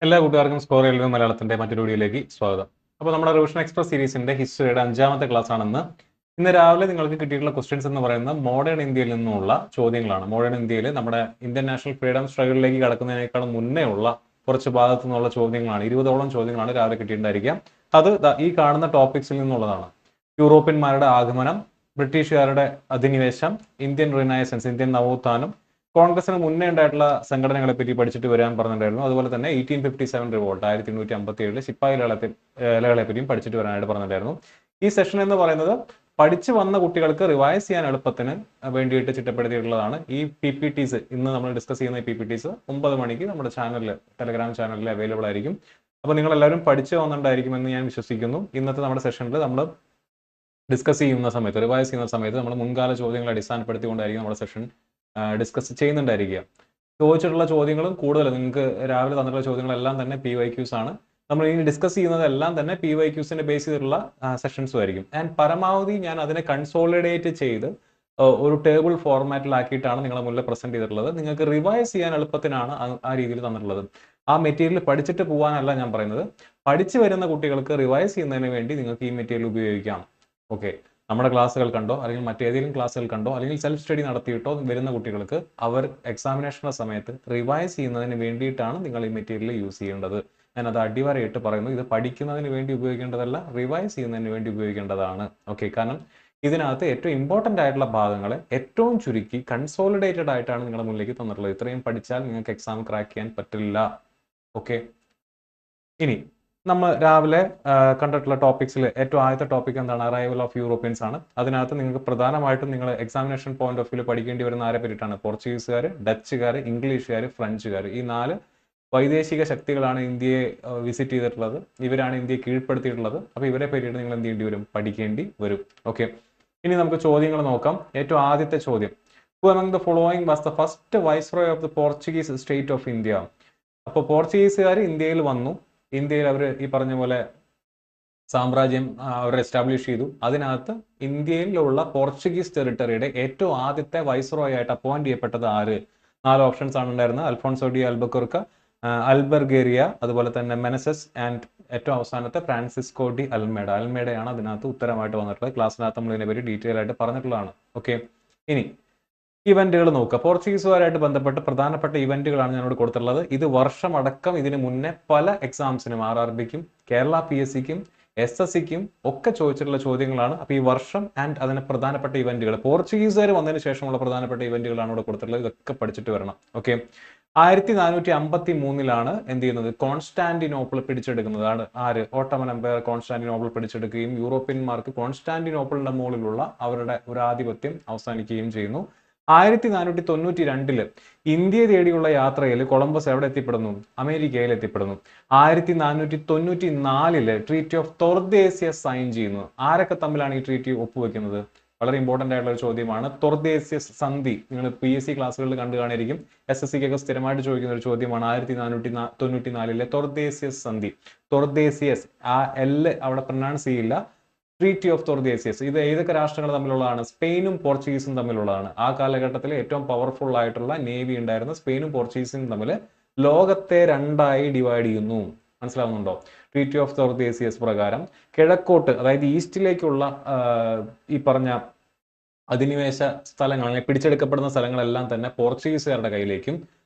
എല്ലാ കൂട്ടുകാർക്കും score LV മലയാളത്തിന്റെ മറ്റൊരു വീഡിയോയിലേക്ക് സ്വാഗതം. അപ്പോൾ നമ്മുടെ റിവിഷൻ എക്സ്പ്രസ് സീരീസിന്റെ ഹിസ്റ്ററിയുടെ 5ാമത്തെ ക്ലാസ് ആണെന്ന്. ഇന്ന് രാവിലെ നിങ്ങൾക്ക് കിട്ടിയിട്ടുള്ള ക്വസ്റ്റ്യൻസ് എന്ന് പറയുന്നത് മോഡേൺ ഇന്ത്യയിൽ നിന്നുള്ള ചോദ്യങ്ങളാണ്. മോഡേൺ ഇന്ത്യയിൽ നമ്മുടെ ഇന്ത്യൻ നാഷണൽ ഫ്രീഡം സ്ട്രഗിളിലേക്ക് കടക്കുന്നതിനേക്കാളും മുന്നേ ഉള്ള കുറച്ച് ഭാഗത്തു നിന്നുള്ള ചോദ്യങ്ങളാണ്. 20ഓളം ചോദ്യങ്ങളാണ് രാവിലെ കിട്ടിയിട്ടുണ്ടായിരിക്കുക. അത് ഈ കാണുന്ന ടോപ്പിക്സിൽ നിന്നുള്ളതാണ്. യൂറോപ്യന്മാരുടെ ആഗമനം, ബ്രിട്ടീഷുകാരുടെ അധിനിവേശം, ഇന്ത്യൻ റിനൈസൻസ്, ഇന്ത്യൻ നവോത്ഥാനം, കോൺഗ്രസിന് മുന്നേ ഉണ്ടായിട്ടുള്ള സംഘടനകളെ പറ്റി പഠിച്ചിട്ട് വരാൻ പറഞ്ഞിട്ടുണ്ടായിരുന്നു. അതുപോലെ തന്നെ 1857 റിവോൾട്ട് 1857 സിപ്പായി ലഹളയെ പറ്റിയും പഠിച്ചിട്ട് വരാനായിട്ട് പറഞ്ഞിട്ടുണ്ടായിരുന്നു. ഈ സെഷൻ എന്ന് പറയുന്നത് പഠിച്ചു വന്ന കുട്ടികൾക്ക് റിവൈസ് ചെയ്യാൻ എളുപ്പത്തിന് വേണ്ടിയിട്ട് ചിട്ടപ്പെടുത്തിയിട്ടുള്ളതാണ്. ഈ PPTs ഇന്ന് നമ്മൾ ഡിസ്കസ് ചെയ്യുന്ന PPTs 9 മണിക്ക് നമ്മുടെ ചാനലിൽ, ടെലഗ്രാം ചാനലിൽ അവൈലബിൾ ആയിരിക്കും. അപ്പോൾ നിങ്ങൾ എല്ലാവരും പഠിച്ചു വന്നിട്ടുണ്ടായിരിക്കുമെന്ന് ഞാൻ വിശ്വസിക്കുന്നു. ഇന്നത്തെ നമ്മുടെ സെഷനിൽ നമ്മൾ ഡിസ്കസ് ചെയ്യുന്ന സമയത്ത്, റിവൈസ് ചെയ്യുന്ന സമയത്ത് നമ്മൾ മുൻകാല ചോദ്യങ്ങളെ അടിസ്ഥാനപ്പെടുത്തിക്കൊണ്ടായിരിക്കും നമ്മുടെ സെഷൻ ഡിസ്കസ് ചെയ്യുന്നുണ്ടായിരിക്കുക. ചോദിച്ചിട്ടുള്ള ചോദ്യങ്ങളും കൂടുതൽ നിങ്ങൾക്ക് രാവിലെ തന്നിട്ടുള്ള ചോദ്യങ്ങളെല്ലാം തന്നെ PYQs ആണ്. നമ്മൾ ഇനി ഡിസ്കസ് ചെയ്യുന്നതെല്ലാം തന്നെ PYQസിനെ ബേസ് ചെയ്തിട്ടുള്ള സെഷൻസും ആയിരിക്കും. ആൻഡ് പരമാവധി ഞാൻ അതിനെ കൺസോളിഡേറ്റ് ചെയ്ത് ഒരു ടേബിൾ ഫോർമാറ്റിലാക്കിയിട്ടാണ് നിങ്ങളുടെ മുന്നിൽ പ്രസന്റ് ചെയ്തിട്ടുള്ളത്. നിങ്ങൾക്ക് റിവൈസ് ചെയ്യാൻ എളുപ്പത്തിനാണ് ആ രീതിയിൽ തന്നിട്ടുള്ളത്. ആ മെറ്റീരിയൽ പഠിച്ചിട്ട് പോകാനല്ല ഞാൻ പറയുന്നത്. പഠിച്ചു വരുന്ന കുട്ടികൾക്ക് റിവൈസ് ചെയ്യുന്നതിന് വേണ്ടി നിങ്ങൾക്ക് ഈ മെറ്റീരിയൽ ഉപയോഗിക്കാം. ഓക്കെ, നമ്മുടെ ക്ലാസ്സുകൾ കണ്ടോ അല്ലെങ്കിൽ മറ്റേതെങ്കിലും ക്ലാസ്സുകൾ കണ്ടോ അല്ലെങ്കിൽ സെൽഫ് സ്റ്റഡി നടത്തിയിട്ടോ വരുന്ന കുട്ടികൾക്ക് അവർ എക്സാമിനേഷന്റെ സമയത്ത് റിവൈസ് ചെയ്യുന്നതിന് വേണ്ടിയിട്ടാണ് നിങ്ങൾ ഈ മെറ്റീരിയൽ യൂസ് ചെയ്യേണ്ടത്. ഞാൻ അത് അടിവരയിട്ട് പറയുന്നു. ഇത് പഠിക്കുന്നതിന് വേണ്ടി ഉപയോഗിക്കേണ്ടതല്ല, റിവൈസ് ചെയ്യുന്നതിന് വേണ്ടി ഉപയോഗിക്കേണ്ടതാണ്. ഓക്കെ, കാരണം ഇതിനകത്ത് ഏറ്റവും ഇമ്പോർട്ടൻ്റ് ആയിട്ടുള്ള ഭാഗങ്ങളെ ഏറ്റവും ചുരുക്കി കൺസോളിഡേറ്റഡ് ആയിട്ടാണ് നിങ്ങളുടെ മുന്നിലേക്ക് തന്നിട്ടുള്ളത്. ഇത്രയും പഠിച്ചാൽ നിങ്ങൾക്ക് എക്സാം ക്രാക്ക് ചെയ്യാൻ പറ്റില്ല. ഓക്കെ, ഇനി നമ്മൾ രാവിലെ കണ്ടിട്ടുള്ള ടോപ്പിക്സിൽ ഏറ്റവും ആദ്യത്തെ ടോപ്പിക് എന്താണ്? അറൈവൽ ഓഫ് യൂറോപ്യൻസ് ആണ്. അതിനകത്ത് നിങ്ങൾക്ക് പ്രധാനമായിട്ടും നിങ്ങൾ എക്സാമിനേഷൻ പോയിന്റ് ഓഫ് വ്യൂ പഠിക്കേണ്ടി വരുന്ന ആരെ പറ്റിയിട്ടാണ്? പോർച്ചുഗീസുകാർ, ഡച്ചുകാർ, ഇംഗ്ലീഷുകാർ, ഫ്രഞ്ചുകാർ. ഈ 4 വൈദേശിക ശക്തികളാണ് ഇന്ത്യയെ വിസിറ്റ് ചെയ്തിട്ടുള്ളത്. ഇവരാണ് ഇന്ത്യയെ കീഴ്പ്പെടുത്തിയിട്ടുള്ളത്. അപ്പോൾ ഇവരെ പറ്റിയിട്ട് നിങ്ങൾ എന്ത് ചെയ്യേണ്ടി വരും? പഠിക്കേണ്ടി വരും. ഓക്കെ, ഇനി നമുക്ക് ചോദ്യങ്ങൾ നോക്കാം. ഏറ്റവും ആദ്യത്തെ ചോദ്യം, who among the following was the first viceroy of the Portuguese state of India? അപ്പോൾ പോർച്ചുഗീസുകാർ ഇന്ത്യയിൽ വന്നു. ഇന്ത്യയിൽ അവർ ഈ പറഞ്ഞ പോലെ സാമ്രാജ്യം അവർ എസ്റ്റാബ്ലിഷ് ചെയ്തു. അതിനകത്ത് ഇന്ത്യയിലുള്ള പോർച്ചുഗീസ് ടെറിട്ടറിയുടെ ഏറ്റവും ആദ്യത്തെ വൈസ്രോയ് ആയിട്ട് അപ്പോയിന്റ് ചെയ്യപ്പെട്ടത് ആര്? 4 ഓപ്ഷൻസ് ആണ് ഉണ്ടായിരുന്നത്. അൽഫോൺസോ ഡി അൽബുക്കർക്ക്, അൽബർഗേറിയ, അതുപോലെ തന്നെ മെനസസ് ആൻഡ് ഏറ്റവും അവസാനത്തെ ഫ്രാൻസിസ്കോ ഡി അൽമേഡ. അൽമേഡയാണ് അതിനകത്ത് ഉത്തരമായിട്ട് വന്നിട്ടുള്ളത്. ക്ലാസ്സിനകത്ത് നമ്മൾ ഇതിനെപ്പറ്റി ഡീറ്റെയിൽ ആയിട്ട് പറഞ്ഞിട്ടുള്ളതാണ്. ഓക്കെ, ഇനി ഇവന്റുകൾ നോക്കുക. പോർച്ചുഗീസുകാരായിട്ട് ബന്ധപ്പെട്ട് പ്രധാനപ്പെട്ട ഇവന്റുകളാണ് ഞാനിവിടെ കൊടുത്തിട്ടുള്ളത്. ഇത് വർഷമടക്കം ഇതിന് മുന്നേ പല എക്സാംസിനും, RRBക്കും കേരള PSCക്കും SSCക്കും ഒക്കെ ചോദിച്ചിട്ടുള്ള ചോദ്യങ്ങളാണ്. അപ്പോൾ ഈ വർഷം ആൻഡ് അതിന് പ്രധാനപ്പെട്ട ഇവന്റുകൾ, പോർച്ചുഗീസുകാർ വന്നതിന് ശേഷമുള്ള പ്രധാനപ്പെട്ട ഇവന്റുകളാണ് ഇവിടെ കൊടുത്തിട്ടുള്ളത്. ഇതൊക്കെ പഠിച്ചിട്ട് വരണം. ഓക്കെ, 1453 എന്ത് ചെയ്യുന്നത്? കോൺസ്റ്റാന്റിനോപ്പിൾ പിടിച്ചെടുക്കുന്നതാണ്. ആര്? ഓട്ടോമൻ എംപയർ കോൺസ്റ്റാന്റിനോപ്പിൾ പിടിച്ചെടുക്കുകയും യൂറോപ്യന്മാർക്ക് കോൺസ്റ്റാന്റിനോപ്പിളിന്റെ മുകളിലുള്ള അവരുടെ ഒരു ആധിപത്യം അവസാനിക്കുകയും ചെയ്യുന്നു. 1492 ഇന്ത്യയെ തേടിയുള്ള യാത്രയിൽ കൊളംബസ് എവിടെ എത്തിപ്പെടുന്നു? അമേരിക്കയിൽ എത്തിപ്പെടുന്നു. 1494 ട്രീറ്റി ഓഫ് ടോർദേസിയസ് സൈൻ ചെയ്യുന്നു. ആരൊക്കെ തമ്മിലാണ് ഈ ട്രീറ്റി ഒപ്പുവെക്കുന്നത്? വളരെ ഇമ്പോർട്ടന്റ് ആയിട്ടുള്ള ഒരു ചോദ്യമാണ്. ടോർദേസിയസ് സന്ധി നിങ്ങൾ PSC ക്ലാസ്സുകളിൽ കണ്ടു കാണിരിക്കും. SSCക്കൊക്കെ സ്ഥിരമായിട്ട് ചോദിക്കുന്ന ഒരു ചോദ്യമാണ്. 1494 ടോർദേസിയസ് സന്ധി. ടോർദേസിയസ്, ആ L അവിടെ പ്രൊനൗൺസ് ചെയ്യില്ല. Treaty of Tordesillas. ഇത് ഏതൊക്കെ രാഷ്ട്രങ്ങൾ തമ്മിലുള്ളതാണ്? സ്പെയിനും പോർച്ചുഗീസും തമ്മിലുള്ളതാണ്. ആ കാലഘട്ടത്തിൽ ഏറ്റവും പവർഫുൾ ആയിട്ടുള്ള നേവി ഉണ്ടായിരുന്ന സ്പെയിനും പോർച്ചുഗീസും തമ്മിൽ ലോകത്തെ 2ആയി ഡിവൈഡ് ചെയ്യുന്നു. മനസ്സിലാവുന്നുണ്ടോ? ട്രീറ്റി ഓഫ് ടോർദേസിയസ് പ്രകാരം കിഴക്കോട്ട്, അതായത് ഈസ്റ്റിലേക്കുള്ള ഈ പറഞ്ഞ അധിനിവേശ സ്ഥലങ്ങൾ അല്ലെങ്കിൽ പിടിച്ചെടുക്കപ്പെടുന്ന സ്ഥലങ്ങളെല്ലാം തന്നെ പോർച്ചുഗീസുകാരുടെ കയ്യിലേക്കും,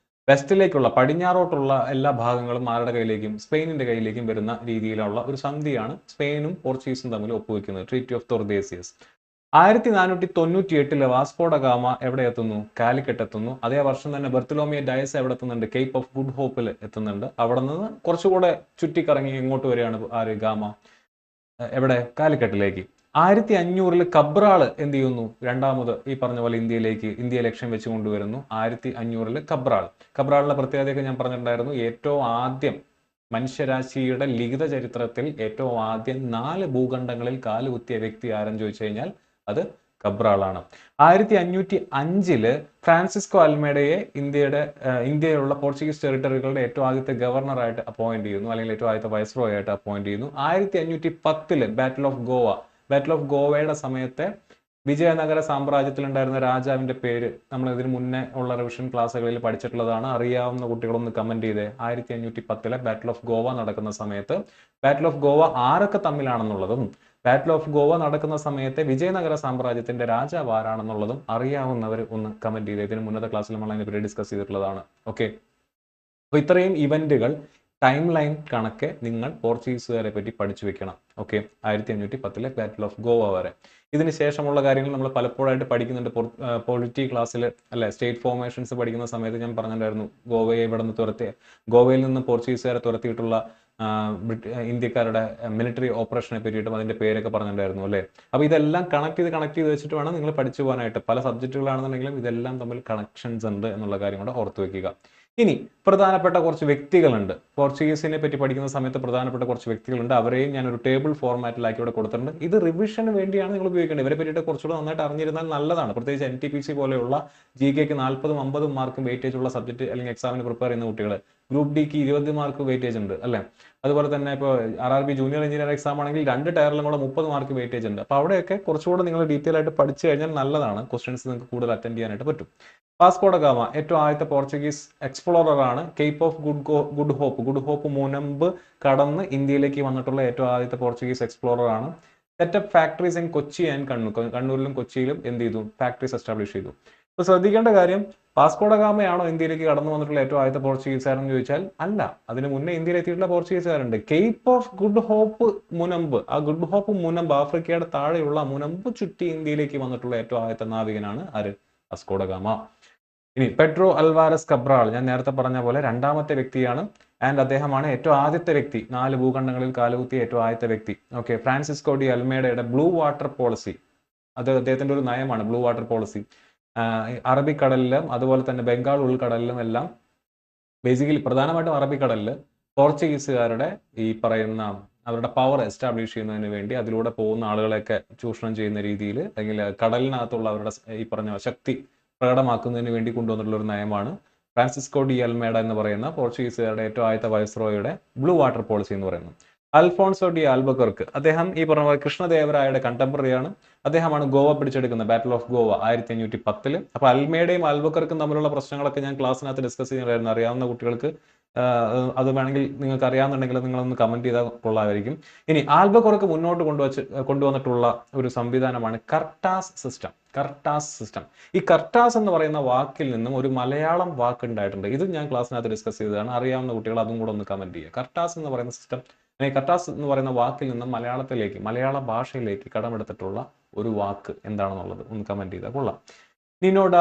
വെസ്റ്റിലേക്കുള്ള പടിഞ്ഞാറോട്ടുള്ള എല്ലാ ഭാഗങ്ങളും ആരുടെ കയ്യിലേക്കും? സ്പെയിനിന്റെ കയ്യിലേക്കും വരുന്ന രീതിയിലുള്ള ഒരു സന്ധിയാണ് സ്പെയിനും പോർച്ചുഗീസും തമ്മിൽ ഒപ്പുവെക്കുന്നത്. Treaty of Tordesillas. 1498 Vasco da Gama എവിടെ എത്തുന്നു? കാലിക്കറ്റ് എത്തുന്നു. അതേ വർഷം തന്നെ ബർത്തലോമിയോ ഡയസ് എവിടെ എത്തുന്നുണ്ട്? കേപ്പ് ഓഫ് ഗുഡ് ഹോപ്പിൽ എത്തുന്നുണ്ട്. അവിടെ നിന്ന് കുറച്ചുകൂടെ ചുറ്റിക്കറങ്ങി എങ്ങോട്ട് വരികയാണ് ആര്? ഗാമ. എവിടെ? കാലിക്കറ്റിലേക്ക്. 1500 കബ്രാള് എന്ത് ചെയ്യുന്നു? രണ്ടാമത് ഈ പറഞ്ഞ പോലെ ഇന്ത്യയെ ലക്ഷ്യം വെച്ച് കൊണ്ടുവരുന്നു. 1500 കബ്രാളിന്റെ പ്രത്യേകതയൊക്കെ ഞാൻ പറഞ്ഞിട്ടുണ്ടായിരുന്നു. ഏറ്റവും ആദ്യം മനുഷ്യരാശിയുടെ ലിഖിത ചരിത്രത്തിൽ ഏറ്റവും ആദ്യം 4 ഭൂഖണ്ഡങ്ങളിൽ കാലുകുത്തിയ വ്യക്തി ആരെന്ന് ചോദിച്ചു കഴിഞ്ഞാൽ അത് കബ്രാളാണ്. 1505 ഫ്രാൻസിസ്കോ അൽമേഡയെ ഇന്ത്യയിലുള്ള പോർച്ചുഗീസ് ടെറിട്ടറികളുടെ ഏറ്റവും ആദ്യത്തെ ഗവർണറായിട്ട് അപ്പോയിന്റ് ചെയ്യുന്നു, അല്ലെങ്കിൽ ഏറ്റവും ആദ്യത്തെ വൈസ്രോയ് ആയിട്ട് അപ്പോയിന്റ് ചെയ്യുന്നു. 1510 ബാറ്റിൽ ഓഫ് ഗോവയുടെ സമയത്തെ വിജയനഗര സാമ്രാജ്യത്തിലുണ്ടായിരുന്ന രാജാവിന്റെ പേര് നമ്മൾ ഇതിന് മുന്നേ ഉള്ള റിവിഷൻ ക്ലാസ്സുകളിൽ പഠിച്ചിട്ടുള്ളതാണ്. അറിയാവുന്ന കുട്ടികളൊന്ന് കമന്റ് ചെയ്തേ. 1510 ബാറ്റിൽ ഓഫ് ഗോവ നടക്കുന്ന സമയത്ത് ബാറ്റിൽ ഓഫ് ഗോവ ആരൊക്കെ തമ്മിലാണെന്നുള്ളതും ബാറ്റിൽ ഓഫ് ഗോവ നടക്കുന്ന സമയത്തെ വിജയനഗര സാമ്രാജ്യത്തിന്റെ രാജാവ് ആരാണെന്നുള്ളതും അറിയാവുന്നവർ ഒന്ന് കമന്റ് ചെയ്തേ. ഇതിന് മുന്നത്തെ ക്ലാസ്സിൽ നമ്മൾ അതിനെപ്പറ്റി ഡിസ്കസ് ചെയ്തിട്ടുള്ളതാണ്. ഓക്കെ, അപ്പൊ ഇത്രയും ഇവന്റുകൾ ടൈം ലൈൻ കണക്കെ നിങ്ങൾ പോർച്ചുഗീസുകാരെ പറ്റി പഠിച്ചു വെക്കണം. ഓക്കെ, 1510 ബാറ്റിൽ ഓഫ് ഗോവ വരെ. ഇതിന് ശേഷമുള്ള കാര്യങ്ങൾ നമ്മൾ പലപ്പോഴായിട്ട് പഠിക്കുന്നുണ്ട്. പൊളിറ്റി ക്ലാസ്സിൽ അല്ലെ, സ്റ്റേറ്റ് ഫോർമേഷൻസ് പഠിക്കുന്ന സമയത്ത് ഞാൻ പറഞ്ഞിട്ടുണ്ടായിരുന്നു ഗോവയെ ഇവിടെ നിന്ന് തുരത്തി, ഗോവയിൽ നിന്ന് പോർച്ചുഗീസുകാരെ തുരത്തിയിട്ടുള്ള ഇന്ത്യക്കാരുടെ മിലിറ്ററി ഓപ്പറേഷനെ പറ്റിയിട്ടും അതിന്റെ പേരൊക്കെ പറഞ്ഞിട്ടുണ്ടായിരുന്നു അല്ലേ. അപ്പൊ ഇതെല്ലാം കണക്ട് ചെയ്ത് വെച്ചിട്ട് വേണം നിങ്ങൾ പഠിച്ചു പോകാനായിട്ട്. പല സബ്ജക്റ്റുകളാണെന്നുണ്ടെങ്കിലും ഇതെല്ലാം തമ്മിൽ കണക്ഷൻസ് ഉണ്ട് എന്നുള്ള കാര്യം കൂടെ ഓർത്ത് വെക്കുക. ഇനി പ്രധാനപ്പെട്ട കുറച്ച് വ്യക്തികളുണ്ട്. പോർച്ചുഗീസിനെ പറ്റി പഠിക്കുന്ന സമയത്ത് പ്രധാനപ്പെട്ട കുറച്ച് വ്യക്തികളുണ്ട്. അവരെയും ഞാൻ ഒരു ടേബിൾ ഫോർമാറ്റിലാക്കി ഇവിടെ കൊടുത്തിട്ടുണ്ട്. ഇത് റിവിഷന് വേണ്ടിയാണ് നിങ്ങൾ ഉപയോഗിക്കേണ്ടത്. ഇവരെ പറ്റിയിട്ട് കുറച്ചുകൂടെ നന്നായിട്ട് അറിഞ്ഞിരുന്നാൽ നല്ലതാണ്. പ്രത്യേകിച്ച് NTPC പോലെയുള്ള GK 40 50 മാർക്കും വെയിറ്റേജ് ഉള്ള സബ്ജക്ട് അല്ലെങ്കിൽ എക്സാമിന് പ്രിപ്പയർ ചെയ്യുന്ന കുട്ടികൾ, ഗ്രൂപ്പ് ഡിക്ക് 20 മാർക്ക് വെയിറ്റേജ് ഉണ്ട് അല്ലെ. അതുപോലെ തന്നെ ഇപ്പോൾ RRB ജൂനിയർ എഞ്ചിനീയർ എക്സാം ആണെങ്കിൽ 2 ടയറിലും കൂടെ 30 മാർക്ക് വെയിറ്റേജ് ഉണ്ട്. അപ്പൊ അവിടെയൊക്കെ കുറച്ചുകൂടെ നിങ്ങൾ ഡീറ്റെയിൽ ആയിട്ട് പഠിച്ചു കഴിഞ്ഞാൽ നല്ലതാണ്. ക്വസ്റ്റ്യൻസ് നിങ്ങൾക്ക് കൂടുതൽ അറ്റൻഡ് ചെയ്യാനായിട്ട് പറ്റും. വാസ്കോ ഡ ഗാമ ഏറ്റവും ആദ്യത്തെ പോർച്ചുഗീസ് എക്സ്പ്ലോറർ ആണ്. കേപ്പ് ഓഫ് ഗുഡ് ഹോപ്പ് മുനമ്പ് കടന്ന് ഇന്ത്യയിലേക്ക് വന്നിട്ടുള്ള ഏറ്റവും ആദ്യത്തെ പോർച്ചുഗീസ് എക്സ്പ്ലോറർ ആണ്. Setup factories in Kochi and കണ്ണൂരിലും കൊച്ചിയിലും എന്ത് ചെയ്തു? ഫാക്ടറീസ് എസ്റ്റാബ്ലിഷ് ചെയ്തു. അപ്പൊ ശ്രദ്ധിക്കേണ്ട കാര്യം, വാസ്കോ ഡ ഗാമയാണോ ഇന്ത്യയിലേക്ക് കടന്നു വന്നിട്ടുള്ള ഏറ്റവും ആദ്യത്തെ പോർച്ചുഗീസുകാരെന്ന് ചോദിച്ചാൽ അല്ല. അതിന് മുന്നേ ഇന്ത്യയിൽ എത്തിയിട്ടുള്ള പോർച്ചുഗീസുകാരുണ്ട്. കേപ്പ് ഓഫ് ഗുഡ് ഹോപ്പ് മുനമ്പ്, ആ ഗുഡ് ഹോപ്പ് മുനമ്പ്, ആഫ്രിക്കയുടെ താഴെയുള്ള മുനമ്പ് ചുറ്റി ഇന്ത്യയിലേക്ക് വന്നിട്ടുള്ള ഏറ്റവും ആദ്യത്തെ നാവികനാണ് ആര്? Vasco da Gama. ഇനി പെഡ്രോ അൽവാരസ് കബ്രാൾ, ഞാൻ നേരത്തെ പറഞ്ഞ പോലെ രണ്ടാമത്തെ വ്യക്തിയാണ്. ആൻഡ് അദ്ദേഹമാണ് ഏറ്റവും ആദ്യത്തെ വ്യക്തി, 4 ഭൂഖണ്ഡങ്ങളിൽ കാലുകുത്തിയ ഏറ്റവും ആദ്യത്തെ വ്യക്തി. ഓക്കെ, ഫ്രാൻസിസ്കോ ഡി അൽമേഡയുടെ ബ്ലൂ വാട്ടർ പോളിസി, അത് അദ്ദേഹത്തിന്റെ ഒരു നയമാണ്. ബ്ലൂ വാട്ടർ പോളിസി അറബിക്കടലിലും അതുപോലെ തന്നെ ബംഗാൾ ഉൾക്കടലിലും എല്ലാം, ബേസിക്കലി പ്രധാനമായിട്ടും അറബിക്കടലിൽ പോർച്ചുഗീസുകാരുടെ ഈ പറയുന്ന അവരുടെ പവർ എസ്റ്റാബ്ലിഷ് ചെയ്യുന്നതിന് വേണ്ടി അതിലൂടെ പോകുന്ന ആളുകളെയൊക്കെ ചൂഷണം ചെയ്യുന്ന രീതിയിൽ, അല്ലെങ്കിൽ കടലിനകത്തുള്ള അവരുടെ ഈ പറഞ്ഞ ശക്തി പ്രകടമാക്കുന്നതിന് വേണ്ടി കൊണ്ടുവന്നിട്ടുള്ള ഒരു നയമാണ് ഫ്രാൻസിസ്കോ ഡി അൽമേഡ എന്ന് പറയുന്ന പോർച്ചുഗീസുകാരുടെ ഏറ്റവും ആദ്യത്തെ വൈസ്രോയുടെ ബ്ലൂ വാട്ടർ പോളിസി എന്ന് പറയുന്നത്. അൽഫോൺസോ ഡി ആൽബക്കർക്ക്, അദ്ദേഹം ഈ പറഞ്ഞ പോലെ കൃഷ്ണദേവരായയുടെ കണ്ടംപററിയാണ്. അദ്ദേഹമാണ് ഗോവ പിടിച്ചെടുക്കുന്നത്, ബാറ്റിൽ ഓഫ് ഗോവ 1510. അപ്പൊ അൽമേഡയും ആൽബക്കർക്കും തമ്മിലുള്ള പ്രശ്നങ്ങളൊക്കെ ഞാൻ ക്ലാസ്സിനകത്ത് ഡിസ്കസ് ചെയ്യുന്നതായിരുന്നു. അറിയാവുന്ന കുട്ടികൾക്ക് അത് വേണമെങ്കിൽ നിങ്ങൾക്ക് അറിയാവുന്നുണ്ടെങ്കിൽ നിങ്ങളൊന്ന് കമന്റ് ചെയ്താൽ കൊള്ളാമായിരിക്കും. ഇനി ആൽബക്കർക്ക് മുന്നോട്ട് കൊണ്ടുവന്നിട്ടുള്ള ഒരു സംവിധാനമാണ് കർട്ടാസ് സിസ്റ്റം. ഈ കർട്ടാസ് എന്ന് പറയുന്ന വാക്കിൽ നിന്നും ഒരു മലയാളം വാക്ക് ഉണ്ടായിട്ടുണ്ട്. ഇത് ഞാൻ ക്ലാസ്സിനകത്ത് ഡിസ്കസ് ചെയ്തതാണ്. അറിയാവുന്ന കുട്ടികൾ അതും കൂടെ ഒന്ന് കമന്റ് ചെയ്യുക. കർട്ടാസ് എന്ന് പറയുന്ന സിസ്റ്റം, കർട്ടാസ് എന്ന് പറയുന്ന വാക്കിൽ നിന്നും മലയാള ഭാഷയിലേക്ക് കടമെടുത്തിട്ടുള്ള ഒരു വാക്ക് എന്താണെന്നുള്ളത് ഒന്ന് കമന്റ് ചെയ്താൽ കൊള്ളാം. നിനോഡ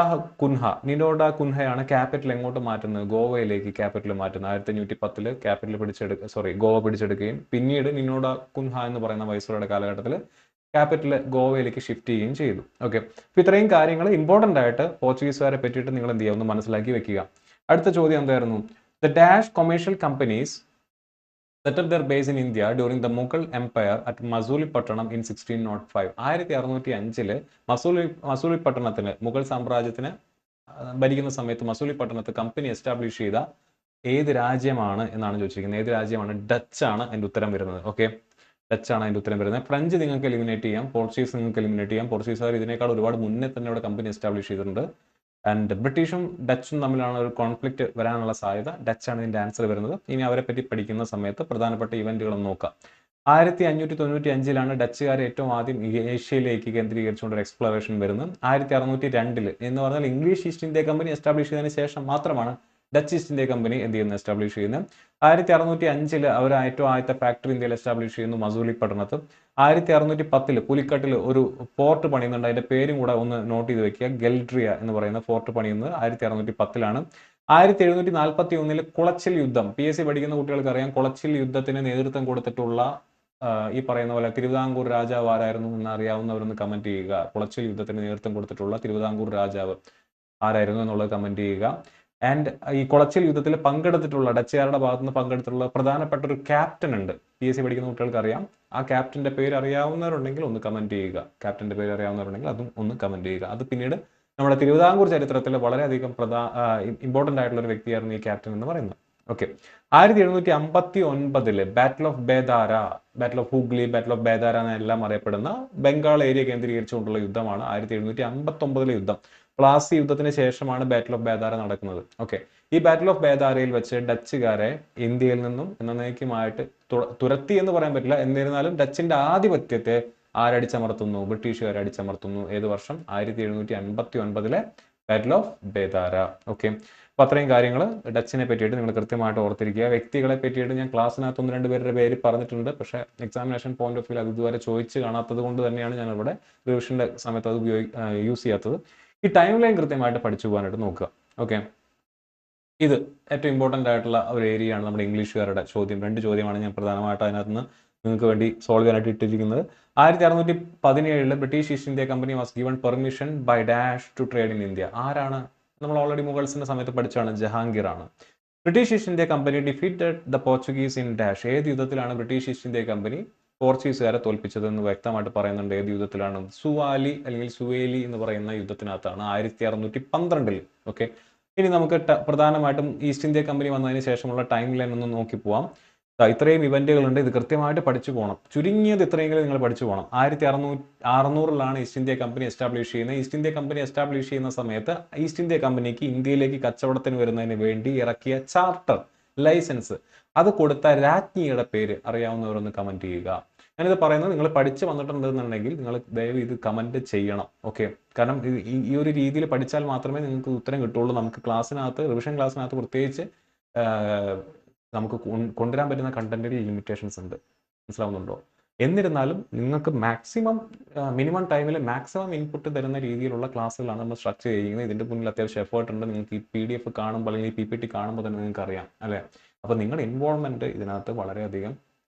കുൻഹയാണ് ക്യാപിറ്റൽ എങ്ങോട്ട് മാറ്റുന്നത്? ഗോവയിലേക്ക് ക്യാപിറ്റൽ മാറ്റുന്നത്. 1510 ക്യാപിറ്റൽ ഗോവ പിടിച്ചെടുക്കുകയും പിന്നീട് നിനോഡ കുൻഹ എന്ന് പറയുന്ന വൈസ്രോയുടെ കാലഘട്ടത്തിൽ ക്യാപിറ്റൽ ഗോവയിലേക്ക് ഷിഫ്റ്റ് ചെയ്യുകയും ചെയ്തു. ഓക്കെ, അപ്പൊ ഇത്രയും കാര്യങ്ങൾ ഇമ്പോർട്ടന്റ് ആയിട്ട് പോർച്ചുഗീസുകാരെ പറ്റിയിട്ട് നിങ്ങൾ എന്ത് ചെയ്യുക, ഒന്ന് മനസ്സിലാക്കി വെക്കുക. അടുത്ത ചോദ്യം എന്തായിരുന്നു? The dash commercial companies set up their base in India during the Mughal Empire at Masulipatanam in 1605. 1605 മസൂലിപട്ടണത്തിന്, Mughal സാമ്രാജ്യത്തിന് ഭരിക്കുന്ന സമയത്ത് മസൂലിപട്ടണത്ത് കമ്പനി എസ്റ്റാബ്ലിഷ് ചെയ്ത ഏത് രാജ്യമാണ് എന്നാണ് ചോദിച്ചിരിക്കുന്നത്. ഏത് രാജ്യമാണ്? ഡച്ച് ആണ് അതിന്റെ ഉത്തരം വരുന്നത്. ഓക്കെ, ഡച്ച് ആണ് അതിന്റെ ഉത്തരം വരുന്നത്. ഫ്രഞ്ച് നിങ്ങൾക്ക് എലിമിനേറ്റ് ചെയ്യാം, പോർച്ചുഗീസ് നിങ്ങൾക്ക് എലിമിനേറ്റ് ചെയ്യാം. പോർച്ചുഗീസുകാർ ഇതിനേക്കാൾ ഒരുപാട് മുന്നേ തന്നെ ഇവിടെ കമ്പനി എസ്റ്റാബ്ലിഷ് ചെയ്തിട്ടുണ്ട്. ആൻഡ് ബ്രിട്ടീഷും ഡച്ചും തമ്മിലാണ് ഒരു കോൺഫ്ലിക്റ്റ് വരാനുള്ള സാധ്യത. ഡച്ച് ആണ് ഇതിന്റെ ആൻസർ വരുന്നത്. ഇനി അവരെ പറ്റി പഠിക്കുന്ന സമയത്ത് പ്രധാനപ്പെട്ട ഇവന്റുകൾ നോക്കാം. 1595 ഡച്ചുകാർ ഏറ്റവും ആദ്യം ഏഷ്യയിലേക്ക് കേന്ദ്രീകരിച്ചുകൊണ്ട് ഒരു എക്സ്പ്ലോറേഷൻ വരുന്നത്. 1602 എന്ന് പറഞ്ഞാൽ English east India Company establish ചെയ്തതിനു ശേഷം മാത്രമാണ് ഡച്ച് ഈസ്റ്റ് ഇന്ത്യ കമ്പനി എന്ത് ചെയ്യുന്നത്? എസ്റ്റാബ്ലിഷ് ചെയ്യുന്നത്. 1605 അവർ ഏറ്റവും ആദ്യത്തെ ഫാക്ടറി ഇന്ത്യയിൽ എസ്റ്റാബ്ലിഷ് ചെയ്യുന്നു മസൂലിപട്ടണത്ത്. 1610 പുലിക്കട്ടിൽ ഒരു ഫോർട്ട് പണിയുന്നുണ്ട്. അതിന്റെ പേരും കൂടെ ഒന്ന് നോട്ട് ചെയ്ത് വെക്കുക. ഗെൽഡ്രിയ എന്ന് പറയുന്ന ഫോർട്ട് പണിയുന്നത് 1610. 1741 കുളച്ചിൽ യുദ്ധം. PSC പഠിക്കുന്ന കുട്ടികൾക്ക് അറിയാം. കുളച്ചിൽ യുദ്ധത്തിന് നേതൃത്വം കൊടുത്തിട്ടുള്ള ഈ പറയുന്ന പോലെ തിരുവിതാംകൂർ രാജാവ് ആരായിരുന്നു എന്ന് അറിയാവുന്നവരൊന്ന് കമന്റ് ചെയ്യുക. കുളച്ചിൽ യുദ്ധത്തിന് നേതൃത്വം കൊടുത്തിട്ടുള്ള തിരുവിതാംകൂർ രാജാവ് ആരായിരുന്നു എന്നുള്ളത് കമന്റ് ചെയ്യുക. ആൻഡ് ഈ കുളച്ചിൽ യുദ്ധത്തിൽ പങ്കെടുത്തിട്ടുള്ള ഡച്ചുകാരുടെ ഭാഗത്ത് നിന്ന് പങ്കെടുത്തിട്ടുള്ള പ്രധാനപ്പെട്ട ഒരു ക്യാപ്റ്റൻ ഉണ്ട്. PSC പഠിക്കുന്ന കുട്ടികൾക്ക് അറിയാം. ആ ക്യാപ്റ്റന്റെ പേര് അറിയാവുന്നവരുണ്ടെങ്കിൽ ഒന്ന് കമന്റ് ചെയ്യുക. ക്യാപ്റ്റന്റെ പേര് അറിയാവുന്നവരുണ്ടെങ്കിൽ അതും ഒന്ന് കമന്റ് ചെയ്യുക. അത് പിന്നീട് നമ്മുടെ തിരുവിതാംകൂർ ചരിത്രത്തിൽ വളരെയധികം ഇമ്പോർട്ടന്റ് ആയിട്ടുള്ള ഒരു വ്യക്തിയായിരുന്നു ഈ ക്യാപ്റ്റൻ എന്ന് പറയുന്നത്. Okay. 1759 battle of Bedara, battle of Hooghly, battle of Bedara എന്നെല്ലാം അറിയപ്പെടുന്ന ബംഗാൾ ഏരിയ കേന്ദ്രീകരിച്ചുകൊണ്ടുള്ള യുദ്ധമാണ് 1759 യുദ്ധം. പ്ലാസി യുദ്ധത്തിന് ശേഷമാണ് ബാറ്റിൽ ഓഫ് ബേദാര നടക്കുന്നത്. ഓക്കെ. ഈ ബാറ്റിൽ ഓഫ് ബേദാരയിൽ വെച്ച് ഡച്ചുകാരെ ഇന്ത്യയിൽ നിന്നും എന്നേക്കുമായിട്ട് തുരത്തി എന്ന് പറയാൻ പറ്റില്ല, എന്നിരുന്നാലും ഡച്ചിന്റെ ആധിപത്യത്തെ ആരടിച്ചമർത്തുന്നു? ബ്രിട്ടീഷുകാർ അടിച്ചമർത്തുന്നു. ഏത് വർഷം? 1759 ബാറ്റിൽ ഓഫ് ബേദാര. ഓക്കെ. അപ്പൊ അത്രയും കാര്യങ്ങൾ ഡച്ചിനെ പറ്റിയിട്ട് നിങ്ങൾ കൃത്യമായിട്ട് ഓർത്തിരിക്കുക. വ്യക്തികളെ പറ്റിയിട്ട് ഞാൻ ക്ലാസ്സിനകത്ത് 1-2 പേരുടെ പേര് പറഞ്ഞിട്ടുണ്ട്, പക്ഷേ എക്സാമിനേഷൻ പോയിന്റ് ഓഫ് വ്യൂ അത് ഇതുവരെ ചോദിച്ച് കാണാത്തത് കൊണ്ട് തന്നെയാണ് ഞാൻ ഇവിടെ റിവിഷന്റെ സമയത്ത് അത് യൂസ് ചെയ്യാത്തത്. ഈ ടൈം ലൈൻ കൃത്യമായിട്ട് പഠിച്ചു പോകാനായിട്ട് നോക്കുക. ഓക്കെ. ഇത് ഏറ്റവും ഇമ്പോർട്ടൻ്റ് ആയിട്ടുള്ള ഒരു ഏരിയ ആണ് നമ്മുടെ ഇംഗ്ലീഷുകാരുടെ ചോദ്യം. 2 ചോദ്യമാണ് ഞാൻ പ്രധാനമായിട്ട് അതിനകത്ത് നിന്ന് നിങ്ങൾക്ക് വേണ്ടി സോൾവ് ചെയ്യാനായിട്ട് ഇട്ടിരിക്കുന്നത്. 1617 British East India company was given permission by dash to trade in India. ആരാണ്? നമ്മൾ ഓൾറെഡി മുഗൾസിന്റെ സമയത്ത് പഠിച്ചാണ്, ജഹാംഗീർ ആണ്. British East India company defeated the Portuguese in dash. ഏത് യുദ്ധത്തിലാണ് ബ്രിട്ടീഷ് ഈസ്റ്റ് ഇന്ത്യ കമ്പനി പോർച്ചുഗീസുകാരെ തോൽപ്പിച്ചത് എന്ന് വ്യക്തമായിട്ട് പറയുന്നുണ്ട്. ഏത് യുദ്ധത്തിലാണ്? സുവാലി അല്ലെങ്കിൽ സുവേലി എന്ന് പറയുന്ന യുദ്ധത്തിനകത്താണ് 1612. ഓക്കെ. ഇനി നമുക്ക് പ്രധാനമായിട്ടും ഈസ്റ്റ് ഇന്ത്യ കമ്പനി വന്നതിന് ശേഷമുള്ള ടൈം ലൈൻ ഒന്ന് നോക്കി പോവാം. ഇത്രയും ഇവന്റുകളുണ്ട്, ഇത് കൃത്യമായിട്ട് പഠിച്ചു പോകണം. ചുരുങ്ങിയത് ഇത്രയെങ്കിലും നിങ്ങൾ പഠിച്ചു പോകണം. 1600 ഈസ്റ്റ് ഇന്ത്യ കമ്പനി എസ്റ്റാബ്ലിഷ് ചെയ്യുന്നത്. ഈസ്റ്റ് ഇന്ത്യ കമ്പനി എസ്റ്റാബ്ലിഷ് ചെയ്യുന്ന സമയത്ത് ഈസ്റ്റ് ഇന്ത്യ കമ്പനിക്ക് ഇന്ത്യയിലേക്ക് കച്ചവടത്തിന് വരുന്നതിന് വേണ്ടി ഇറക്കിയ ചാർട്ടർ ലൈസൻസ് അത് കൊടുത്ത രാജ്ഞിയുടെ പേര് അറിയാവുന്നവരൊന്ന് കമന്റ് ചെയ്യുക. ഞാനിത് പറയുന്നത് നിങ്ങൾ പഠിച്ചു വന്നിട്ടുണ്ടെന്നുണ്ടെങ്കിൽ നിങ്ങൾ ദയവ് ഇത് കമന്റ് ചെയ്യണം. ഓക്കെ. കാരണം ഈ ഒരു രീതിയിൽ പഠിച്ചാൽ മാത്രമേ നിങ്ങൾക്ക് ഉത്തരം കിട്ടുള്ളൂ. നമുക്ക് ക്ലാസ്സിനകത്ത്, റിവിഷൻ ക്ലാസ്സിനകത്ത് പ്രത്യേകിച്ച് നമുക്ക് കൊണ്ടുവരാൻ പറ്റുന്ന കണ്ടന്റിൽ ലിമിറ്റേഷൻസ് ഉണ്ട്. മനസ്സിലാവുന്നുണ്ടോ? എന്നിരുന്നാലും നിങ്ങൾക്ക് മിനിമം ടൈമിൽ മാക്സിമം ഇൻപുട്ട് തരുന്ന രീതിയിലുള്ള ക്ലാസ്സുകളാണ് നമ്മൾ സ്ട്രക്ചർ ചെയ്യുന്നത്. ഇതിന്റെ മുന്നിൽ അത്യാവശ്യം എഫേർട്ട് ഉണ്ട്. നിങ്ങൾക്ക് ഈ PDF കാണുമ്പോൾ അല്ലെങ്കിൽ PPT കാണുമ്പോൾ തന്നെ നിങ്ങൾക്ക് അറിയാം, അല്ലേ? അപ്പോൾ നിങ്ങളുടെ ഇൻവോൾവ്മെന്റ് ഇതിനകത്ത് വളരെയധികം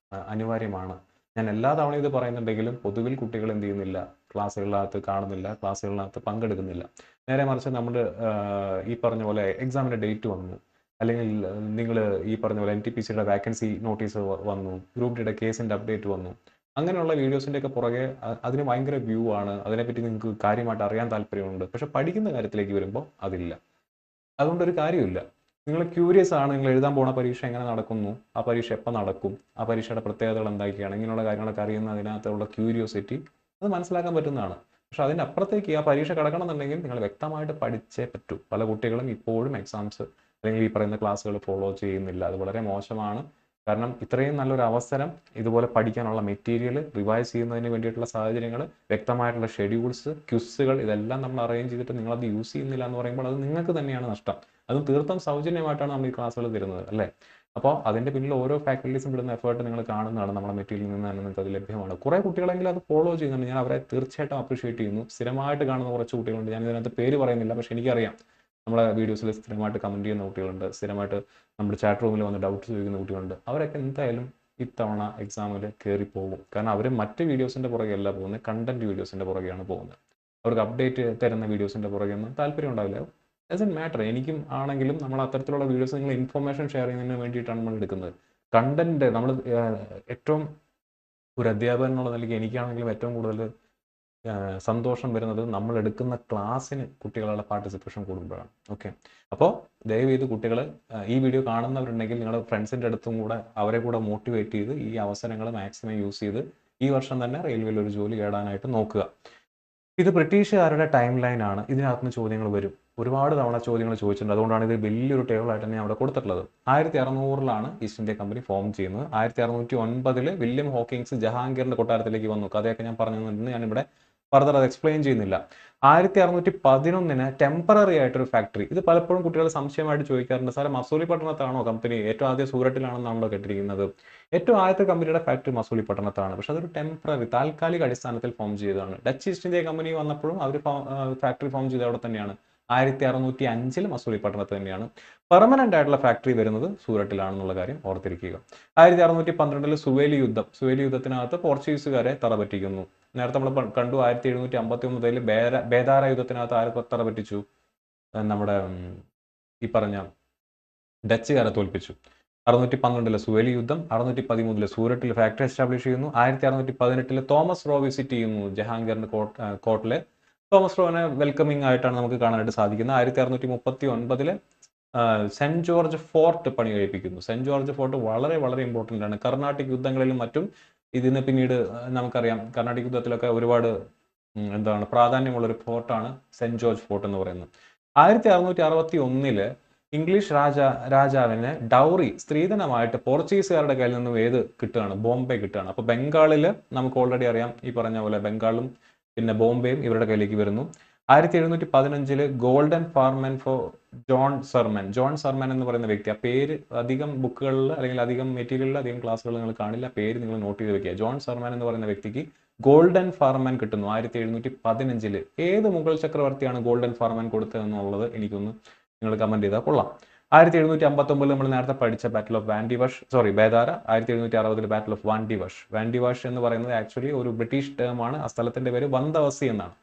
അനിവാര്യമാണ്. ഞാൻ എല്ലാ തവണയും ഇത് പറയുന്നുണ്ടെങ്കിലും പൊതുവിൽ കുട്ടികൾ എന്ത് ചെയ്യുന്നില്ല? ക്ലാസ്സുകളിനകത്ത് കാണുന്നില്ല, ക്ലാസ്സുകളിനകത്ത് പങ്കെടുക്കുന്നില്ല. നേരെ മറിച്ച് നമ്മൾ ഈ പറഞ്ഞ പോലെ എക്സാമിന്റെ ഡേറ്റ് വന്നു, അല്ലെങ്കിൽ നിങ്ങൾ ഈ പറഞ്ഞ പോലെ NTPCയുടെ വാക്കൻസി നോട്ടീസ് വന്നു, ഗ്രൂപ്പ് ഡിയുടെ കേസിന്റെ അപ്ഡേറ്റ് വന്നു, അങ്ങനെയുള്ള വീഡിയോസിന്റെ ഒക്കെ പുറകെ അതിന് ഭയങ്കര വ്യൂ ആണ്. അതിനെപ്പറ്റി നിങ്ങൾക്ക് കാര്യമായിട്ട് അറിയാൻ താല്പര്യമുണ്ട്. പക്ഷെ പഠിക്കുന്ന കാര്യത്തിലേക്ക് വരുമ്പോൾ അതില്ല. അതുകൊണ്ടൊരു കാര്യമില്ല. നിങ്ങൾ ക്യൂരിയസ് ആണ്, നിങ്ങൾ എഴുതാൻ പോണ പരീക്ഷ എങ്ങനെ നടക്കുന്നു, ആ പരീക്ഷ എപ്പോൾ നടക്കും, ആ പരീക്ഷയുടെ പ്രത്യേകതകൾ എന്തൊക്കെയാണ്, ഇങ്ങനെയുള്ള കാര്യങ്ങളൊക്കെ അറിയുന്നതിനകത്തുള്ള ക്യൂരിയോസിറ്റി അത് മനസ്സിലാക്കാൻ പറ്റുന്നതാണ്. പക്ഷെ അതിൻ്റെ അപ്പുറത്തേക്ക് ആ പരീക്ഷ കിടക്കണമെന്നുണ്ടെങ്കിൽ നിങ്ങൾ വ്യക്തമായിട്ട് പഠിച്ചേ പറ്റൂ. പല കുട്ടികളും ഇപ്പോഴും എക്സാംസ് അല്ലെങ്കിൽ ഈ പറയുന്ന ക്ലാസ്സുകൾ ഫോളോ ചെയ്യുന്നില്ല. അത് വളരെ മോശമാണ്. കാരണം ഇത്രയും നല്ലൊരു അവസരം, ഇതുപോലെ പഠിക്കാനുള്ള മെറ്റീരിയൽ റിവൈസ് ചെയ്യുന്നതിന് വേണ്ടിയിട്ടുള്ള സാഹചര്യങ്ങൾ, വ്യക്തമായിട്ടുള്ള ഷെഡ്യൂൾസ്, ക്വിസുകൾ, ഇതെല്ലാം നമ്മൾ അറേഞ്ച് ചെയ്തിട്ട് നിങ്ങളത് യൂസ് ചെയ്യുന്നില്ല എന്ന് പറയുമ്പോൾ അത് നിങ്ങൾക്ക് തന്നെയാണ് നഷ്ടം. അതും തീർത്തും സൗജന്യമായിട്ടാണ് നമ്മൾ ഈ ക്ലാസ്സുകൾ തരുന്നത്, അല്ലേ? അപ്പോൾ അതിൻ്റെ പിന്നിൽ ഓരോ ഫാക്കൽറ്റീസും വിടുന്ന എഫേർട്ട് നിങ്ങൾ കാണുന്നതാണ്. നമ്മുടെ മെറ്റീരിയലിൽ നിന്ന് തന്നെ നിങ്ങൾക്ക് അത് ലഭ്യമാണ്. കുറേ കുട്ടികളെങ്കിലും അത് ഫോളോ ചെയ്യുന്നുണ്ട്. ഞാൻ അവരെ തീർച്ചയായിട്ടും അപ്രീഷിയേറ്റ് ചെയ്യുന്നു. സ്ഥിരമായിട്ട് കാണുന്ന കുറച്ച് കുട്ടികളുണ്ട്. ഞാൻ ഇതിനകത്ത് പേര് പറയുന്നില്ല, പക്ഷെ എനിക്കറിയാം നമ്മളെ വീഡിയോസിൽ സ്ഥിരമായിട്ട് കമൻറ്റ് ചെയ്യുന്ന കുട്ടികളുണ്ട്, സ്ഥിരമായിട്ട് നമ്മുടെ ചാറ്റ് റൂമിൽ വന്ന് ഡൗട്ട്സ് ചോദിക്കുന്ന കുട്ടികളുണ്ട്. അവരൊക്കെ എന്തായാലും ഇത്തവണ എക്സാമിൽ കയറി പോകും. കാരണം അവർ മറ്റ് വീഡിയോസിൻ്റെ പുറകെയല്ല പോകുന്നത്, കണ്ടന്റ് വീഡിയോസിൻ്റെ പുറകെയാണ് പോകുന്നത്. അവർക്ക് അപ്ഡേറ്റ് തരുന്ന വീഡിയോസിൻ്റെ പുറകെയൊന്നും താല്പര്യം ഉണ്ടാവില്ല. Doesn't matter. എനിക്കും ആണെങ്കിലും നമ്മൾ അത്തരത്തിലുള്ള വീഡിയോസ് നിങ്ങൾ ഇൻഫർമേഷൻ ഷെയർ ചെയ്യുന്നതിന് വേണ്ടിയിട്ടാണ് നമ്മൾ എടുക്കുന്നത്. കണ്ടന്റ് നമ്മൾ ഏറ്റവും ഒരു അധ്യാപകൻ എന്നുള്ള നിലയ്ക്ക് എനിക്കാണെങ്കിലും ഏറ്റവും കൂടുതൽ സന്തോഷം വരുന്നത് നമ്മൾ എടുക്കുന്ന ക്ലാസ്സിന് കുട്ടികളുടെ പാർട്ടിസിപ്പേഷൻ കൂടുമ്പോഴാണ്. ഓക്കെ. അപ്പോൾ ദയവ് ചെയ്ത് കുട്ടികൾ ഈ വീഡിയോ കാണുന്നവരുണ്ടെങ്കിൽ നിങ്ങളുടെ ഫ്രണ്ട്സിൻ്റെ അടുത്തും കൂടെ അവരെ കൂടെ മോട്ടിവേറ്റ് ചെയ്ത് ഈ അവസരങ്ങൾ മാക്സിമം യൂസ് ചെയ്ത് ഈ വർഷം തന്നെ റെയിൽവേയിൽ ഒരു ജോലി നേടാനായിട്ട് നോക്കുക. ഇത് ബ്രിട്ടീഷുകാരുടെ ടൈം ലൈൻ ആണ്. ഇതിനകത്തുനിന്ന് ചോദ്യങ്ങൾ വരും. ഒരുപാട് തവണ ചോദ്യങ്ങൾ ചോദിച്ചിട്ടുണ്ട്. അതുകൊണ്ടാണ് ഇത് വലിയൊരു ടേബിളായിട്ട് തന്നെ അവിടെ കൊടുത്തിട്ടുള്ളത്. 1600 ഈസ്റ്റ് ഇന്ത്യ കമ്പനി ഫോം ചെയ്യുന്നത്. 1609 വില്യം ഹോക്കിങ്സ് ജഹാംഗീറിന്റെ കൊട്ടാരത്തിലേക്ക് വന്നു. കഥയൊക്കെ ഞാൻ പറഞ്ഞിട്ടുണ്ട്, ഞാനിവിടെ ഫർദർ അത് എക്സ്പ്ലെയിൻ ചെയ്യുന്നില്ല. 1611 ടെമ്പററി ആയിട്ടൊരു ഫാക്ടറി. ഇത് പലപ്പോഴും കുട്ടികൾ സംശയമായിട്ട് ചോദിക്കാറുണ്ട്, സാറേ മസൂലിപട്ടണത്താണോ കമ്പനി? ഏറ്റവും ആദ്യം സൂററ്റിലാണെന്നാണല്ലോ കേട്ടിരിക്കുന്നത്. ഏറ്റവും ആദ്യത്തെ കമ്പനിയുടെ ഫാക്ടറി മസൂലിപട്ടണത്താണ്. പക്ഷെ അതൊരു ടെമ്പററി, താൽക്കാലിക അടിസ്ഥാനത്തിൽ ഫോം ചെയ്തതാണ്. ഡച്ച് ഈസ്റ്റ് ഇന്ത്യ കമ്പനി വന്നപ്പോഴും അവർ ഫാക്ടറി ഫോം ചെയ്ത് അവിടെ തന്നെയാണ്. 1605 മസൂലിപട്ടണത്ത് തന്നെയാണ്. പെർമനന്റ് ആയിട്ടുള്ള ഫാക്ടറി വരുന്നത് സൂററ്റിലാണെന്നുള്ള കാര്യം ഓർത്തിരിക്കുക. 1612 സുവേലി യുദ്ധം. സുവേലി യുദ്ധത്തിനകത്ത് പോർച്ചുഗീസുകാരെ തറപറ്റിക്കുന്നു. നേരത്തെ നമ്മൾ കണ്ടു 1759 ബേദാര യുദ്ധത്തിനകത്ത് ആരെ തറപറ്റിച്ചു? നമ്മുടെ ഈ പറഞ്ഞ ഡച്ചുകാരെ തോൽപ്പിച്ചു. 612 സുവേലി യുദ്ധം. 613 സൂററ്റിൽ ഫാക്ടറി എസ്റ്റാബ്ലിഷ് ചെയ്യുന്നു. 1618 തോമസ് റോ വിസിറ്റ് ചെയ്യുന്നു ജഹാംഗീറിന്റെ കോർട്ടിലെ. തോമസ് റോനെ വെൽക്കമിംഗ് ആയിട്ടാണ് നമുക്ക് കാണാനായിട്ട് സാധിക്കുന്നത്. 1639 സെന്റ് ജോർജ് ഫോർട്ട് പണി കഴിപ്പിക്കുന്നു. സെന്റ് ജോർജ് ഫോർട്ട് വളരെ വളരെ ഇമ്പോർട്ടൻ്റ് ആണ്. കർണാട്ടിക് യുദ്ധങ്ങളിലും മറ്റും ഇതിന് പിന്നീട് നമുക്കറിയാം കർണാട്ടിക് യുദ്ധത്തിലൊക്കെ ഒരുപാട് എന്താണ് പ്രാധാന്യമുള്ളൊരു ഫോർട്ടാണ് സെന്റ് ജോർജ് ഫോർട്ട് എന്ന് പറയുന്നത്. 1661 ഇംഗ്ലീഷ് രാജാവിന് ഡൗറി സ്ത്രീധനമായിട്ട് പോർച്ചുഗീസുകാരുടെ കയ്യിൽ നിന്നും കിട്ടുകയാണ്? ബോംബെ കിട്ടുകയാണ്. അപ്പോൾ ബംഗാളിൽ നമുക്ക് ഓൾറെഡി അറിയാം, ഈ പറഞ്ഞ പോലെ ബംഗാളും പിന്നെ ബോംബെയും ഇവരുടെ കയ്യിലേക്ക് വരുന്നു. 1715 ഗോൾഡൻ ഫാർമൻ ഫോർ ജോൺ സർമൻ എന്ന് പറയുന്ന വ്യക്തി, ആ പേര് അധികം ബുക്കുകളിൽ അല്ലെങ്കിൽ അധികം മെറ്റീരിയലിൽ അധികം ക്ലാസ്സുകളിൽ നിങ്ങൾ കാണില്ല, പേര് നിങ്ങൾ നോട്ട് ചെയ്ത് വെക്കുക. ജോൺ സർമൻ എന്ന് പറയുന്ന വ്യക്തിക്ക് ഗോൾഡൻ ഫാർമൻ കിട്ടുന്നു 1715. ഏത് മുഗൾ ചക്രവർത്തിയാണ് ഗോൾഡൻ ഫാർമൻ കൊടുത്തതെന്നുള്ളത് എനിക്കൊന്ന് നിങ്ങൾ കമന്റ് ചെയ്താൽ കൊള്ളാം. 1759 നമ്മൾ നേരത്തെ പഠിച്ച ബാറ്റിൽ ഓഫ് ബേദാര. 1760 ബാറ്റിൽ ഓഫ് വാൻഡിവാഷ് എന്ന് പറയുന്നത് ആക്ച്വലി ഒരു ബ്രിട്ടീഷ് ടേം ആണ്. ആ സ്ഥലത്തിന്റെ പേര് വന്തവസി എന്നാണ്.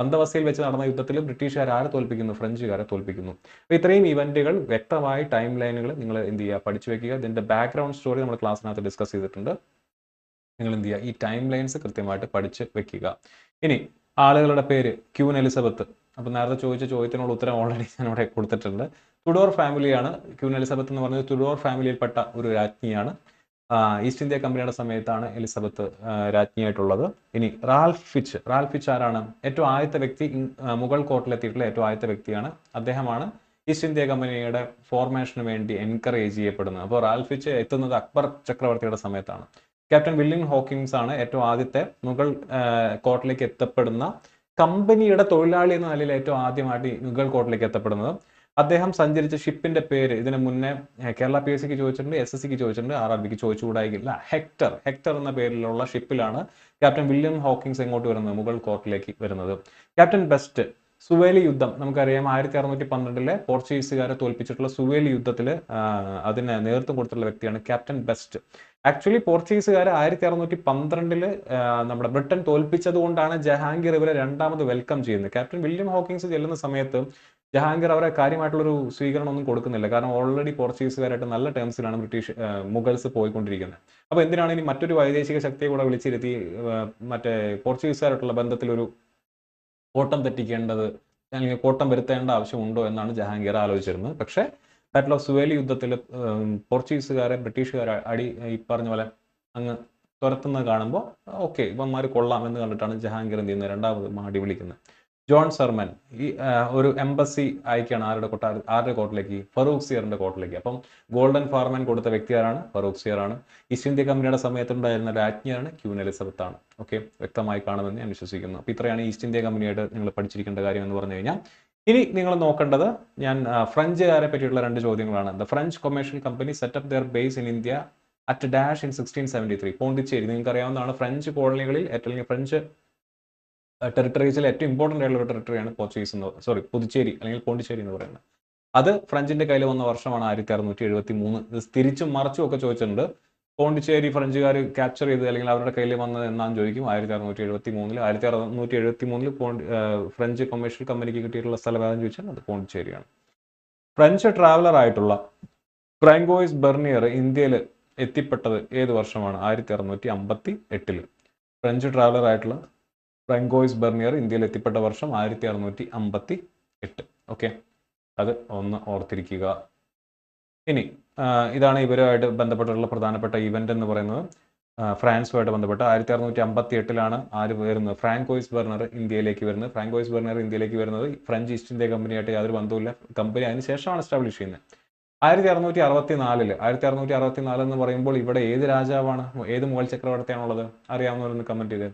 വന്തവസിയിൽ വെച്ച് നടന്ന യുദ്ധത്തിൽ ബ്രിട്ടീഷുകാർ ആരെ തോൽപ്പിക്കുന്നു? ഫ്രഞ്ചുകാരെ തോൽപ്പിക്കുന്നു. അപ്പോൾ ഇത്രയും ഇവന്റുകൾ വ്യക്തമായി ടൈം ലൈനുകൾ നിങ്ങൾ എന്ത് ചെയ്യുക, പഠിച്ചു വെക്കുക. ഇതിന്റെ ബാക്ക്ഗ്രൗണ്ട് സ്റ്റോറി നമ്മൾ ക്ലാസ്സിനകത്ത് ഡിസ്കസ് ചെയ്തിട്ടുണ്ട്. നിങ്ങൾ എന്ത് ചെയ്യുക, ഈ ടൈം ലൈൻസ് കൃത്യമായിട്ട് പഠിച്ച് വെക്കുക. ഇനി ആളുകളുടെ പേര് ക്യൂൻ എലിസബത്ത്. അപ്പോൾ നേരത്തെ ചോദിച്ച ചോദ്യത്തിനുള്ള ഉത്തരം ഓൾറെഡി ഞാൻ ഇവിടെ കൊടുത്തിട്ടുണ്ട്. തുഡോർ ഫാമിലിയാണ്. ക്യൂൻ എലിസബത്ത് എന്ന് പറയുന്നത് തുഡോർ ഫാമിലിയിൽപ്പെട്ട ഒരു രാജ്ഞിയാണ്. ഈസ്റ്റ് ഇന്ത്യ കമ്പനിയുടെ സമയത്താണ് എലിസബത്ത് രാജ്ഞിയായിട്ടുള്ളത്. ഇനി റാൽഫ് ഫിച്ച് ആരാണ്? ഏറ്റവും ആദ്യത്തെ വ്യക്തി, മുഗൾ കോർട്ടിലെത്തിയിട്ടുള്ള ഏറ്റവും ആദ്യത്തെ വ്യക്തിയാണ്. അദ്ദേഹമാണ് ഈസ്റ്റ് ഇന്ത്യ കമ്പനിയുടെ ഫോർമേഷന് വേണ്ടി എൻകറേജ് ചെയ്യപ്പെടുന്നത്. അപ്പോൾ റാൽഫ് ഫിച്ച് എത്തുന്നത് അക്ബർ ചക്രവർത്തിയുടെ സമയത്താണ്. ക്യാപ്റ്റൻ വില്യം ഹോക്കിൻസ് ആണ് ഏറ്റവും ആദ്യത്തെ മുഗൾ കോർട്ടിലേക്ക് എത്തപ്പെടുന്ന കമ്പനിയുടെ തൊഴിലാളി എന്ന നിലയിൽ ഏറ്റവും ആദ്യമായിട്ട് മുഗൾ കോർട്ടിലേക്ക് എത്തപ്പെടുന്നത്. അദ്ദേഹം സഞ്ചരിച്ച ഷിപ്പിന്റെ പേര് ഇതിന് മുന്നേ കേരള PSC ചോദിച്ചിട്ടുണ്ട്, SSC ചോദിച്ചിട്ടുണ്ട്, RRB ചോദിച്ചുകൂടായില്ല. ഹെക്ടർ എന്ന പേരിലുള്ള ഷിപ്പിലാണ് ക്യാപ്റ്റൻ വില്യം ഹോക്കിൻസ് എങ്ങോട്ട് വരുന്നത്? മുഗൾ കോർട്ടിലേക്ക് വരുന്നത്. ക്യാപ്റ്റൻ ബെസ്റ്റ്, സുവേലി യുദ്ധം നമുക്കറിയാം. 1612 പോർച്ചുഗീസുകാരെ തോൽപ്പിച്ചിട്ടുള്ള സുവേലി യുദ്ധത്തിൽ അതിന് നേതൃത്വം കൊടുത്തിട്ടുള്ള വ്യക്തിയാണ് ക്യാപ്റ്റൻ ബെസ്റ്റ്. ആക്ച്വലി പോർച്ചുഗീസുകാരെ 1612 നമ്മുടെ ബ്രിട്ടൻ തോൽപ്പിച്ചത് കൊണ്ടാണ് ജഹാംഗീർ ഇവരെ രണ്ടാമത് വെൽക്കം ചെയ്യുന്നത്. ക്യാപ്റ്റൻ വില്യം ഹോക്കിൻസ് ചെല്ലുന്ന സമയത്ത് ജഹാംഗീർ അവരെ കാര്യമായിട്ടുള്ളൊരു സ്വീകരണം ഒന്നും കൊടുക്കുന്നില്ല. കാരണം ഓൾറെഡി പോർച്ചുഗീസുകാരായിട്ട് നല്ല ടേംസിലാണ് മുഗൾസ് പോയിക്കൊണ്ടിരിക്കുന്നത്. അപ്പോൾ എന്തിനാണ് ഇനി മറ്റൊരു വൈദേശിക ശക്തിയെ കൂടെ വിളിച്ചിരുത്തി മറ്റേ പോർച്ചുഗീസുകാരായിട്ടുള്ള ബന്ധത്തിലൊരു കോട്ടം തെറ്റിക്കേണ്ടത് അല്ലെങ്കിൽ കോട്ടം വരുത്തേണ്ട ആവശ്യമുണ്ടോ എന്നാണ് ജഹാംഗീർ ആലോചിച്ചിരുന്നത്. പക്ഷേ ബാറ്റിൽ ഓഫ് സുവേലി യുദ്ധത്തിൽ പോർച്ചുഗീസുകാരെ ബ്രിട്ടീഷുകാരെ ഈ പറഞ്ഞ പോലെ അങ്ങ് തുരത്തുന്നത് കാണുമ്പോൾ ഓക്കെ ഇവന്മാർ കൊള്ളാം എന്ന് കണ്ടിട്ടാണ് ജഹാംഗീർ എന്ത് ചെയ്യുന്നത്? രണ്ടാമത് മാടി വിളിക്കുന്നത്. ജോൺ സർമൻ ഈ ഒരു എംബസി അയക്കുകയാണ് ആരുടെ കോർട്ടിലേക്ക്? ഫറൂഖ് സിയറിന്റെ കോർട്ടിലേക്ക്. അപ്പം ഗോൾഡൻ ഫാർമൻ കൊടുത്ത വ്യക്തി ആരാണ്? ഫറൂഖ് സിയർ ആണ്. ഈസ്റ്റ് ഇന്ത്യ കമ്പനിയുടെ സമയത്തുണ്ടായിരുന്ന രാജ്ഞിയാണ് ക്യൂൻ എലിസബത്ത് ആണ്. ഓക്കെ, വ്യക്തമായി കാണുമെന്ന് ഞാൻ വിശ്വസിക്കുന്നു. അപ്പോൾ ഇത്രയാണ് ഈസ്റ്റ് ഇന്ത്യ കമ്പനിയായിട്ട് നിങ്ങൾ പഠിച്ചിരിക്കേണ്ട കാര്യം എന്ന് പറഞ്ഞു കഴിഞ്ഞാൽ. ഇനി നിങ്ങൾ നോക്കേണ്ടത് ഞാൻ ഫ്രഞ്ചുകാരെ പറ്റിയിട്ടുള്ള 2 ചോദ്യങ്ങളാണ്. The French commercial company set up their base in India at dash in 1673. Pondicherry നിങ്ങൾക്ക് അറിയാവുന്നതാണ്. ഫ്രഞ്ച് കോളനികളിൽ അല്ലെങ്കിൽ ഫ്രഞ്ച് ടെറിട്ടറീസിൽ ഏറ്റവും ഇമ്പോർട്ടൻ്റ് ആയിട്ടുള്ള ഒരു ടെറിട്ടറിയാണ് പുതുച്ചേരി അല്ലെങ്കിൽ പോണ്ടിച്ചേരി എന്ന് പറയുന്നത്. അത് ഫ്രഞ്ചിന്റെ കയ്യിൽ വന്ന വർഷമാണ് 1673. ഇത് തിരിച്ചും മറിച്ചും ഒക്കെ ചോദിച്ചിട്ടുണ്ട്. പോണ്ടിച്ചേരി ഫ്രഞ്ചുകാർ ക്യാപ്ചർ ചെയ്ത് അല്ലെങ്കിൽ അവരുടെ കയ്യിൽ വന്നത് എന്നാന്ന് ചോദിക്കും. 1673. 1673 ഫ്രഞ്ച് കൊമേഴ്ഷ്യൽ കമ്പനിക്ക് കിട്ടിയിട്ടുള്ള സ്ഥലം ഏതാണെന്ന് ചോദിച്ചാൽ അത് പോണ്ടിച്ചേരിയാണ്. ഫ്രഞ്ച് ട്രാവലർ ആയിട്ടുള്ള ഫ്രാങ്കോയിസ് ബെർണിയർ ഇന്ത്യയിൽ എത്തിപ്പെട്ടത് ഏത് വർഷമാണ്? 1658. ഫ്രഞ്ച് ട്രാവലർ ആയിട്ടുള്ള ഫ്രാങ്കോയിസ് ബെർണിയർ ഇന്ത്യയിൽ എത്തിപ്പെട്ട വർഷം 1658. ഓക്കെ, അത് ഒന്ന് ഓർത്തിരിക്കുക. ഇനി ഇതാണ് ഇവരുമായിട്ട് ബന്ധപ്പെട്ടുള്ള പ്രധാനപ്പെട്ട ഇവന്റ് എന്ന് പറയുന്നത്. ഫ്രാൻസുമായിട്ട് ബന്ധപ്പെട്ട 1658 ആര് വരുന്നത്? ഫ്രാങ്കോയിസ് ബെർണർ ഇന്ത്യയിലേക്ക് വരുന്നത്. ഫ്രാങ്കോയിസ് ബെർണർ ഇന്ത്യയിലേക്ക് വരുന്നത് ഫ്രഞ്ച് ഈസ്റ്റ് ഇന്ത്യ കമ്പനിയായിട്ട് യാതൊരു ബന്ധവുമില്ല. കമ്പനി അതിന് ശേഷമാണ് എസ്റ്റാബ്ലിഷ് ചെയ്യുന്നത്. 1664 എന്ന് പറയുമ്പോൾ ഇവിടെ ഏത് രാജാവാണ്, ഏത് മുഗൾ ചക്രവർത്തിയാണുള്ളത്? അറിയാവുന്നവരൊന്ന് കമന്റ് ചെയ്ത്.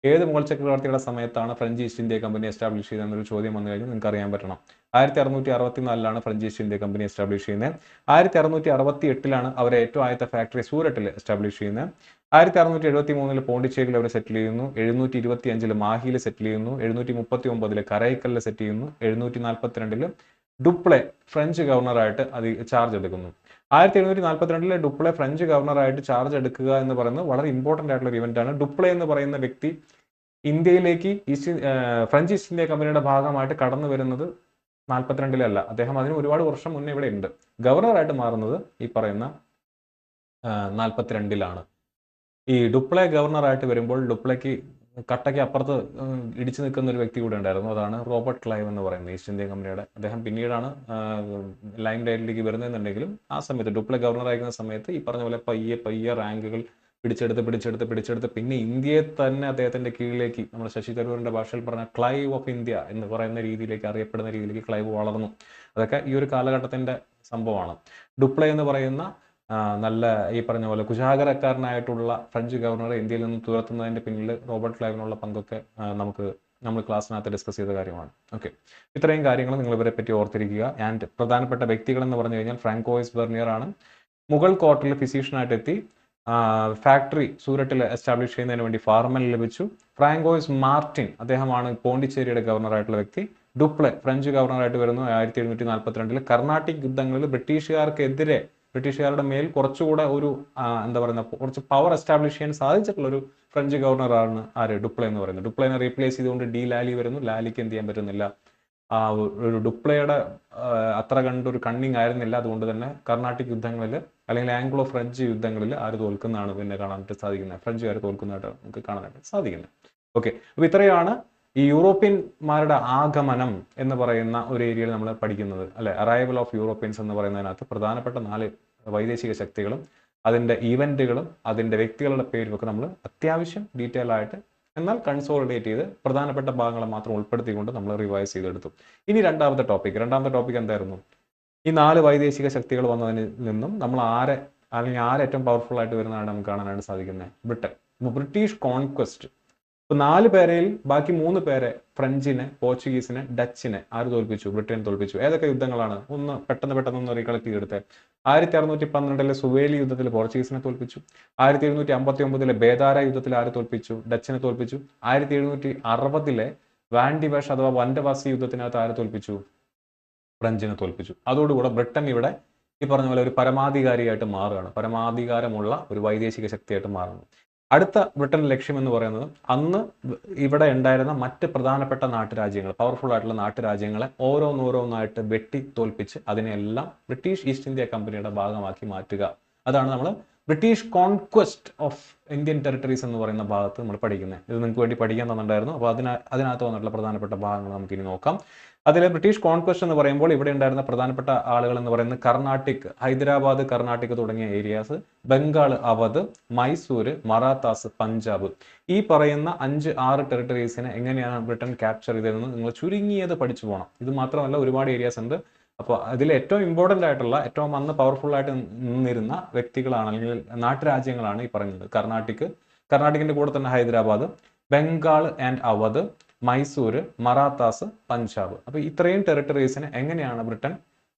ഏത് മുഗൾ ചക്രവർത്തിയുടെ സമയത്താണ് French East India Company establish ചെയ്തതെന്നൊരു ചോദ്യം വന്നു കഴിഞ്ഞാൽ നിങ്ങൾക്ക് അറിയാൻ പറ്റണം. 1664 French East India Company establish ചെയ്യുന്നത്. 1668 അവരെ ഏറ്റവും ആദ്യത്തെ ഫാക്ടറി സൂരറ്റിൽ എസ്റ്റാബ്ലിഷ് ചെയ്യുന്നത്. 1673 പോണ്ടിച്ചേരിയിൽ അവർ സെറ്റിൽ ചെയ്യുന്നു. 725 മാഹിയിൽ സെറ്റിൽ ചെയ്യുന്നു. 739 കരൈക്കലിൽ സെറ്റ് ചെയ്യുന്നു. 742 ഡുപ്ലെ ഫ്രഞ്ച് ഗവർണറായിട്ട് അത് ചാർജ് എടുക്കുന്നു. 1742 ഡുപ്ലെ ഫ്രഞ്ച് ഗവർണറായിട്ട് ചാർജ് എടുക്കുക എന്ന് പറയുന്നത് വളരെ ഇമ്പോർട്ടൻ്റ് ആയിട്ടുള്ള ഒരു ഇവന്റ് ആണ്. ഡുപ്ലെ എന്ന് പറയുന്ന വ്യക്തി ഇന്ത്യയിലേക്ക് ഫ്രഞ്ച് ഈസ്റ്റ് ഇന്ത്യ കമ്പനിയുടെ ഭാഗമായിട്ട് കടന്നു വരുന്നത് 42 അദ്ദേഹം അതിന് ഒരുപാട് വർഷം മുന്നേ ഇവിടെ ഉണ്ട്. ഗവർണറായിട്ട് മാറുന്നത് ഈ പറയുന്ന 42 ഈ ഡുപ്ലെ ഗവർണറായിട്ട് വരുമ്പോൾ ഡുപ്ലെക്ക് കട്ടയ്ക്ക് അപ്പുറത്ത് ഇടിച്ചു നിൽക്കുന്ന ഒരു വ്യക്തി കൂടെ ഉണ്ടായിരുന്നു. അതാണ് റോബർട്ട് ക്ലൈവ് എന്ന് പറയുന്നത്, ഈസ്റ്റ് ഇന്ത്യ കമ്പനിയുടെ. അദ്ദേഹം പിന്നീടാണ് ലൈം ലൈറ്റിലേക്ക് വരുന്നതെന്നുണ്ടെങ്കിലും ആ സമയത്ത് ഡുപ്ലെ ഗവർണർ ആയിരിക്കുന്ന സമയത്ത് ഈ പറഞ്ഞ പോലെ പയ്യെ പയ്യെ റാങ്കുകൾ പിടിച്ചെടുത്ത് പിന്നെ ഇന്ത്യയെ തന്നെ അദ്ദേഹത്തിന്റെ കീഴിലേക്ക്, നമ്മുടെ ശശി തരൂരിന്റെ ഭാഷയിൽ പറഞ്ഞ ക്ലൈവ് ഓഫ് ഇന്ത്യ എന്ന് പറയുന്ന രീതിയിലേക്ക്, അറിയപ്പെടുന്ന രീതിയിലേക്ക് ക്ലൈവ് വളർന്നു. അതൊക്കെ ഈ ഒരു കാലഘട്ടത്തിന്റെ സംഭവമാണ്. ഡുപ്ലെ എന്ന് പറയുന്ന നല്ല ഈ പറഞ്ഞ പോലെ കുശാഗരക്കാരനായിട്ടുള്ള ഫ്രഞ്ച് ഗവർണറെ ഇന്ത്യയിൽ നിന്ന് തുരത്തുന്നതിന്റെ പിന്നിൽ റോബർട്ട് ക്ലൈവിനുള്ള പങ്കൊക്കെ നമ്മൾ ക്ലാസ്സിനകത്ത് ഡിസ്കസ് ചെയ്ത കാര്യമാണ്. ഓക്കെ, ഇത്രയും കാര്യങ്ങൾ നിങ്ങൾ ഇവരെ പറ്റി ഓർത്തിരിക്കുക. ആൻഡ് പ്രധാനപ്പെട്ട വ്യക്തികൾ എന്ന് പറഞ്ഞു കഴിഞ്ഞാൽ ഫ്രാങ്കോയിസ് ബെർണിയർ ആണ്. മുഗൾ കോർട്ടിൽ ഫിസീഷ്യനായിട്ട് എത്തി. ഫാക്ടറി സൂററ്റിൽ എസ്റ്റാബ്ലിഷ് ചെയ്യുന്നതിന് വേണ്ടി ഫാർമൽ ലഭിച്ചു. ഫ്രാങ്കോയിസ് മാർട്ടിൻ, അദ്ദേഹമാണ് പോണ്ടിച്ചേരിയുടെ ഗവർണറായിട്ടുള്ള വ്യക്തി. ഡുപ്ലെ ഫ്രഞ്ച് ഗവർണറായിട്ട് വരുന്നു 1742 കർണാട്ടിക് യുദ്ധങ്ങളിൽ ബ്രിട്ടീഷുകാരുടെ മേൽ കുറച്ചുകൂടെ ഒരു എന്താ പറയുക, കുറച്ച് പവർ എസ്റ്റാബ്ലിഷ് ചെയ്യാൻ സാധിച്ചിട്ടുള്ള ഒരു ഫ്രഞ്ച് ഗവർണറാണ് ആര്, ഡുപ്ലെ എന്ന് പറയുന്നത്. ഡുപ്ലെനെ റീപ്ലേസ് ചെയ്തുകൊണ്ട് ഡി ലാലി വരുന്നു. ലാലിക്ക് എന്ത് ചെയ്യാൻ പറ്റുന്നില്ല, ഒരു ഡുപ്ലെയുടെ അത്ര കണ്ടൊരു കണ്ണിങ് ആയിരുന്നില്ല. അതുകൊണ്ട് തന്നെ കർണാട്ടിക് യുദ്ധങ്ങളിൽ അല്ലെങ്കിൽ ആംഗ്ലോ ഫ്രഞ്ച് യുദ്ധങ്ങളിൽ ആര് തോൽക്കുന്നതാണ് പിന്നെ കാണാനായിട്ട് സാധിക്കുന്നത്, ഫ്രഞ്ചുകാർ തോൽക്കുന്നതായിട്ട് നമുക്ക് കാണാനായിട്ട് സാധിക്കുന്നത്. ഓക്കെ, അപ്പോൾ ഇത്രയാണ് ഈ യൂറോപ്യന്മാരുടെ ആഗമനം എന്ന് പറയുന്ന ഒരു ഏരിയയിൽ നമ്മൾ പഠിക്കുന്നത്, അല്ലെ. അറൈവൽ ഓഫ് യൂറോപ്യൻസ് എന്ന് പറയുന്നതിനകത്ത് പ്രധാനപ്പെട്ട 4 വൈദേശിക ശക്തികളും അതിന്റെ ഈവന്റുകളും അതിന്റെ വ്യക്തികളുടെ പേരും ഒക്കെ നമ്മൾ അത്യാവശ്യം ഡീറ്റെയിൽ ആയിട്ട് എന്നാൽ കൺസോളിഡേറ്റ് ചെയ്ത് പ്രധാനപ്പെട്ട ഭാഗങ്ങളെ മാത്രം ഉൾപ്പെടുത്തിക്കൊണ്ട് നമ്മൾ റിവൈസ് ചെയ്തെടുത്തു. ഇനി രണ്ടാമത്തെ ടോപ്പിക് എന്തായിരുന്നു? ഈ 4 വൈദേശിക ശക്തികൾ വന്നതിൽ നിന്നും നമ്മൾ ആരേറ്റവും പവർഫുൾ ആയിട്ട് വരുന്നതാണ് നമുക്ക് കാണാനായിട്ട് സാധിക്കുന്നത്, ബ്രിട്ടൻ. British conquest. ഇപ്പൊ 4 പേരെയിൽ ബാക്കി 3 പേരെ, ഫ്രഞ്ചിനെ, പോർച്ചുഗീസിനെ, ഡച്ചിനെ ആര് തോൽപ്പിച്ചു? ബ്രിട്ടൻ തോൽപ്പിച്ചു. ഏതൊക്കെ യുദ്ധങ്ങളാണ്? ഒന്ന് പെട്ടെന്ന് റീകളക്ട് ചെയ്തെടുത്ത്. 1612 സുവേലി യുദ്ധത്തിൽ പോർച്ചുഗീസിനെ തോൽപ്പിച്ചു. 1759 ബേദാര യുദ്ധത്തിൽ ആര് തോൽപ്പിച്ചു? ഡച്ചിനെ തോൽപ്പിച്ചു. 1760 വാൻഡിവാഷ് അഥവാ വൻഡവാസി യുദ്ധത്തിനകത്ത് ആര് തോൽപ്പിച്ചു? ഫ്രഞ്ചിനെ തോൽപ്പിച്ചു. അതോടുകൂടെ ബ്രിട്ടൻ ഇവിടെ ഈ പറഞ്ഞ പോലെ ഒരു പരമാധികാരിയായിട്ട് മാറുകയാണ്, പരമാധികാരമുള്ള ഒരു വൈദേശിക ശക്തിയായിട്ട് മാറുന്നു. അടുത്ത ബ്രിട്ടൻ ലക്ഷ്യം എന്ന് പറയുന്നത് അന്ന് ഇവിടെ ഉണ്ടായിരുന്ന മറ്റ് പ്രധാനപ്പെട്ട നാട്ടുരാജ്യങ്ങൾ, പവർഫുൾ ആയിട്ടുള്ള നാട്ടുരാജ്യങ്ങളെ ഓരോന്നോരോന്നായിട്ട് വെട്ടി തോൽപ്പിച്ച് അതിനെല്ലാം ബ്രിട്ടീഷ് ഈസ്റ്റ് ഇന്ത്യ കമ്പനിയുടെ ഭാഗമാക്കി മാറ്റുക. അതാണ് നമ്മൾ British conquest of Indian territories എന്ന് പറയുന്ന ഭാഗത്ത് നമ്മൾ പഠിക്കുന്നത്. ഇത് നിങ്ങൾക്ക് വേണ്ടി പഠിക്കാൻ തന്നിട്ടുണ്ടായിരുന്നു. അപ്പോൾ അതിനകത്ത് വന്നിട്ടുള്ള പ്രധാനപ്പെട്ട ഭാഗങ്ങൾ നമുക്ക് ഇനി നോക്കാം. അതിൽ ബ്രിട്ടീഷ് കോൺക്വസ്റ്റ് എന്ന് പറയുമ്പോൾ ഇവിടെ ഉണ്ടായിരുന്ന പ്രധാനപ്പെട്ട ആളുകൾ എന്ന് പറയുന്നത് കർണാട്ടിക്, ഹൈദരാബാദ്, കർണാട്ടിക് തുടങ്ങിയ ഏരിയാസ്, ബംഗാൾ, അവധ്, മൈസൂര്, മറാത്താസ്, പഞ്ചാബ്. ഈ പറയുന്ന 5-6 ടെറിട്ടറീസിനെ എങ്ങനെയാണ് ബ്രിട്ടൻ ക്യാപ്ചർ ചെയ്തതെന്ന് നിങ്ങൾ ചുരുങ്ങിയത് പഠിച്ചു പോകണം. ഇത് മാത്രമല്ല ഒരുപാട് ഏരിയാസ് ഉണ്ട്. അപ്പോൾ അതിൽ ഏറ്റവും ഇമ്പോർട്ടൻ്റ് ആയിട്ടുള്ള, ഏറ്റവും അന്ന് പവർഫുൾ ആയിട്ട് നിന്നിരുന്ന വ്യക്തികളാണ് അല്ലെങ്കിൽ നാട്ടുരാജ്യങ്ങളാണ് ഈ പറയുന്നത്. കർണാട്ടിക്കിന്റെ കൂടെ തന്നെ ഹൈദരാബാദ്, ബംഗാൾ ആൻഡ് അവധ്, മൈസൂര്, മറാത്താസ്, പഞ്ചാബ്. അപ്പൊ ഇത്രയും ടെറിട്ടറീസിനെ എങ്ങനെയാണ് ബ്രിട്ടൻ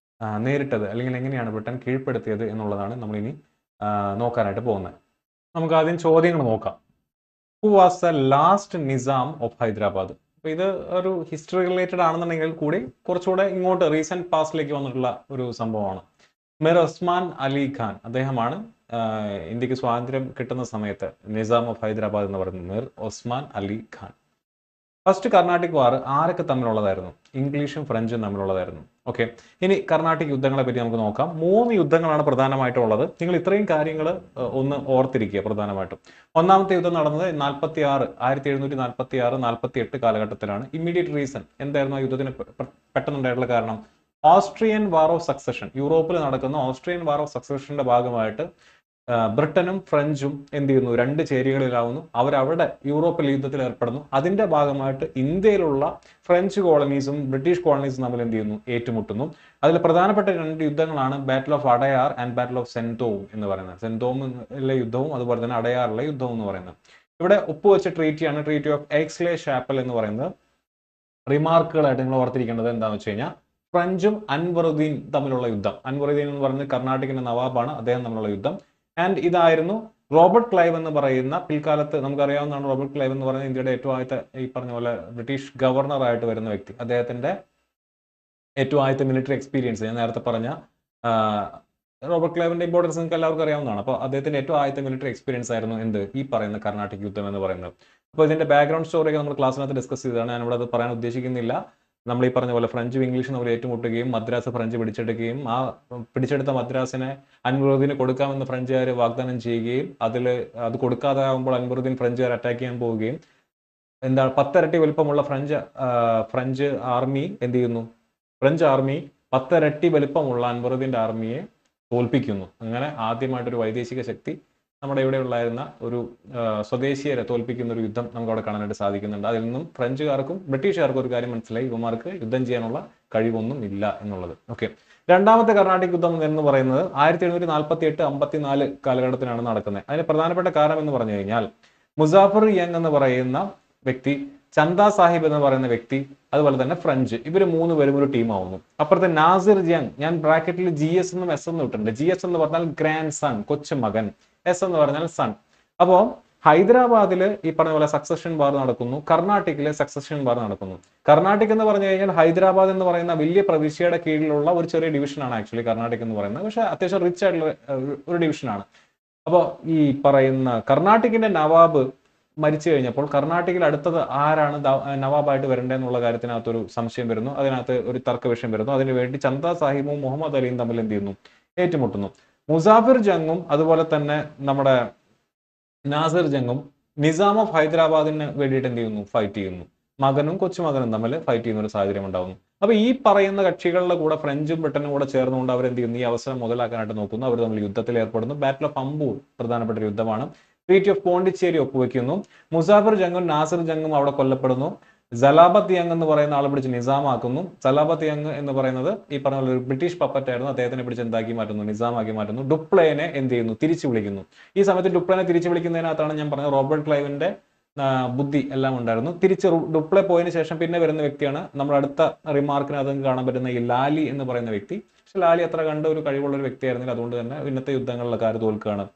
നേരിട്ടത് അല്ലെങ്കിൽ എങ്ങനെയാണ് ബ്രിട്ടൻ കീഴ്പ്പെടുത്തിയത് എന്നുള്ളതാണ് നമ്മൾ ഇനി നോക്കാനായിട്ട് പോകുന്നത്. നമുക്ക് ആദ്യം ചോദ്യങ്ങൾ നോക്കാം. Who was the last Nizam of Hyderabad? അപ്പൊ ഇത് ഒരു ഹിസ്റ്ററി റിലേറ്റഡ് ആണെന്നുണ്ടെങ്കിൽ കൂടി കുറച്ചുകൂടെ ഇങ്ങോട്ട് റീസെന്റ് പാസ്റ്റിലേക്ക് വന്നിട്ടുള്ള ഒരു സംഭവമാണ്. മിർ ഉസ്മാൻ അലി ഖാൻ, അദ്ദേഹമാണ് ഇന്ത്യക്ക് സ്വാതന്ത്ര്യം കിട്ടുന്ന സമയത്ത് നിസാം ഓഫ് ഹൈദരാബാദ് എന്ന് പറയുന്നത് മിർ ഉസ്മാൻ അലി ഖാൻ. ഫസ്റ്റ് കർണാട്ടിക് വാർ ആരൊക്കെ തമ്മിലുള്ളതായിരുന്നു? ഇംഗ്ലീഷും ഫ്രഞ്ചും തമ്മിലുള്ളതായിരുന്നു. ഓക്കെ, ഇനി കർണാട്ടിക് യുദ്ധങ്ങളെ പറ്റി നമുക്ക് നോക്കാം. 3 യുദ്ധങ്ങളാണ് പ്രധാനമായിട്ടും ഉള്ളത്. നിങ്ങൾ ഇത്രയും കാര്യങ്ങൾ ഒന്ന് ഓർത്തിരിക്കുക പ്രധാനമായിട്ടും. ഒന്നാമത്തെ യുദ്ധം നടന്നത് 1746 കാലഘട്ടത്തിലാണ്. ഇമ്മീഡിയറ്റ് റീസൺ എന്തായിരുന്നു ആ യുദ്ധത്തിന് പെട്ടെന്നുണ്ടായിട്ടുള്ള കാരണം? ഓസ്ട്രിയൻ വാർ ഓഫ് സക്സഷൻ, യൂറോപ്പിൽ നടക്കുന്ന ഓസ്ട്രിയൻ വാർ ഓഫ് സക്സഷന്റെ ഭാഗമായിട്ട് ബ്രിട്ടനും ഫ്രഞ്ചും എന്ത് ചെയ്യുന്നു? 2 ചേരികളിലാവുന്നു. അവരവിടെ യൂറോപ്പിൽ യുദ്ധത്തിൽ ഏർപ്പെടുന്നു. അതിന്റെ ഭാഗമായിട്ട് ഇന്ത്യയിലുള്ള ഫ്രഞ്ച് കോളനീസും ബ്രിട്ടീഷ് കോളനീസും തമ്മിൽ എന്ത് ചെയ്യുന്നു? ഏറ്റുമുട്ടുന്നു. അതിൽ പ്രധാനപ്പെട്ട 2 യുദ്ധങ്ങളാണ് battle of Adyar and battle of Santhome എന്ന് പറയുന്നത്. സെൻതോമിലെ യുദ്ധവും അതുപോലെ തന്നെ അടയാറിലെ യുദ്ധവും എന്ന് പറയുന്നത്. ഇവിടെ ഒപ്പുവെച്ച ട്രീറ്റിയാണ് ട്രീറ്റി ഓഫ് എക്സ്ലേ ഷാപ്പൽ എന്ന് പറയുന്നത്. റിമാർക്കുകളായിട്ട് നിങ്ങൾ ഓർത്തിരിക്കേണ്ടത് എന്താണെന്ന് വെച്ച് കഴിഞ്ഞാൽ ഫ്രഞ്ചും അൻവറുദ്ദീൻ തമ്മിലുള്ള യുദ്ധം. അൻവറുദ്ദീൻ എന്ന് പറയുന്നത് കർണാട്ടിക്കിന്റെ നവാബാണ്, അദ്ദേഹം തമ്മിലുള്ള യുദ്ധം. ആൻഡ് ഇതായിരുന്നു റോബർട്ട് ക്ലൈവ് എന്ന് പറയുന്ന, പിൽക്കാലത്ത് നമുക്കറിയാവുന്നതാണ് റോബർട്ട് ക്ലൈവ് എന്ന് പറയുന്നത് ഇന്ത്യയുടെ ഏറ്റവും ആദ്യത്തെ ഈ പറഞ്ഞ പോലെ ബ്രിട്ടീഷ് ഗവർണർ ആയിട്ട് വരുന്ന വ്യക്തി. അദ്ദേഹത്തിന്റെ ഏറ്റവും ആദ്യത്തെ മിലിറ്ററി എക്സ്പീരിയൻസ്, ഞാൻ നേരത്തെ പറഞ്ഞ റോബർട്ട് ക്ലൈവിന്റെ ഇമ്പോർട്ടൻസ് നിങ്ങൾക്ക് എല്ലാവർക്കും അറിയാവുന്നതാണ്. അപ്പോൾ അദ്ദേഹത്തിന്റെ ഏറ്റവും ആദ്യത്തെ മിലിറ്ററി എക്സ്പീരിയൻസ് ആയിരുന്നു എന്ത്? ഈ പറയുന്ന കർണാട്ടിക് യുദ്ധം എന്ന് പറയുന്നത്. അപ്പോൾ ഇതിന്റെ ബാക്ക്ഗ്രൗണ്ട് സ്റ്റോറിയൊക്കെ നമ്മൾ ക്ലാസ്സിനകത്ത് ഡിസ്കസ് ചെയ്തതാണ്, ഞാനിവിടെ അത് പറയാൻ ഉദ്ദേശിക്കുന്നില്ല. നമ്മൾ ഈ പറഞ്ഞ പോലെ ഫ്രഞ്ചും ഇംഗ്ലീഷും നമ്മൾ ഏറ്റുമുട്ടുകയും മദ്രാസ് ഫ്രഞ്ച് പിടിച്ചെടുക്കുകയും ആ പിടിച്ചെടുത്ത മദ്രാസിനെ അൻവറുദ്ദീന് കൊടുക്കാമെന്ന് ഫ്രഞ്ചുകാർ വാഗ്ദാനം ചെയ്യുകയും അത് കൊടുക്കാതെ ആകുമ്പോൾ അൻവറുദ്ദീൻ ഫ്രഞ്ചുകാർ അറ്റാക്ക് ചെയ്യാൻ പോവുകയും എന്താണ് 10 ഇരട്ടി വലിപ്പമുള്ള ഫ്രഞ്ച് ആർമി എന്ത് ചെയ്യുന്നു? ഫ്രഞ്ച് ആർമി 10 ഇരട്ടി വലിപ്പമുള്ള അൻവറുദ്ദീൻ്റെ ആർമിയെ തോൽപ്പിക്കുന്നു. അങ്ങനെ ആദ്യമായിട്ടൊരു വൈദേശിക ശക്തി നമ്മുടെ ഇവിടെ ഉണ്ടായിരുന്ന ഒരു സ്വദേശിയരെ തോൽപ്പിക്കുന്ന ഒരു യുദ്ധം നമുക്ക് അവിടെ കാണാനായിട്ട് സാധിക്കുന്നുണ്ട്. അതിൽ നിന്നും ഫ്രഞ്ചുകാർക്കും ബ്രിട്ടീഷുകാർക്കും ഒരു കാര്യം മനസ്സിലായി, ഇവന്മാർക്ക് യുദ്ധം ചെയ്യാനുള്ള കഴിവൊന്നും ഇല്ല എന്നുള്ളത്. ഓക്കെ, രണ്ടാമത്തെ കർണാട്ടിക് യുദ്ധം എന്ന് പറയുന്നത് 1748-54 കാലഘട്ടത്തിലാണ് നടക്കുന്നത്. അതിന് പ്രധാനപ്പെട്ട കാരണം എന്ന് പറഞ്ഞു കഴിഞ്ഞാൽ മുസാഫർ യങ് എന്ന് പറയുന്ന വ്യക്തി, ചന്ദ സാഹിബ് എന്ന് പറയുന്ന വ്യക്തി, അതുപോലെ തന്നെ ഫ്രഞ്ച്, ഇവർ 3 പേരും ഒരു ടീമാവുന്നു. അപ്പുറത്തെ നാസിർ ജങ്, ഞാൻ ബ്രാക്കറ്റിൽ GS എന്നും S എന്നും ഇട്ടിട്ടുണ്ട്. GS എന്ന് പറഞ്ഞാൽ ഗ്രാൻഡ് സൺ, കൊച്ചുമകൻ. S എന്ന് പറഞ്ഞാൽ സൺ. അപ്പോൾ ഹൈദരാബാദിൽ ഈ പറഞ്ഞ പോലെ സക്സഷൻ വാർ നടക്കുന്നു, കർണാട്ടിക്കിലെ സക്സഷൻ വാർ നടക്കുന്നു. കർണാട്ടിക് എന്ന് പറഞ്ഞു കഴിഞ്ഞാൽ ഹൈദരാബാദ് എന്ന് പറയുന്ന വലിയ പ്രവിശ്യയുടെ കീഴിലുള്ള ഒരു ചെറിയ ഡിവിഷനാണ് ആക്ച്വലി കർണാട്ടിക് എന്ന് പറയുന്നത്. പക്ഷെ അത്യാവശ്യം റിച്ച് ആയിട്ടുള്ള ഒരു ഡിവിഷനാണ്. അപ്പോൾ ഈ പറയുന്ന കർണാട്ടിക്കിന്റെ നവാബ് മരിച്ചു കഴിഞ്ഞപ്പോൾ കർണാട്ടിക്കിൽ അടുത്തത് ആരാണ് നവാബായിട്ട് വരേണ്ടതെന്നുള്ള കാര്യത്തിനകത്തൊരു സംശയം വരുന്നു. അതിനകത്ത് ഒരു തർക്ക വിഷയം വരുന്നു. അതിനുവേണ്ടി ചന്ദ സാഹിബും മുഹമ്മദ് അലിയും തമ്മിൽ എന്ത് ചെയ്യുന്നു? ഏറ്റുമുട്ടുന്നു. മുസാഫിർ ജങ്ങും അതുപോലെ തന്നെ നമ്മുടെ നാസിർ ജങ്ങും നിസാം ഓഫ് ഹൈദരാബാദിന് വേണ്ടിയിട്ട് എന്ത് ചെയ്യുന്നു? ഫൈറ്റ് ചെയ്യുന്നു. മകനും കൊച്ചുമകനും തമ്മിൽ ഫൈറ്റ് ചെയ്യുന്ന ഒരു സാഹചര്യം ഉണ്ടാകുന്നു. അപ്പൊ ഈ പറയുന്ന കക്ഷികളുടെ കൂടെ ഫ്രഞ്ചും ബ്രിട്ടനും കൂടെ ചേർന്നുകൊണ്ട് അവരെന്ത് ചെയ്യുന്നു? ഈ അവസരം മുതലാക്കാനായിട്ട് നോക്കുന്നു. അവർ തമ്മിൽ യുദ്ധത്തിൽ ഏർപ്പെടുന്നു. ബാറ്റിൽ ഓഫ് അമ്പൂർ പ്രധാനപ്പെട്ട ഒരു യുദ്ധമാണ്. ട്രീറ്റി ഓഫ് പോണ്ടിച്ചേരി ഒപ്പുവെക്കുന്നു. മുസാഫിർ ജങ്ങും നാസിർ ജങ്ങും അവിടെ കൊല്ലപ്പെടുന്നു. ജലാബത്ത് യങ് എന്ന് പറയുന്ന ആളെ പിടിച്ച് നിസാമാക്കുന്നു. ജലാബത്ത് യങ് എന്ന് പറയുന്നത് ഈ പറഞ്ഞ ഒരു ബ്രിട്ടീഷ് പപ്പറ്റ് ആയിരുന്നു. അദ്ദേഹത്തിനെ പിടിച്ച് എന്താക്കി മാറ്റുന്നു? നിസാമാക്കി മാറ്റുന്നു. ഡുപ്ലേനെ എന്ത് ചെയ്യുന്നു? തിരിച്ചു വിളിക്കുന്നു. ഈ സമയത്ത് ഡുപ്ലേനെ തിരിച്ചു വിളിക്കുന്നതിനകത്താണ് ഞാൻ പറഞ്ഞത് റോബർട്ട് ക്ലൈവിന്റെ ബുദ്ധി എല്ലാം ഉണ്ടായിരുന്നു. തിരിച്ച് ഡുപ്ലെ പോയതിനു ശേഷം പിന്നെ വരുന്ന വ്യക്തിയാണ് നമ്മുടെ അടുത്ത റിമാർക്കിനകത്ത് കാണാൻ പറ്റുന്ന ഈ ലാലി എന്ന് പറയുന്ന വ്യക്തി. പക്ഷെ ലാലി അത്ര കണ്ട ഒരു കഴിവുള്ള ഒരു വ്യക്തിയായിരുന്നില്ല. അതുകൊണ്ട് തന്നെ ഇന്നത്തെ യുദ്ധങ്ങളിലൊക്കെ ആര് തോൽക്കുകയാണ്?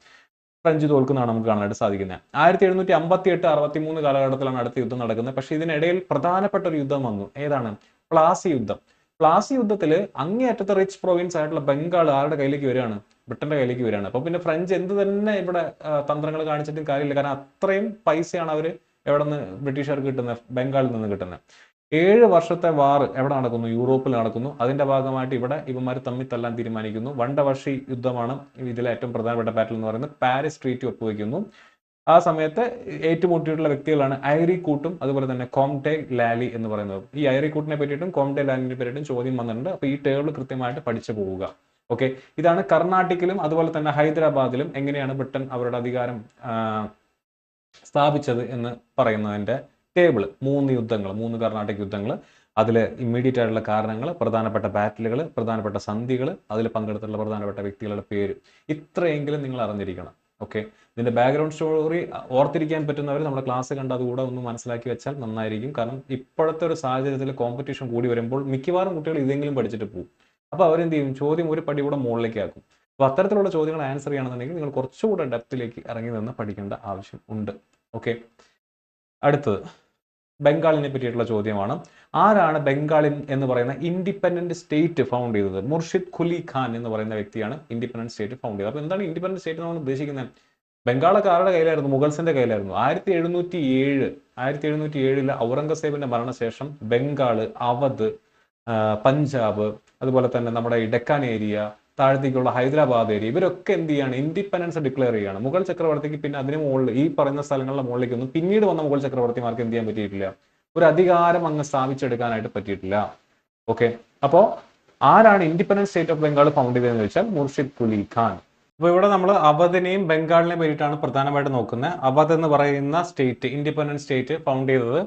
ഫ്രഞ്ച് തോൽക്കുന്നതാണ് നമുക്ക് കാണാനായിട്ട് സാധിക്കുന്നത്. 1758-63 കാലഘട്ടത്തിലാണ് അടുത്ത യുദ്ധം നടക്കുന്നത്. പക്ഷെ ഇതിനിടയിൽ പ്രധാനപ്പെട്ട ഒരു യുദ്ധം വന്നു. ഏതാണ്? പ്ലാസി യുദ്ധം. പ്ലാസി യുദ്ധത്തിൽ അങ്ങേയറ്റത്തെ റിച്ച് പ്രൊവിൻസ് ആയിട്ടുള്ള ബംഗാൾ ആരുടെ കയ്യിലേക്ക് വരികയാണ്? ബ്രിട്ടന്റെ കയ്യിലേക്ക് വരികയാണ്. അപ്പൊ പിന്നെ ഫ്രഞ്ച് എന്ത് തന്നെ ഇവിടെ തന്ത്രങ്ങൾ കാണിച്ചിട്ടും കാര്യമില്ല. കാരണം അത്രയും പൈസയാണ് അവർ എവിടെ നിന്ന് ബ്രിട്ടീഷുകാർക്ക് കിട്ടുന്നത്? ബംഗാളിൽ നിന്ന് കിട്ടുന്നത്. 7 വർഷത്തെ വാർ എവിടെ നടക്കുന്നു? യൂറോപ്പിൽ നടക്കുന്നു. അതിന്റെ ഭാഗമായിട്ട് ഇവിടെ ഇവന്മാർ തമ്മിൽ തല്ലാൻ തീരുമാനിക്കുന്നു. വണ്ടവർഷി യുദ്ധമാണ് ഇതിലെ ഏറ്റവും പ്രധാനപ്പെട്ട ബാറ്റിൽ എന്ന് പറയുന്നത്. പാരീസ് ട്രീറ്റി ഒപ്പുവെക്കുന്നു. ആ സമയത്ത് ഏറ്റുമുട്ടിയിട്ടുള്ള വ്യക്തികളാണ് ഐറി കൂട്ടും അതുപോലെ തന്നെ കോംടെ ലാലി എന്ന് പറയുന്നത്. ഈ ഐറി കൂട്ടിനെ പറ്റിയിട്ടും കോംടെ ലാലിനെ പറ്റിയിട്ടും ചോദ്യം വന്നിട്ടുണ്ട്. അപ്പൊ ഈ ടേബിൾ കൃത്യമായിട്ട് പഠിച്ചു പോവുക. ഓക്കെ, ഇതാണ് കർണാട്ടിക്കിലും അതുപോലെ തന്നെ ഹൈദരാബാദിലും എങ്ങനെയാണ് ബ്രിട്ടൻ അവരുടെ അധികാരം സ്ഥാപിച്ചത് എന്ന് പറയുന്നതിന്റെ ടേബിൾ. 3 യുദ്ധങ്ങൾ, 3 കർണാട്ടിക് യുദ്ധങ്ങൾ, അതിൽ ഇമ്മീഡിയറ്റ് ആയിട്ടുള്ള കാരണങ്ങൾ, പ്രധാനപ്പെട്ട ബാറ്റിലുകൾ, പ്രധാനപ്പെട്ട സന്ധികൾ, അതിൽ പങ്കെടുത്തിട്ടുള്ള പ്രധാനപ്പെട്ട വ്യക്തികളുടെ പേര്, ഇത്രയെങ്കിലും നിങ്ങൾ അറിഞ്ഞിരിക്കണം. ഓക്കെ, ഇതിന്റെ ബാക്ക്ഗ്രൗണ്ട് സ്റ്റോറി ഓർത്തിരിക്കാൻ പറ്റുന്നവർ നമ്മുടെ ക്ലാസ് കണ്ട് അതുകൂടെ ഒന്ന് മനസ്സിലാക്കി വെച്ചാൽ നന്നായിരിക്കും. കാരണം ഇപ്പോഴത്തെ ഒരു സാഹചര്യത്തിൽ കോമ്പറ്റീഷൻ കൂടി വരുമ്പോൾ മിക്കവാറും കുട്ടികൾ ഇതെങ്കിലും പഠിച്ചിട്ട് പോകും. അപ്പോൾ അവരെന്ത് ചെയ്യും? ചോദ്യം ഒരു പടി കൂടെ മുകളിലേക്ക് ആക്കും. അപ്പോൾ അത്തരത്തിലുള്ള ചോദ്യങ്ങൾ ആൻസർ ചെയ്യണമെന്നുണ്ടെങ്കിൽ നിങ്ങൾ കുറച്ചുകൂടെ ഡെപ്തിലേക്ക് ഇറങ്ങി നിന്ന് പഠിക്കേണ്ട ആവശ്യം ഉണ്ട്. ഓക്കെ, അടുത്തത് ബംഗാളിനെ പറ്റിയിട്ടുള്ള ചോദ്യമാണ്. ആരാണ് ബംഗാളിൻ എന്ന് പറയുന്ന ഇൻഡിപെൻഡന്റ് സ്റ്റേറ്റ് ഫൗണ്ട് ചെയ്തത്? മുർഷിദ് ഖുലി ഖാൻ എന്ന് പറയുന്ന വ്യക്തിയാണ് ഇൻഡിപെൻഡന്റ് സ്റ്റേറ്റ് ഫൗണ്ട് ചെയ്തത്. അപ്പോൾ എന്താണ് ഇൻഡിപെൻഡന്റ് സ്റ്റേറ്റ് നമ്മൾ ഉദ്ദേശിക്കുന്നത്? ബംഗാളൊക്കെ ആരുടെ കയ്യിലായിരുന്നു? മുഗൾസിന്റെ കയ്യിലായിരുന്നു. 1707 ഔറംഗസേബിന്റെ മരണശേഷം ബംഗാള്, അവധ്, പഞ്ചാബ്, അതുപോലെ തന്നെ നമ്മുടെ ഈ ഡെക്കാൻ ഏരിയ, താഴത്തേക്കുള്ള ഹൈദരാബാദ് ഏരിയ, ഇവരൊക്കെ എന്ത് ചെയ്യാണ്? ഇൻഡിപെൻഡൻസ് ഡിക്ലെയർ ചെയ്യുകയാണ്. മുഗൾ ചക്രവർത്തിക്ക് പിന്നെ അതിന് മുകളിൽ ഈ പറയുന്ന സ്ഥലങ്ങളുടെ മുകളിലേക്കൊന്നും പിന്നീട് വന്ന മുഗൾ ചക്രവർത്തിമാർക്ക് എന്ത് ചെയ്യാൻ പറ്റിയിട്ടില്ല? ഒരു അധികാരം അങ്ങ് സ്ഥാപിച്ചെടുക്കാനായിട്ട് പറ്റിയിട്ടില്ല. ഓക്കെ, അപ്പോൾ ആരാണ് independent state of Bengal found ചെയ്തതെന്ന് വെച്ചാൽ മുർഷിദ് ഖുലി ഖാൻ. അപ്പോൾ ഇവിടെ നമ്മൾ അവധിനെയും ബംഗാളിനെയും പറ്റിയിട്ടാണ് പ്രധാനമായിട്ട് നോക്കുന്നത്. അവധ് എന്ന് പറയുന്ന സ്റ്റേറ്റ്, ഇൻഡിപെൻഡന്റ് സ്റ്റേറ്റ് ഫൗണ്ട് ചെയ്തത്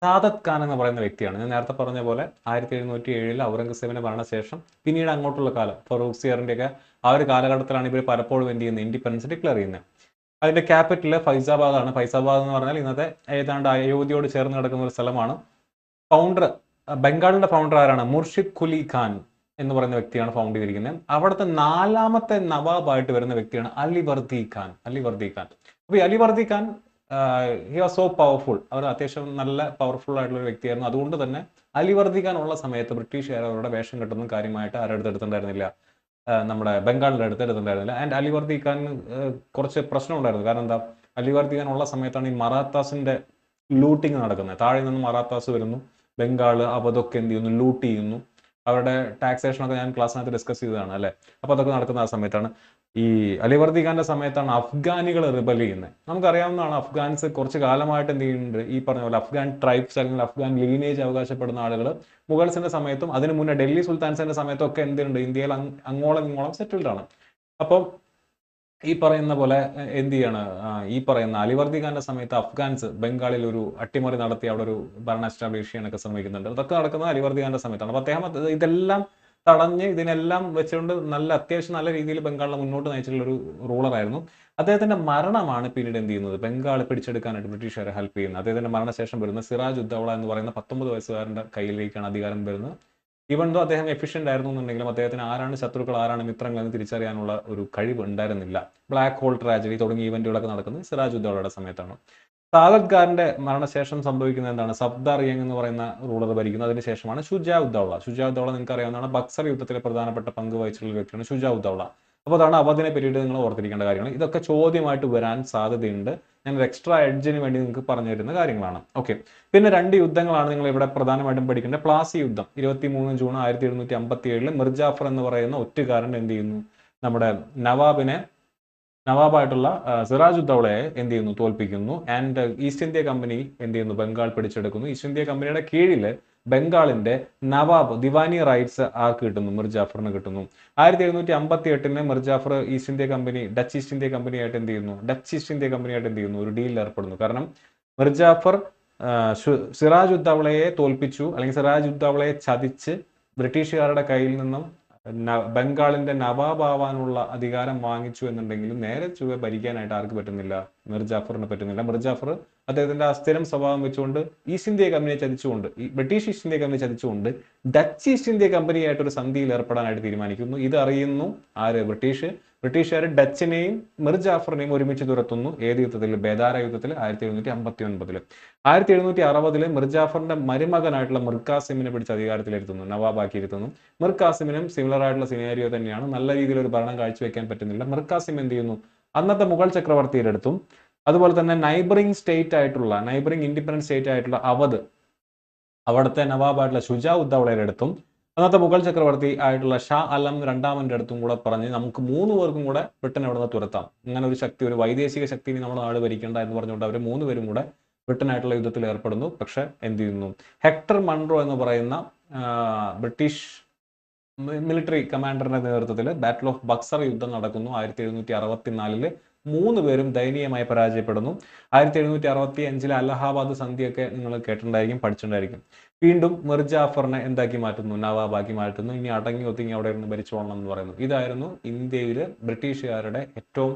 സാദത്ത് ഖാൻ എന്ന് പറയുന്ന വ്യക്തിയാണ്. ഞാൻ നേരത്തെ പറഞ്ഞ പോലെ 1707 ഔറംഗസേബിന്റെ മരണശേഷം പിന്നീട് അങ്ങോട്ടുള്ള കാലം ഫറൂഖ് സിയറിന്റെ ഒക്കെ ആ ഒരു കാലഘട്ടത്തിലാണ് ഇവർ പലപ്പോഴും എന്ത് ചെയ്യുന്നത്? ഇൻഡിപെൻഡൻസ് ഡിക്ലെയർ ചെയ്യുന്നത്. അതിന്റെ ക്യാപിറ്റൽ ഫൈസാബാദ് ആണ്. ഫൈസാബാദ് എന്ന് പറഞ്ഞാൽ ഇന്നത്തെ ഏതാണ്ട് അയോധ്യയോട് ചേർന്ന് കിടക്കുന്ന ഒരു സ്ഥലമാണ്. ഫൗണ്ടർ, ബംഗാളിന്റെ ഫൗണ്ടർ ആരാണ്? മുർഷിദ് ഖുലി ഖാൻ എന്ന് പറയുന്ന വ്യക്തിയാണ് ഫൗണ്ട് ചെയ്തിരിക്കുന്നത്. അവിടുത്തെ 4ാമത്തെ നവാബായിട്ട് വരുന്ന വ്യക്തിയാണ് അലിവർദി ഖാൻ. അപ്പൊ ഈ Alivardi Khan he was so powerful. അവർ അത്യാവശ്യം നല്ല പവർഫുൾ ആയിട്ടുള്ള ഒരു വ്യക്തിയായിരുന്നു. അതുകൊണ്ട് തന്നെ അലിവർദി ഖാൻ ഉള്ള സമയത്ത് ബ്രിട്ടീഷുകാർ അവരുടെ വേഷം കെട്ടുന്ന കാര്യമായിട്ട് ആരുടെ എടുത്തിട്ടുണ്ടായിരുന്നില്ല? നമ്മുടെ ബംഗാളിന്റെ എടുത്തിട്ടുണ്ടായിരുന്നില്ല. ആൻഡ് അലിവർദി ഖാൻ കുറച്ച് പ്രശ്നം ഉണ്ടായിരുന്നു. കാരണം എന്താ? അലിവർദി ഖാൻ ഉള്ള സമയത്താണ് ഈ മറാത്താസിന്റെ ലൂട്ടിങ് നടക്കുന്നത്. താഴെ നിന്ന് മറാത്താസ് വരുന്നു, ബംഗാള് അവധൊക്കെ എന്ത് ചെയ്യുന്നു? ലൂട്ട് ചെയ്യുന്നു. അവരുടെ ടാക്സേഷൻ ഒക്കെ ഞാൻ ക്ലാസ്സിനകത്ത് ഡിസ്കസ് ചെയ്തതാണ് അല്ലേ. അപ്പോൾ അതൊക്കെ നടക്കുന്ന ആ സമയത്താണ്. ഈ അലിവർദി ഖാന്റെ സമയത്താണ് അഫ്ഗാനികൾ റിബൽ ചെയ്യുന്നത്. നമുക്കറിയാവുന്നതാണ്, അഫ്ഗാൻസ് കുറച്ച് കാലമായിട്ട് എന്ത് ചെയ്യുന്നുണ്ട്, ഈ പറഞ്ഞ പോലെ അഫ്ഗാൻ ട്രൈബ്സ് അല്ലെങ്കിൽ അഫ്ഗാൻ ലീനേജ് അവകാശപ്പെടുന്ന ആളുകൾ മുഗൾസിന്റെ സമയത്തും അതിന് മുന്നേ ഡൽഹി സുൽത്താൻസിന്റെ സമയത്തും ഒക്കെ എന്തുണ്ട്, ഇന്ത്യയിൽ അങ്ങോളം ഇങ്ങോളം സെറ്റിൽഡ് ആണ്. അപ്പം ഈ പറയുന്ന പോലെ എന്ത് ചെയ്യാണ്, ഈ പറയുന്ന അലിവർദി ഖാന്റെ സമയത്ത് അഫ്ഗാൻസ് ബംഗാളിൽ ഒരു അട്ടിമറി നടത്തി അവിടെ ഒരു ഭരണം എസ്റ്റാബ്ലിഷ് ചെയ്യാനൊക്കെ ശ്രമിക്കുന്നുണ്ട്. അതൊക്കെ നടക്കുന്നത് അലിവർദി ഖാന്റെ സമയത്താണ്. അപ്പൊ അദ്ദേഹം ഇതെല്ലാം തടഞ്ഞ് ഇതിനെല്ലാം വെച്ചുകൊണ്ട് അത്യാവശ്യം നല്ല രീതിയിൽ ബംഗാളിനെ മുന്നോട്ട് നയിച്ചിട്ടുള്ള ഒരു റൂളറായിരുന്നു. അദ്ദേഹത്തിന്റെ മരണമാണ് പിന്നീട് എന്ത് ചെയ്യുന്നത്, ബംഗാൾ പിടിച്ചെടുക്കാനായിട്ട് ബ്രിട്ടീഷുകാരെ ഹെൽപ്പ് ചെയ്യുന്നത്. അദ്ദേഹത്തിന്റെ മരണശേഷം വരുന്ന സിറാജ് ഉദ്ദൗള എന്ന് പറയുന്ന 19 വയസ്സുകാരന്റെ കയ്യിലേക്കാണ് അധികാരം വരുന്നത്. ഈവൻ ദോ അദ്ദേഹം എഫിഷ്യന്റ് ആയിരുന്നു എന്നുണ്ടെങ്കിലും അദ്ദേഹത്തിന് ആരാണ് ശത്രുക്കൾ ആരാണ് മിത്രങ്ങൾ എന്ന് തിരിച്ചറിയാനുള്ള ഒരു കഴിവ് ഉണ്ടായിരുന്നില്ല. ബ്ലാക്ക് ഹോൾ ട്രാജഡി തുടങ്ങിയ ഇവന്റുകളൊക്കെ നടക്കുന്നത് സിറാജ് ഉദ്ദൗളയുടെ സമയത്താണ്. സാദത്ത് ഖാന്റെ മരണശേഷം സംഭവിക്കുന്നത് എന്താണ്, സഫ്ദാർ യങ് എന്ന് പറയുന്ന റൂളർ ഭരിക്കുന്നത്. അതിനുശേഷമാണ് ഷുജാ ഉദ്ദൗള. ഷുജാ ഉദ്ദൗള നിങ്ങൾക്ക് അറിയാവുന്നതാണ്, ബക്സർ യുദ്ധത്തിലെ പ്രധാനപ്പെട്ട പങ്ക് വഹിച്ചിട്ടുള്ള വ്യക്തിയാണ് ഷുജാ ഉദ്ദൗള. അപ്പോൾ അതാണ് അവധിനെ പറ്റിയിട്ട് നിങ്ങൾ ഓർത്തിരിക്കേണ്ട കാര്യങ്ങൾ. ഇതൊക്കെ ചോദ്യമായിട്ട് വരാൻ സാധ്യതയുണ്ട്. ഞാൻ ഒരു എക്സ്ട്രാ എഡ്ജിന് വേണ്ടി നിങ്ങൾക്ക് പറഞ്ഞു തരുന്ന കാര്യങ്ങളാണ്. ഓക്കെ, പിന്നെ 2 യുദ്ധങ്ങളാണ് നിങ്ങൾ ഇവിടെ പ്രധാനമായിട്ടും പഠിക്കേണ്ടത്. പ്ലാസി യുദ്ധം 23 ജൂൺ 1757 മിർജാഫർ എന്ന് പറയുന്ന ഒറ്റുകാരൻ എന്ത് ചെയ്യുന്നു, നമ്മുടെ നവാബായിട്ടുള്ള സിറാജ് ഉദ്ദൗളയെ എന്ത് ചെയ്യുന്നു, തോൽപ്പിക്കുന്നു. ആൻഡ് ഈസ്റ്റ് ഇന്ത്യ കമ്പനി എന്ത് ചെയ്യുന്നു, ബംഗാൾ പിടിച്ചെടുക്കുന്നു. ഈസ്റ്റ് ഇന്ത്യ കമ്പനിയുടെ കീഴിൽ ബംഗാളിന്റെ നവാബ് ദിവാനി റൈറ്റ്സ് ആർക്ക് കിട്ടുന്നു, മിർജാഫറിന് കിട്ടുന്നു. 1758 Mir Jafar east India company Dutch east India കമ്പനിയായിട്ട് എന്ത് ചെയ്യുന്നു, ഒരു ഡീലിൽ ഏർപ്പെടുന്നു. കാരണം മിർജാഫർ സിറാജ് ഉദ്ദൗളയെ തോൽപ്പിച്ചു, അല്ലെങ്കിൽ സിറാജ് ഉദ്ദൗളയെ ചതിച്ച് ബ്രിട്ടീഷുകാരുടെ കയ്യിൽ നിന്നും ബംഗാളിന്റെ നവാബാവാനുള്ള അധികാരം വാങ്ങിച്ചു എന്നുണ്ടെങ്കിലും നേരെ ചൊവ്വെ ഭരിക്കാനായിട്ട് ആർക്ക് പറ്റുന്നില്ല, മിർജാഫറിന് പറ്റുന്നില്ല. മിർജാഫർ അദ്ദേഹത്തിന്റെ അസ്ഥിരം സ്വഭാവം വെച്ചുകൊണ്ട് ഈസ്റ്റ് ഇന്ത്യ കമ്പനിയെ ചതിച്ചുകൊണ്ട്, ഈ ബ്രിട്ടീഷ് ഈസ്റ്റ് ഇന്ത്യ കമ്പനിയെ ചതിച്ചുകൊണ്ട് ഡച്ച് ഈസ്റ്റ് ഇന്ത്യ കമ്പനിയായിട്ട് ഒരു സന്ധിയിൽ ഏർപ്പെടാനായിട്ട് തീരുമാനിക്കുന്നു. ഇത് അറിയുന്നു ആര്, ബ്രിട്ടീഷുകാർ ഡച്ചിനെയും മിർജാഫറിനെയും ഒരുമിച്ച് തുരത്തുന്നു. ഏത് യുദ്ധത്തിൽ, ബേദാര യുദ്ധത്തിൽ 1759. 1760 മിർജാഫറിന്റെ മരുമകനായിട്ടുള്ള മിർ കാസിമിനെ പിടിച്ച് അധികാരത്തിലിരുത്തുന്നു, നവാബാക്കിയിരുത്തുന്നു. മിർ കാസിമിനും സിമിലർ ആയിട്ടുള്ള സിനാരിയോ തന്നെയാണ്. നല്ല രീതിയിൽ ഒരു ഭരണം കാഴ്ചവെക്കാൻ പറ്റുന്നില്ല. മിർ കാസിം എന്ത് ചെയ്യുന്നു, അന്നത്തെ മുഗൾ ചക്രവർത്തിയുടെ അടുത്തും അതുപോലെ തന്നെ നൈബറിംഗ് ഇൻഡിപെൻഡന്റ് സ്റ്റേറ്റ് ആയിട്ടുള്ള അവധ്, അവിടുത്തെ നവാബായിട്ടുള്ള ഷുജാ ഉദ്ദൗളയുടെ അടുത്തും അന്നത്തെ മുഗൾ ചക്രവർത്തി ആയിട്ടുള്ള ഷാ അലം രണ്ടാമന്റെ അടുത്തും കൂടെ പറഞ്ഞ് നമുക്ക് 3 പേർക്കും കൂടെ ബ്രിട്ടൻ അവിടെ നിന്ന് തുരത്താം. ഇങ്ങനെ ഒരു ശക്തി, ഒരു വൈദേശിക ശക്തി നമ്മുടെ നാട് ഭരിക്കേണ്ട എന്ന് പറഞ്ഞുകൊണ്ട് അവർ 3 പേരും കൂടെ ബ്രിട്ടനായിട്ടുള്ള യുദ്ധത്തിൽ ഏർപ്പെടുന്നു. പക്ഷെ എന്ത് ചെയ്യുന്നു, ഹെക്ടർ മൺറോ എന്ന് പറയുന്ന ബ്രിട്ടീഷ് മിലിറ്ററി കമാൻഡറിന്റെ നേതൃത്വത്തിൽ ബാറ്റിൽ ഓഫ് ബക്സർ യുദ്ധം നടക്കുന്നു. 1764 3 പേരും ദയനീയമായി പരാജയപ്പെടുന്നു. 1765 അലഹാബാദ് സന്ധിയൊക്കെ നിങ്ങൾ കേട്ടിട്ടുണ്ടായിരിക്കും, പഠിച്ചിട്ടുണ്ടായിരിക്കും. വീണ്ടും മിർജാഫറിനെ എന്താക്കി മാറ്റുന്നു, നവാബാക്കി മാറ്റുന്നു. ഇനി അടങ്ങി ഒതുങ്ങി അവിടെ ഇരുന്ന് ഭരിച്ചോളണം എന്ന് പറയുന്നു. ഇതായിരുന്നു ഇന്ത്യയിൽ ബ്രിട്ടീഷുകാരുടെ ഏറ്റവും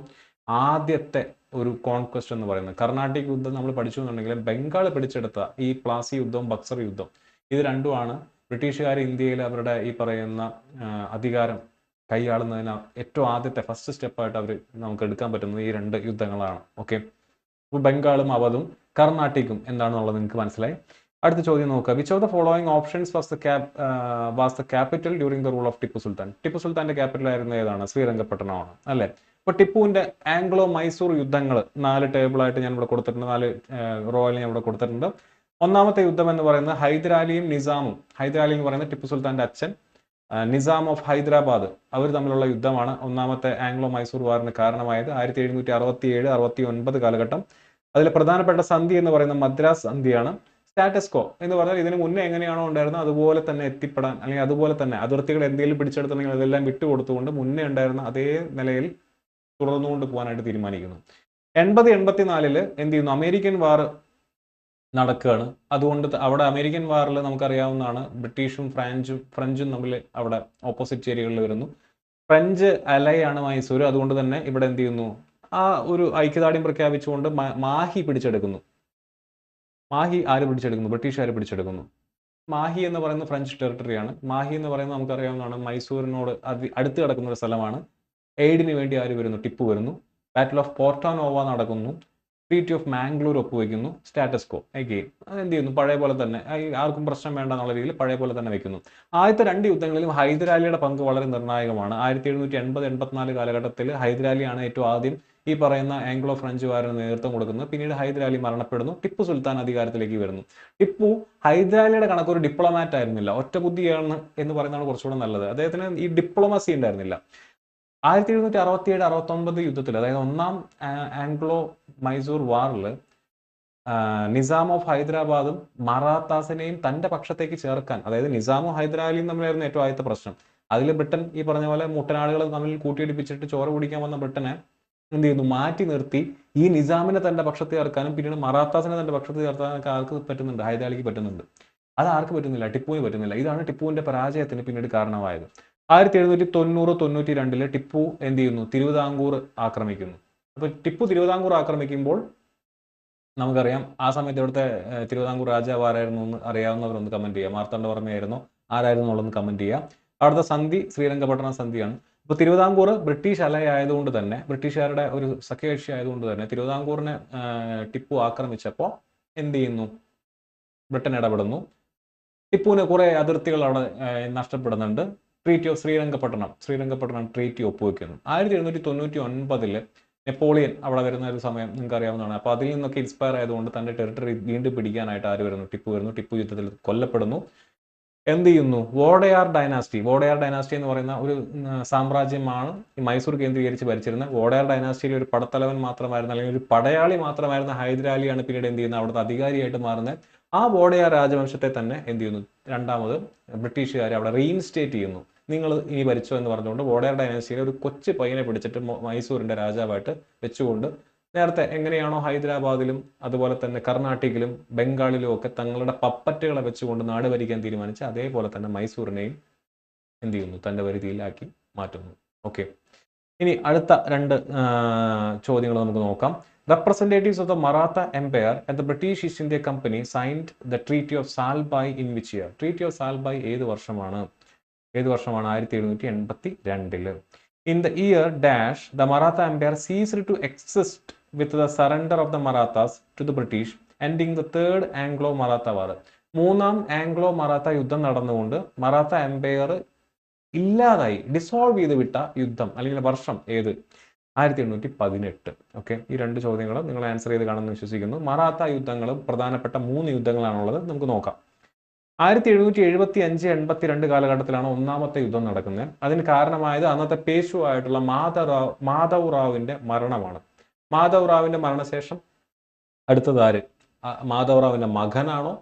ആദ്യത്തെ ഒരു കോൺക്വസ്റ്റ് എന്ന് പറയുന്നത്. കർണാട്ടിക് യുദ്ധം നമ്മൾ പഠിച്ചു എന്നുണ്ടെങ്കിൽ ബംഗാൾ പിടിച്ചെടുത്ത ഈ പ്ലാസി യുദ്ധവും ബക്സർ യുദ്ധം, ഇത് രണ്ടുമാണ് ബ്രിട്ടീഷുകാർ ഇന്ത്യയിൽ അവരുടെ ഈ പറയുന്ന അധികാരം കൈയാളുന്നതിന് ഏറ്റവും ആദ്യത്തെ ഫസ്റ്റ് സ്റ്റെപ്പായിട്ട് അവർ നമുക്ക് എടുക്കാൻ പറ്റുന്നത് ഈ 2 യുദ്ധങ്ങളാണ്. ഓക്കെ, അപ്പോൾ ബംഗാളും അവധും കർണാട്ടിക്കും എന്താണെന്നുള്ളത് നിങ്ങൾക്ക് മനസ്സിലായി. അടുത്ത ചോദ്യം നോക്കുക. Which of the following options was the capital during the rule of Tipu Sultan? Tipu സുൽത്താന്റെ ക്യാപിറ്റൽ ആയിരുന്ന ഏതാണ്? ശ്രീരംഗപട്ടണമാണ് അല്ലെ. അപ്പൊ ടിപ്പുവിന്റെ ആംഗ്ലോ മൈസൂർ യുദ്ധങ്ങൾ 4 ടേബിളായിട്ട് ഞാൻ ഇവിടെ കൊടുത്തിട്ടുണ്ട്, 4 റോയിൽ ഞാൻ ഇവിടെ കൊടുത്തിട്ടുണ്ട്. ഒന്നാമത്തെ യുദ്ധം എന്ന് പറയുന്നത് ഹൈദരാലിയും നിസാമും. ഹൈദരാലി എന്ന് പറയുന്നത് ടിപ്പു സുൽത്താന്റെ അച്ഛൻ, നിസാം ഓഫ് ഹൈദരാബാദ്, അവർ തമ്മിലുള്ള യുദ്ധമാണ് ഒന്നാമത്തെ ആംഗ്ലോ മൈസൂർ വാറിന് കാരണമായത്. 1767-69 കാലഘട്ടം. അതിൽ പ്രധാനപ്പെട്ട സന്ധി എന്ന് പറയുന്നത് മദ്രാസ് സന്ധിയാണ്. സ്റ്റാറ്റസ് കോ എന്ന് പറഞ്ഞാൽ ഇതിന് മുന്നേ എങ്ങനെയാണോ ഉണ്ടായിരുന്നത് അതുപോലെ തന്നെ എത്തിപ്പെടാൻ, അല്ലെങ്കിൽ അതുപോലെ തന്നെ അതിർത്തികൾ എന്തെങ്കിലും പിടിച്ചെടുത്തിട്ടുണ്ടെങ്കിൽ അതെല്ലാം വിട്ടുകൊടുത്തുകൊണ്ട് മുന്നേ ഉണ്ടായിരുന്ന അതേ നിലയിൽ തുടർന്നുകൊണ്ട് പോകാനായിട്ട് തീരുമാനിക്കുന്നു. 80-84 എന്ത് ചെയ്യുന്നു, അമേരിക്കൻ വാർ നടക്കുകയാണ്. അതുകൊണ്ട് അവിടെ അമേരിക്കൻ വാറിൽ നമുക്കറിയാവുന്നതാണ് ബ്രിട്ടീഷും ഫ്രഞ്ചും തമ്മിൽ അവിടെ ഓപ്പോസിറ്റ് ചേരികളിൽ വരുന്നു. ഫ്രഞ്ച് അലയാണ് മൈസൂർ. അതുകൊണ്ട് തന്നെ ഇവിടെ എന്ത് ചെയ്യുന്നു, ആ ഒരു ഐക്യദാർഢ്യം പ്രഖ്യാപിച്ചുകൊണ്ട് മാഹി പിടിച്ചെടുക്കുന്നു. മാഹി ആര് പിടിച്ചെടുക്കുന്നു? ബ്രിട്ടീഷുകാർ പിടിച്ചെടുക്കുന്നു. മാഹി എന്ന് പറയുന്നത് ഫ്രഞ്ച് ടെറിട്ടറിയാണ്. മാഹി എന്ന് പറയുന്നത് നമുക്കറിയാവുന്നതാണ് മൈസൂരിനോട് അടുത്ത് കിടക്കുന്ന ഒരു സ്ഥലമാണ്. എയ്ഡിന് വേണ്ടി ആര് വരുന്നു? ടിപ്പു വരുന്നു. ബാറ്റിൽ ഓഫ് പോർട്ടോ-നോവ നടക്കുന്നു. ട്രീറ്റി ഓഫ് മാംഗ്ലൂർ ഒപ്പുവെക്കുന്നു. സ്റ്റാറ്റസ് കോ അഗെയിൻ എന്ത് ചെയ്യുന്നു, പഴയ പോലെ തന്നെ, ആർക്കും പ്രശ്നം വേണ്ട എന്നുള്ള രീതിയിൽ പഴയ പോലെ തന്നെ വെക്കുന്നു. ആദ്യത്തെ 2 യുദ്ധങ്ങളിലും ഹൈദരാലിയുടെ പങ്ക് വളരെ നിർണായകമാണ്. 1780-84 കാലഘട്ടത്തിൽ ഹൈദരാലിയാണ് ഏറ്റവും ആദ്യം ഈ പറയുന്ന ആംഗ്ലോ ഫ്രഞ്ച് വാറിന് നേതൃത്വം കൊടുക്കുന്നത്. പിന്നീട് ഹൈദരാലി മരണപ്പെടുന്നു, ടിപ്പു സുൽത്താൻ അധികാരത്തിലേക്ക് വരുന്നു. ടിപ്പു ഹൈദരാലിയുടെ കണക്ക് ഒരു ഡിപ്ലോമാറ്റ് ആയിരുന്നില്ല, ഒറ്റ ബുദ്ധിയാണ് എന്ന് പറയുന്നതാണ് കുറച്ചുകൂടെ നല്ലത്. അദ്ദേഹത്തിന് ഈ ഡിപ്ലോമസി ഉണ്ടായിരുന്നില്ല. 1767-69 യുദ്ധത്തിൽ, അതായത് ഒന്നാം ആംഗ്ലോ മൈസൂർ വാറിൽ നിസാം ഓഫ് ഹൈദരാബാദും മറാത്താസിനെയും തന്റെ പക്ഷത്തേക്ക് ചേർക്കാൻ, അതായത് നിസാമും ഹൈദരാലിയും തമ്മിലായിരുന്നു ഏറ്റവും ആദ്യത്തെ പ്രശ്നം. അതിൽ ബ്രിട്ടൻ ഈ പറഞ്ഞ പോലെ മുട്ടനാടുകൾ തമ്മിൽ കൂട്ടിയിടിപ്പിച്ചിട്ട് ചോര കുടിക്കാൻ വന്ന ബ്രിട്ടനെ എന്ത് ചെയ്യുന്നു, മാറ്റി നിർത്തി ഈ നിസാമിനെ തന്റെ പക്ഷത്ത് ചേർക്കാനും പിന്നീട് മറാത്താസിനെ തന്റെ പക്ഷത്ത് ചേർക്കാനൊക്കെ ആർക്ക് പറ്റുന്നുണ്ട്? ഹൈദരാലിക്ക് പറ്റുന്നുണ്ട്. അത് ആർക്ക് പറ്റുന്നില്ല? ടിപ്പുവിന് പറ്റുന്നില്ല. ഇതാണ് ടിപ്പുവിന്റെ പരാജയത്തിന് പിന്നീട് കാരണമായത്. 1790-92 ടിപ്പു എന്ത് ചെയ്യുന്നു? തിരുവിതാംകൂർ ആക്രമിക്കുന്നു. അപ്പൊ ടിപ്പു തിരുവിതാംകൂർ ആക്രമിക്കുമ്പോൾ നമുക്കറിയാം ആ സമയത്ത് ഇവിടുത്തെ തിരുവിതാംകൂർ രാജാവ് ആരായിരുന്നു എന്ന് അറിയാവുന്നവരൊന്ന് കമന്റ് ചെയ്യുക. മാർത്താണ്ഡവർമ്മയായിരുന്നോ ആരായിരുന്നു എന്നുള്ളതൊന്ന് കമന്റ് ചെയ്യുക. അവിടുത്തെ സന്ധി ശ്രീരംഗപട്ടണം സന്ധിയാണ്. അപ്പോൾ തിരുവിതാംകൂർ ബ്രിട്ടീഷ് അലയായതുകൊണ്ട് തന്നെ, ബ്രിട്ടീഷുകാരുടെ ഒരു സഖ്യകക്ഷി ആയതുകൊണ്ട് തന്നെ തിരുവിതാംകൂറിനെ ടിപ്പു ആക്രമിച്ചപ്പോൾ എന്ത് ചെയ്യുന്നു? ബ്രിട്ടൻ ഇടപെടുന്നു. ടിപ്പുവിന് കുറെ അതിർത്തികൾ അവിടെ നഷ്ടപ്പെടുന്നുണ്ട്. ട്രീറ്റി ഓഫ് ശ്രീരംഗപട്ടണം ട്രീറ്റി ഒപ്പുവെക്കുന്നു. 1799 നെപ്പോളിയൻ അവിടെ വരുന്ന ഒരു സമയം നിങ്ങൾക്ക് അറിയാവുന്നതാണ്. അപ്പോൾ അതിൽ നിന്നൊക്കെ ഇൻസ്പയർ ആയതുകൊണ്ട് തന്റെ ടെറിട്ടറി വീണ്ടും പിടിക്കാനായിട്ട് ആര് വരുന്നു? ടിപ്പു വരുന്നു. ടിപ്പു യുദ്ധത്തിൽ കൊല്ലപ്പെടുന്നു. എന്ത് ചെയ്യുന്നു? വോഡയാർ ഡൈനാസ്റ്റി എന്ന് പറയുന്ന ഒരു സാമ്രാജ്യമാണ് മൈസൂർ കേന്ദ്രീകരിച്ച് ഭരിച്ചിരുന്നത്. വോഡയാർ ഡൈനാസ്റ്റിയിലെ ഒരു പടത്തലവൻ മാത്രമായിരുന്ന, അല്ലെങ്കിൽ ഒരു പടയാളി മാത്രമായിരുന്ന ഹൈദരാലിയാണ് പിന്നീട് എന്ത് ചെയ്യുന്നത്? അവിടുത്തെ അധികാരിയായിട്ട് മാറുന്നത്. ആ വോഡയാർ രാജവംശത്തെ തന്നെ എന്ത് ചെയ്യുന്നു? രണ്ടാമത് ബ്രിട്ടീഷുകാർ അവിടെ റീഇൻസ്റ്റേറ്റ് ചെയ്യുന്നു. നിങ്ങൾ ഇനി ഭരിച്ചോ എന്ന് പറഞ്ഞുകൊണ്ട് വോഡയാർ ഡൈനാസ്റ്റിയിലെ ഒരു കൊച്ചു പയ്യനെ പിടിച്ചിട്ട് മൈസൂരിന്റെ രാജാവായിട്ട് വെച്ചുകൊണ്ട്, നേരത്തെ എങ്ങനെയാണോ ഹൈദരാബാദിലും അതുപോലെ തന്നെ കർണാട്ടിക്കിലും ബംഗാളിലും ഒക്കെ തങ്ങളുടെ പപ്പറ്റുകളെ വെച്ചുകൊണ്ട് നാട് ഭരിക്കാൻ തീരുമാനിച്ച അതേപോലെ തന്നെ മൈസൂരിനെയും എന്ത് ചെയ്യുന്നു? തന്റെ പരിധിയിലാക്കി മാറ്റുന്നു. ഓക്കെ, ഇനി അടുത്ത രണ്ട് ചോദ്യങ്ങൾ നമുക്ക് നോക്കാം. Representatives of the Maratha empire and the British East India Company signed the treaty of Salbai in which year? Treaty of Salbai ഏത് വർഷമാണ്? 1782. In the year dash, the Maratha Empire ceased to exist with the surrender of the Marathas to the British, ending the Third Anglo-Maratha War. മൂന്നാം Anglo Maratha യുദ്ധം നടന്നുകൊണ്ട് Maratha Empire ഇല്ലാതായി, dissolve ചെയ്ത് വിട്ട യുദ്ധം അല്ലെങ്കിൽ വർഷം ഏത്? 1818. ഓക്കെ, ഈ രണ്ട് ചോദ്യങ്ങളും നിങ്ങൾ ആൻസർ ചെയ്ത് കാണുമെന്ന് വിശ്വസിക്കുന്നു. മറാത്ത യുദ്ധങ്ങളും പ്രധാനപ്പെട്ട 3 യുദ്ധങ്ങളാണുള്ളത്, നമുക്ക് നോക്കാം. 1775-82 കാലഘട്ടത്തിലാണ് ഒന്നാമത്തെ യുദ്ധം നടക്കുന്നത്. അതിന് കാരണമായത് അന്നത്തെ പേശു ആയിട്ടുള്ള മാധവ് റാവുവിന്റെ മരണമാണ്. മാധവ് റാവുവിന്റെ മരണശേഷം അടുത്തത് ആര്? മാധവ് റാവുവിന്റെ മകനാണോ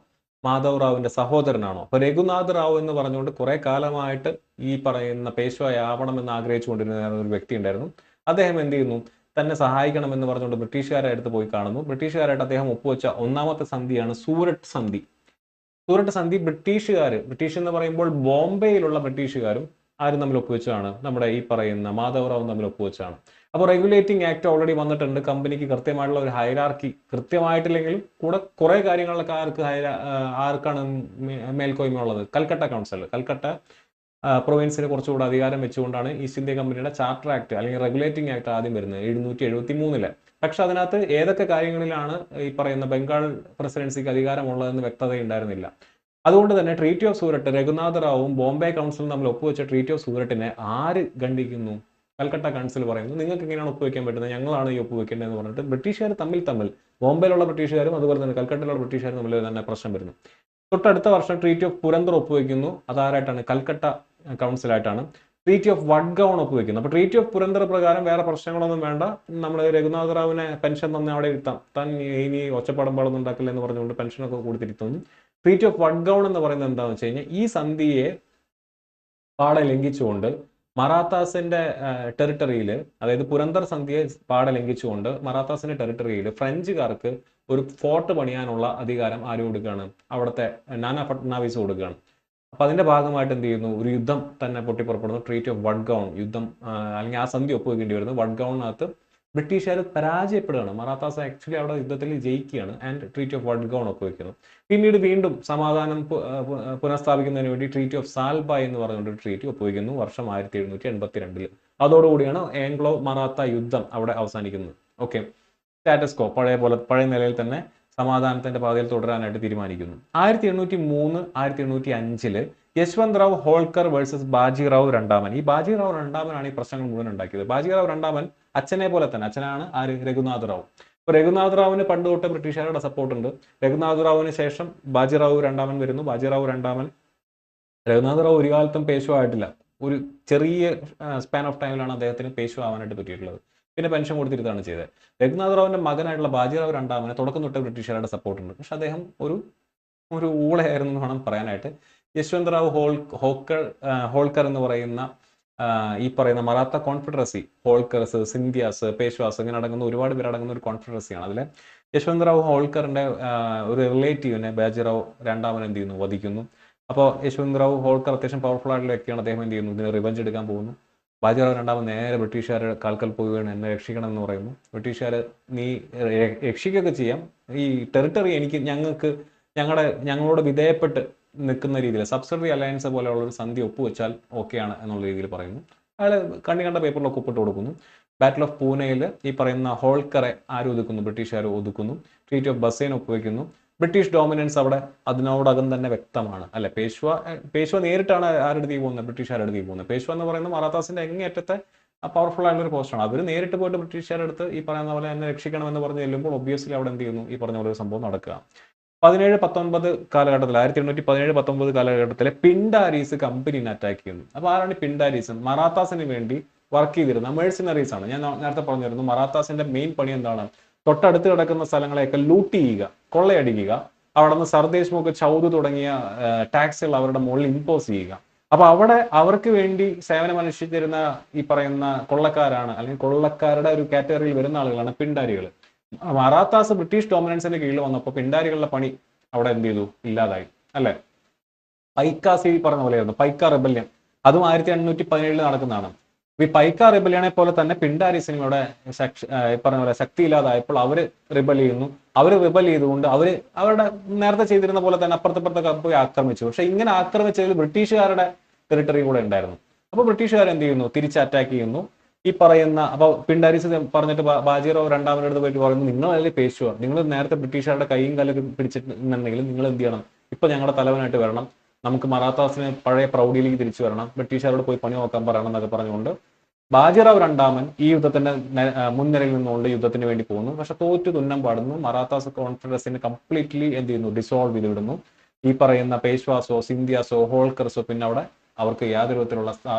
മാധവ് റാവുവിന്റെ സഹോദരനാണോ? അപ്പൊ രഘുനാഥ് റാവു എന്ന് പറഞ്ഞുകൊണ്ട് കുറെ കാലമായിട്ട് ഈ പറയുന്ന പേശുവായി ആവണമെന്ന് ആഗ്രഹിച്ചുകൊണ്ടിരുന്ന ഒരു വ്യക്തി ഉണ്ടായിരുന്നു. അദ്ദേഹം എന്ത് ചെയ്യുന്നു? തന്നെ സഹായിക്കണമെന്ന് പറഞ്ഞുകൊണ്ട് ബ്രിട്ടീഷുകാരെ അടുത്ത് പോയി കാണുന്നു. ബ്രിട്ടീഷുകാരായിട്ട് അദ്ദേഹം ഒപ്പുവെച്ച ഒന്നാമത്തെ സന്ധിയാണ് സൂററ്റ് സന്ധി. ബ്രിട്ടീഷ് എന്ന് പറയുമ്പോൾ ബോംബെയിലുള്ള ബ്രിട്ടീഷുകാരും ആരും തമ്മിൽ ഒപ്പുവെച്ചാണ്? നമ്മുടെ ഈ പറയുന്ന മാധവ് റാവു തമ്മിൽ ഒപ്പുവെച്ചാണ്. അപ്പോൾ റെഗുലേറ്റിംഗ് ആക്ട് ഓൾറെഡി വന്നിട്ടുണ്ട്. കമ്പനിക്ക് കൃത്യമായിട്ടുള്ള ഒരു ഹൈറാർക്കി, കൃത്യമായിട്ടില്ലെങ്കിലും കൂടെ കുറെ കാര്യങ്ങളിലൊക്കെ ആർക്കാണ് മേൽക്കോയ്മ ഉള്ളത്? കൽക്കട്ട പ്രൊവിൻസിന് കുറച്ചുകൂടെ അധികാരം വെച്ചുകൊണ്ടാണ് ഈസ്റ്റ് ഇന്ത്യ കമ്പനിയുടെ ചാർട്ടർ ആക്ട് അല്ലെങ്കിൽ റെഗുലേറ്റിംഗ് ആക്ട് ആദ്യം വരുന്നത് 1773. പക്ഷെ അതിനകത്ത് ഏതൊക്കെ കാര്യങ്ങളിലാണ് ഈ പറയുന്ന ബംഗാൾ പ്രസിഡൻസിക്ക് അധികാരമുള്ളതെന്ന് വ്യക്തത ഉണ്ടായിരുന്നില്ല. അതുകൊണ്ട് തന്നെ ട്രീറ്റി ഓഫ് സൂററ്റ്, രഘുനാഥ് റാവുവും ബോംബെ കൗൺസിലും തമ്മിൽ ഒപ്പുവെച്ച ട്രീറ്റി ഓഫ് സൂററ്റിനെ ആര് ഖണ്ഡിക്കുന്നു? കൽക്കട്ട കൗൺസിൽ പറയുന്നു നിങ്ങൾക്ക് എങ്ങനെയാണ് ഒപ്പുവെക്കാൻ പറ്റുന്നത്? ഞങ്ങളാണ് ഈ ഒപ്പുവെക്കേണ്ടതെന്ന് പറഞ്ഞിട്ട് ബ്രിട്ടീഷുകാർ തമ്മിൽ ബോംബെയിലുള്ള ബ്രിട്ടീഷുകാരും അതുപോലെ തന്നെ കൽക്കട്ടയിലുള്ള ബ്രിട്ടീഷുകാരും തമ്മിൽ തന്നെ പ്രശ്നം വരുന്നു. തൊട്ടടുത്ത വർഷം ട്രീറ്റി ഓഫ് പുരന്തർ ഒപ്പുവെക്കുന്നു. അതാരായിട്ടാണ്? കൽക്കട്ട കൗൺസിലായിട്ടാണ്. ട്രീറ്റി ഓഫ് വഡ്ഗൗൺ ഒപ്പുവെക്കുന്നു. അപ്പൊ ട്രീറ്റി ഓഫ് പുരന്തർ പ്രകാരം വേറെ പ്രശ്നങ്ങളൊന്നും വേണ്ട, നമ്മൾ രഘുനാഥ് റാവുവിനെ പെൻഷൻ തന്നെ അവിടെ ഇരുത്താം, താൻ ഇനി ഒച്ചപ്പാടമ്പാടൊന്നും ഉണ്ടാക്കില്ല എന്ന് പറഞ്ഞുകൊണ്ട് പെൻഷനൊക്കെ കൊടുത്തിരുത്തുന്നു. ട്രീറ്റി ഓഫ് വഡ്ഗൗൺ എന്ന് പറയുന്നത് എന്താണെന്ന് വെച്ച് കഴിഞ്ഞാൽ ഈ സന്ധിയെ പാടെ ലംഘിച്ചുകൊണ്ട് മറാത്താസിന്റെ ടെറിട്ടറിയിൽ, അതായത് പുരന്തർ സന്ധിയെ പാടെ ലംഘിച്ചുകൊണ്ട് മറാത്താസിന്റെ ടെറിട്ടറിയിൽ ഫ്രഞ്ചുകാർക്ക് ഒരു ഫോർട്ട് പണിയാനുള്ള അധികാരം ആര് കൊടുക്കുകയാണ്? അവിടുത്തെ നാനാ ഫട്നാവിസ് കൊടുക്കുകയാണ്. അപ്പൊ അതിന്റെ ഭാഗമായിട്ട് എന്ത് ചെയ്യുന്നു? ഒരു യുദ്ധം തന്നെ പൊട്ടിപ്പുറപ്പെടുന്നു. ട്രീറ്റി ഓഫ് വഡ്ഗൗൺ യുദ്ധം, അല്ലെങ്കിൽ ആ സന്ധി ഒപ്പുവെക്കേണ്ടി വരുന്നു. വഡ്ഗൗണിനകത്ത് ബ്രിട്ടീഷുകാർ പരാജയപ്പെടുകയാണ്. മറാത്താസ് ആക്ച്വലി അവിടെ യുദ്ധത്തിൽ ജയിക്കുകയാണ്. ആൻഡ് ട്രീറ്റി ഓഫ് വഡ്ഗൗൺ ഒപ്പുവെക്കുന്നു. പിന്നീട് വീണ്ടും സമാധാനം പുനഃസ്ഥാപിക്കുന്നതിന് വേണ്ടി ട്രീറ്റി ഓഫ് സാൽബായ് എന്ന് പറഞ്ഞുകൊണ്ട് ട്രീറ്റി ഒപ്പുവെക്കുന്നു വർഷം 1782. അതോടുകൂടിയാണ് ആംഗ്ലോ മറാത്ത യുദ്ധം അവിടെ അവസാനിക്കുന്നത്. ഓക്കെ, സ്റ്റാറ്റസ് കോ പഴയ നിലയിൽ തന്നെ സമാധാനത്തിന്റെ പാതയിൽ തുടരാനായിട്ട് തീരുമാനിക്കുന്നു. 1803-1805 യശ്വന്ത് റാവു ഹോൾക്കർ വേഴ്സസ് ബാജിറാവു രണ്ടാമൻ. ഈ ബാജിറാവു രണ്ടാമനാണ് ഈ പ്രശ്നങ്ങൾ മുഴുവൻ ഉണ്ടാക്കിയത്. ബാജിറാവു രണ്ടാമൻ അച്ഛനെ പോലെ തന്നെ. അച്ഛനാണ് ആര്? രഘുനാഥ് റാവു. അപ്പോൾ രഘുനാഥ് റാവുവിന് പണ്ട് തൊട്ട് ബ്രിട്ടീഷുകാരുടെ സപ്പോർട്ട് ഉണ്ട്. രഘുനാഥ് റാവുവിന് ശേഷം ബാജിറാവു രണ്ടാമൻ വരുന്നു. ബാജിറാവു രണ്ടാമൻ, രഘുനാഥ് റാവു ഒരു കാലത്തും പേശുവ ആയിട്ടില്ല. ഒരു ചെറിയ സ്പാൻ ഓഫ് ടൈമിലാണ് അദ്ദേഹത്തിന് പേശുവ ആവാനായിട്ട് പറ്റിയിട്ടുള്ളത്. പിന്നെ പെൻഷൻ കൊടുത്തിരുത്താണ് ചെയ്തത്. രഘുനാഥ് റാവുവിന്റെ മകനായിട്ടുള്ള ബാജിറാവു രണ്ടാമന് തുടക്കം തൊട്ട് ബ്രിട്ടീഷുകാരുടെ സപ്പോർട്ട് ഉണ്ട്. പക്ഷെ അദ്ദേഹം ഒരു ഊളയായിരുന്നു എന്ന് വേണം പറയാനായിട്ട്. യശ്വന്ത് റാവു ഹോൾക്കർ എന്ന് പറയുന്ന ഈ പറയുന്ന മറാത്ത കോൺഫെഡറസി, ഹോൾക്കർസ്, സിന്ധ്യാസ്, പേശ്വാസ് ഇങ്ങനെ അടങ്ങുന്ന ഒരുപാട് പേരടങ്ങുന്ന ഒരു കോൺഫെഡറസിയാണ്. അതിൽ യശ്വന്ത് റാവു ഹോൾക്കറിന്റെ ഒരു റിലേറ്റീവിനെ ബാജിറാവു രണ്ടാമൻ എന്ത് ചെയ്യുന്നു? വധിക്കുന്നു. അപ്പോൾ യശ്വന്ത് റാവു ഹോൾക്കർ അത്യാവശ്യം പവർഫുൾ ആയിട്ടുള്ള വ്യക്തിയാണ്. അദ്ദേഹം എന്ത് ചെയ്യുന്നു? ഇതിന് റിവഞ്ച് എടുക്കാൻ പോകുന്നു. ബാജിറാവു രണ്ടാമൻ നേരെ ബ്രിട്ടീഷുകാരുടെ കാൽക്കൽ പോവുകയാണ്, എന്നെ രക്ഷിക്കണം എന്ന് പറയുന്നു. ബ്രിട്ടീഷുകാർ നീ രക്ഷിക്കുകയൊക്കെ ചെയ്യാം, ഈ ടെറിട്ടറി എനിക്ക് ഞങ്ങളോട് വിധേയപ്പെട്ട് നിൽക്കുന്ന രീതിയിൽ സബ്സിഡറി അലയൻസ് പോലെയുള്ള ഒരു സന്ധി ഒപ്പുവെച്ചാൽ ഓക്കെയാണ് എന്നുള്ള രീതിയിൽ പറയുന്നു. അയാൾ കണ്ട പേപ്പറിലൊക്കെ ഒപ്പിട്ട് കൊടുക്കുന്നു. ബാറ്റിൽ ഓഫ് പൂനെയിൽ ഈ പറയുന്ന ഹോൾക്കറെ ആര് ഒതുക്കുന്നു? ബ്രിട്ടീഷുകാർ ഒതുക്കുന്നു. ട്രീറ്റി ഓഫ് ബസേൻ ഒപ്പുവെക്കുന്നു. ബ്രിട്ടീഷ് ഡോമിനൻസ് അവിടെ അതിനോടകം തന്നെ വ്യക്തമാണ് അല്ലെ. പേശ്വ നേരിട്ടാണ് ആരെടുത്തേക്ക് പോകുന്നത്? ബ്രിട്ടീഷുകാരെടുത്തേക്ക് പോകുന്നത്. പേശ്വ എന്ന് പറയുന്നത് മറാത്താസിന്റെ അങ്ങേയറ്റത്തെ പവർഫുൾ ആയിട്ടുള്ള ഒരു പോസ്റ്റാണ്. അവർ നേരിട്ട് പോയിട്ട് ബ്രിട്ടീഷുകാരെടുത്ത് ഈ പറയുന്ന പോലെ എന്നെ രക്ഷിക്കണമെന്ന് പറഞ്ഞ് ചെല്ലുമ്പോൾ ഒബ്വിയസ്ലി അവിടെ എന്ത് ചെയ്യുന്നു? ഈ പറഞ്ഞ പോലെ ഒരു സംഭവം നടക്കുക. 17-19 കാലഘട്ടത്തിൽ, 1817-19 കാലഘട്ടത്തിലെ പിൻഡാരീസ് കമ്പനിനെ അറ്റാക്ക് ചെയ്യുന്നു. അപ്പോൾ ആരാണ് പിൻഡാരീസ്? മറാത്താസിന് വേണ്ടി വർക്ക് ചെയ്തിരുന്ന മെഴ്സിനറീസ് ആണ്. ഞാൻ നേരത്തെ പറഞ്ഞിരുന്നു മറാത്താസിന്റെ മെയിൻ പണി എന്താണ്? തൊട്ടടുത്ത് കിടക്കുന്ന സ്ഥലങ്ങളെയൊക്കെ ലൂട്ട് ചെയ്യുക, കൊള്ളയടിക്കുക, അവിടെ നിന്ന് സർദേശ് ചൗദ് തുടങ്ങിയ ടാക്സുകൾ അവരുടെ മുകളിൽ ഇമ്പോസ് ചെയ്യുക. അപ്പൊ അവിടെ അവർക്ക് വേണ്ടി സേവനമനുഷ്ഠിച്ചിരുന്ന ഈ പറയുന്ന കൊള്ളക്കാരാണ്, അല്ലെങ്കിൽ കൊള്ളക്കാരുടെ ഒരു കാറ്റഗറിയിൽ വരുന്ന ആളുകളാണ് പിൻഡാരികൾ. മറാത്താസ് ബ്രിട്ടീഷ് ഡോമിനൻസിന്റെ കീഴിൽ വന്നപ്പോൾ പിൻഡാരികളുടെ പണി അവിടെ എന്ത് ചെയ്തു? ഇല്ലാതായി അല്ലെ. പൈക്കാസി പറഞ്ഞ പോലെയായിരുന്നു പൈക്ക റിബല്യൻ. അതും 1817 നടക്കുന്നതാണ്. ഈ പൈക്ക റിബല്യനെ പോലെ തന്നെ പിൻഡാരിസിനും ഇവിടെ പറഞ്ഞ പോലെ ശക്തി ഇല്ലാതായപ്പോൾ അവര് റിബൽ ചെയ്യുന്നു. അവര് റിബൽ ചെയ്തുകൊണ്ട് അവരുടെ നേരത്തെ ചെയ്തിരുന്ന പോലെ തന്നെ അപ്പുറത്തപ്പുറത്തൊക്കെ പോയി ആക്രമിച്ചു. പക്ഷെ ഇങ്ങനെ ആക്രമിച്ചതിൽ ബ്രിട്ടീഷുകാരുടെ ടെറിട്ടറി കൂടെ ഉണ്ടായിരുന്നു. അപ്പൊ ബ്രിട്ടീഷുകാർ എന്ത് ചെയ്യുന്നു? തിരിച്ച് അറ്റാക്ക് ചെയ്യുന്നു. ഈ പറയുന്ന അപ്പൊ പിൻഡാരീസ് പറഞ്ഞിട്ട് ബാജിറാവു രണ്ടാമൻ്റെ അടുത്ത് പോയിട്ട് പറയുന്നു, നിങ്ങളല്ലേ പേശുവ, നിങ്ങൾ നേരത്തെ ബ്രിട്ടീഷുകാരുടെ കൈയും കാലൊക്കെ പിടിച്ചിട്ടുണ്ടെങ്കിൽ നിങ്ങൾ എന്ത് ചെയ്യണം? ഇപ്പൊ ഞങ്ങളുടെ തലവനായിട്ട് വരണം, നമുക്ക് മറാത്താസിന് പഴയ പ്രൗഢിയിലേക്ക് തിരിച്ചു വരണം, ബ്രിട്ടീഷുകാരോട് പോയി പണി നോക്കാൻ പറയണം എന്നൊക്കെ പറഞ്ഞുകൊണ്ട് ബാജിറാവു രണ്ടാമൻ ഈ യുദ്ധത്തിന്റെ മുൻനിരയിൽ നിന്നുകൊണ്ട് യുദ്ധത്തിന് വേണ്ടി പോകുന്നു. പക്ഷെ തോറ്റു തുന്നം പാടുന്നു. മറാത്താസ് കോൺഫെഡറസിനെ കംപ്ലീറ്റ്ലി എന്ത് ചെയ്യുന്നു? ഡിസോൾവ് ചെയ്ത് വിടുന്നു. ഈ പറയുന്ന പേശ്വാസോ സിന്ധ്യാസോ ഹോൾക്കർസോ പിന്നെ അവിടെ അവർക്ക് യാതൊരു വിധത്തിലുള്ള